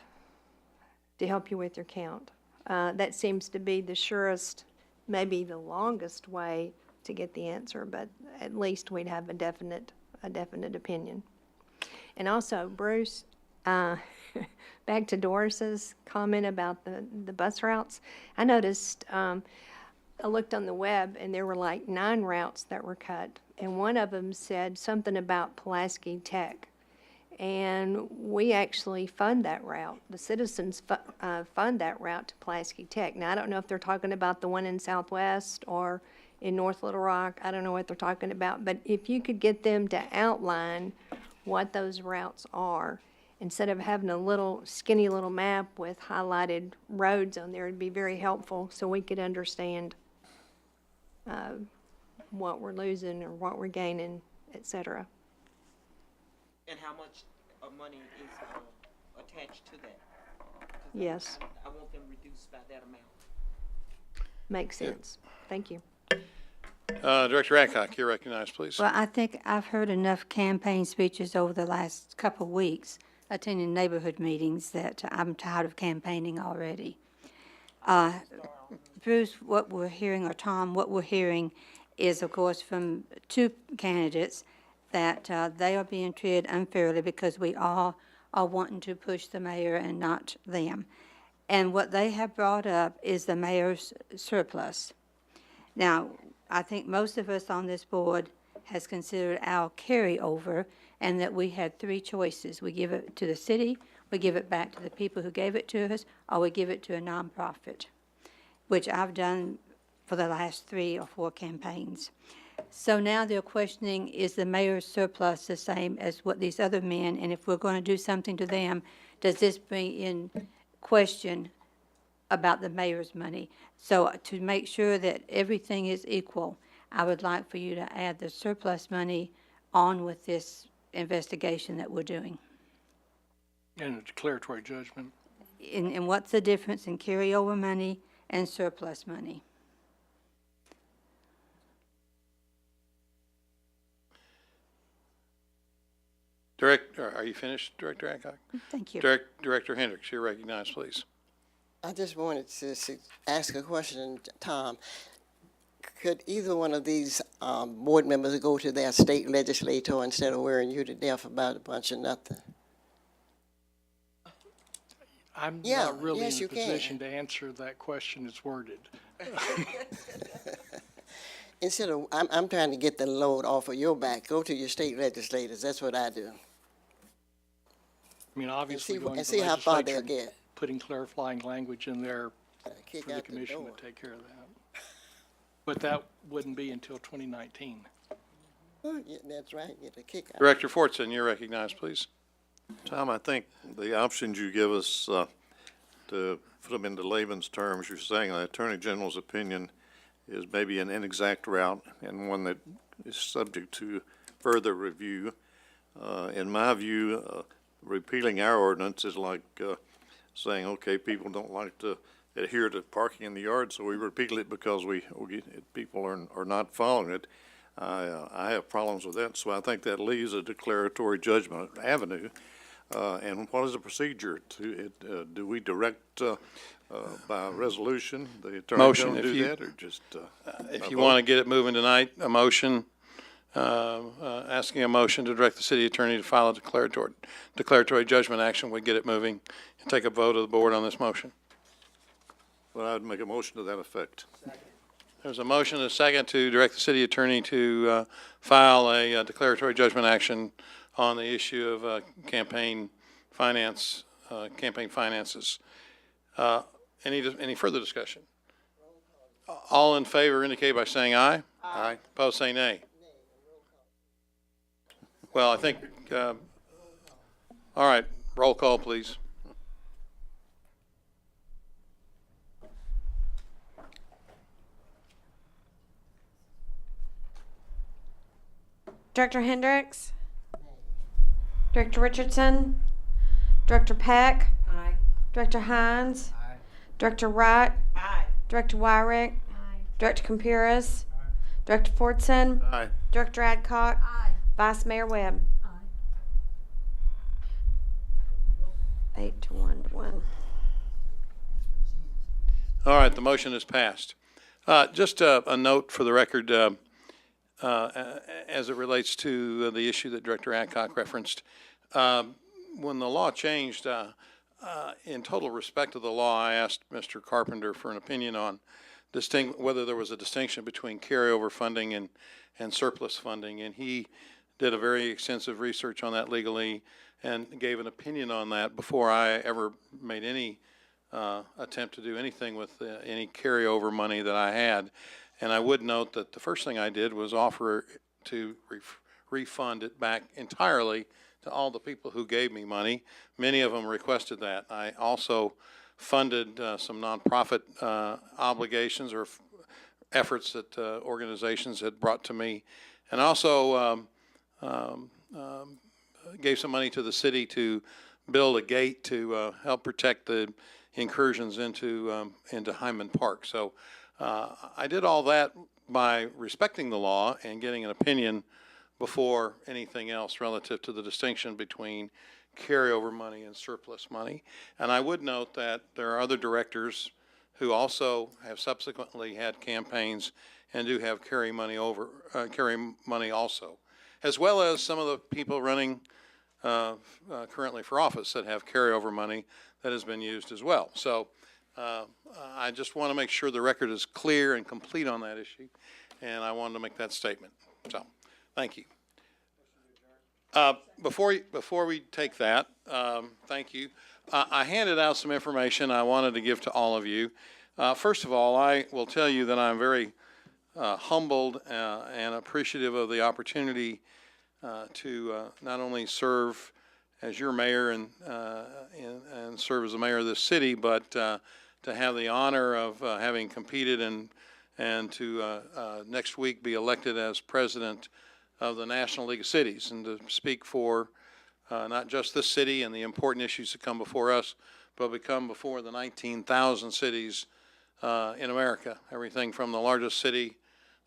to help you with your count. That seems to be the surest, maybe the longest way to get the answer, but at least we'd have a definite opinion. And also, Bruce, back to Doris's comment about the bus routes. I noticed, I looked on the web and there were like 9 routes that were cut, and one of them said something about Pulaski Tech. And we actually fund that route. The citizens fund that route to Pulaski Tech. Now, I don't know if they're talking about the one in Southwest or in North Little Rock. I don't know what they're talking about. But if you could get them to outline what those routes are, instead of having a little skinny little map with highlighted roads on there, it'd be very helpful so we could understand what we're losing or what we're gaining, et cetera. And how much money is attached to that? Yes. I want them reduced by that amount. Makes sense. Thank you. Director Adcock, you're recognized, please. Well, I think I've heard enough campaign speeches over the last couple of weeks, attending neighborhood meetings, that I'm tired of campaigning already. Bruce, what we're hearing, or Tom, what we're hearing is, of course, from 2 candidates that they are being treated unfairly because we all are wanting to push the mayor and not them. And what they have brought up is the mayor's surplus. Now, I think most of us on this board has considered our carryover, and that we had 3 choices. We give it to the city, we give it back to the people who gave it to us, or we give it to a nonprofit, which I've done for the last 3 or 4 campaigns. So now they're questioning, is the mayor's surplus the same as what these other men, and if we're going to do something to them, does this bring in question about the mayor's money? So to make sure that everything is equal, I would like for you to add the surplus money on with this investigation that we're doing. And a declaratory judgment. And what's the difference in carryover money and surplus money? Are you finished, Director Adcock? Thank you. Director Hendricks, you're recognized, please. I just wanted to ask a question, Tom. Could either one of these board members go to their state legislator instead of wearing you to death about a bunch of nothing? I'm Yeah, not really yes, in you a can. position to answer that question as worded. Instead of, I'm trying to get the load off of your back. Go to your state legislators. That's what I do. I mean, obviously, going to and the see how far they'll legislature, get. putting clarifying language in there Kick for the out the commission door. to take care of that. But that wouldn't be until 2019. Oh, yeah, that's right. Get a kick out. Director Fortson, you're recognized, please. Tom, I think the options you give us, to put them into layman's terms, you're saying the Attorney General's opinion is maybe an inexact route and one that is subject to further review. In my view, repealing our ordinance is like saying, okay, people don't like to adhere to parking in the yard, so we repeal it because people are not following it. I have problems with that, so I think that leaves a declaratory judgment avenue. And what is the procedure to it? Do we direct by resolution the Attorney Motion, General if do you- that, or just If a you vote? want to get it moving tonight, a motion, asking a motion to direct the city attorney to file a declaratory judgment action would get it moving, and take a vote of the board on this motion. Well, I'd make a motion to that effect. There's a motion and a second to direct the city attorney to file a declaratory judgment action on the issue of campaign finances. Any further discussion? All in favor indicate by saying aye. Aye. Opposed, say nay. Well, I think, all right, roll call, please. Director Hendricks? Director Richardson? Director Peck? Aye. Director Hines? Aye. Director Wright? Aye. Director Wyrick? Aye. Director Campuris? Aye. Director Fordson? Aye. Director Adcock? Aye. Vice Mayor Webb? Aye. 8 to 1 to 1. All right, the motion is passed. Just a note for the record, as it relates to the issue that Director Adcock referenced. When the law changed, in total respect of the law, I asked Mr. Carpenter for an opinion on whether there was a distinction between carryover funding and surplus funding, and he did a very extensive research on that legally and gave an opinion on that before I ever made any attempt to do anything with any carryover money that I had. And I would note that the first thing I did was offer to refund it back entirely to all the people who gave me money. Many of them requested that. I also funded some nonprofit obligations or efforts that organizations had brought to me, and also gave some money to the city to build a gate to help protect the incursions into Hyman Park. So I did all that by respecting the law and getting an opinion before anything else relative to the distinction between carryover money and surplus money. And I would note that there are other directors who also have subsequently had campaigns and do have carry money also, as well as some of the people running currently for office that have carryover money that has been used as well. So I just want to make sure the record is clear and complete on that issue, and I wanted to make that statement. So, thank you. Before we take that, thank you. I handed out some information I wanted to give to all of you. First of all, I will tell you that I'm very humbled and appreciative of the opportunity to not only serve as your mayor and serve as the mayor of this city, but to have the honor of having competed and to next week be elected as president of the National League of Cities, and to speak for not just this city and the important issues that come before us, but become before the 19,000 cities in America. Everything from the largest city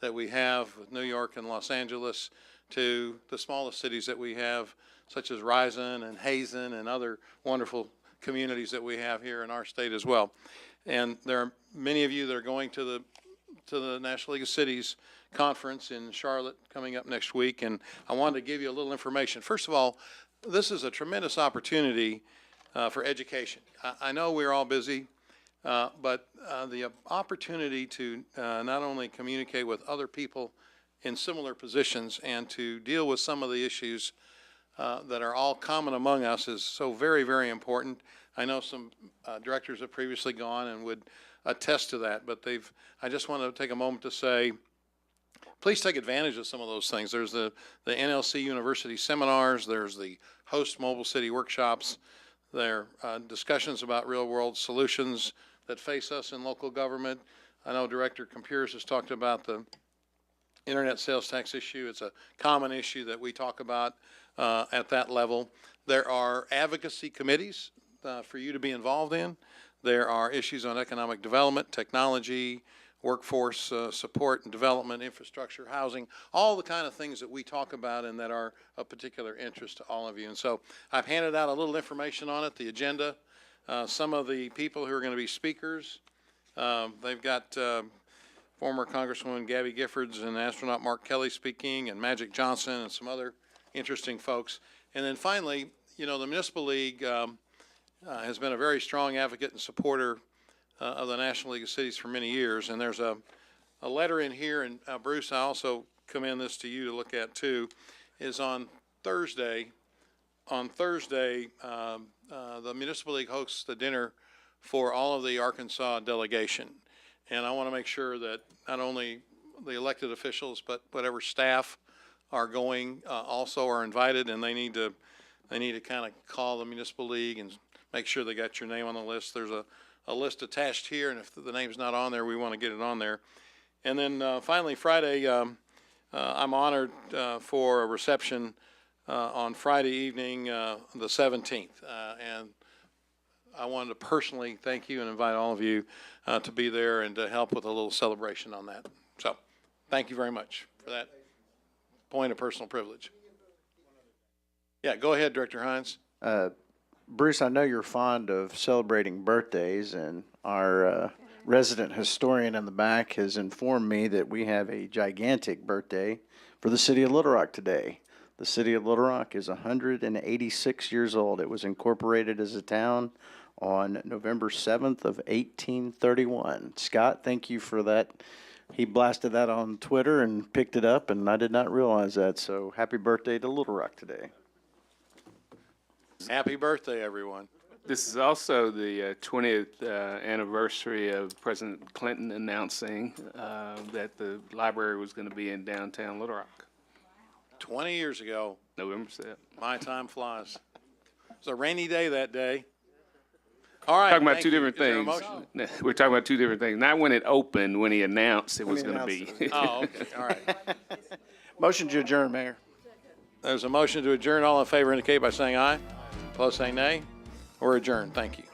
that we have, New York and Los Angeles, to the smallest cities that we have, such as Risen and Hazen and other wonderful communities that we have here in our state as well. And there are many of you that are going to the National League of Cities conference in Charlotte coming up next week, and I wanted to give you a little information. First of all, this is a tremendous opportunity for education. I know we're all busy, but the opportunity to not only communicate with other people in similar positions and to deal with some of the issues that are all common among us is so very, very important. I know some directors have previously gone and would attest to that, but I just want to take a moment to say, please take advantage of some of those things. There's the NLC University seminars, there's the Host Mobile City workshops, there are discussions about real-world solutions that face us in local government. I know Director Campuris has talked about the internet sales tax issue. It's a common issue that we talk about at that level. There are advocacy committees for you to be involved in. There are issues on economic development, technology, workforce support and development, infrastructure, housing, all the kind of things that we talk about and that are of particular interest to all of you. And so I've handed out a little information on it, the agenda, some of the people who are going to be speakers. They've got former Congresswoman Gabby Giffords and astronaut Mark Kelly speaking, and Magic Johnson and some other interesting folks. And then finally, you know, the Municipal League has been a very strong advocate and supporter of the National League of Cities for many years, and there's a a letter in here, and Bruce, I also commend this to you to look at too, is on Thursday. On Thursday, the Municipal League hosts the dinner for all of the Arkansas delegation. And I want to make sure that not only the elected officials, but whatever staff are going, also are invited, and they need to kind of call the Municipal League and make sure they got your name on the list. There's a list attached here, and if the name's not on there, we want to get it on there. And then finally, Friday, I'm honored for a reception on Friday evening, the 17th. And I wanted to personally thank you and invite all of you to be there and to help with a little celebration on that. So, thank you very much for that point of personal privilege. Yeah, go ahead, Director Hines. Bruce, I know you're fond of celebrating birthdays, and our resident historian in the back has informed me that we have a gigantic birthday for the city of Little Rock today. The city of Little Rock is 186 years old. It was incorporated as a town on November 7th of 1831. Scott, thank you for that. He blasted that on Twitter and picked it up, and I did not realize that. So happy birthday to Little Rock today. Happy birthday, everyone. This is also the 20th anniversary of President Clinton announcing that the library was going to be in downtown Little Rock. 20 years ago. November 7th. My time flies. It was a rainy day that day. All right. Talking about thank two you. different Is there a things. motion? We're talking about two different things. Not when it opened, when he announced it was going to be. Oh, okay. All right. Motion to adjourn, Mayor. There's a motion to adjourn. All in favor indicate by saying aye. Opposed, say nay. We're adjourned. Thank you.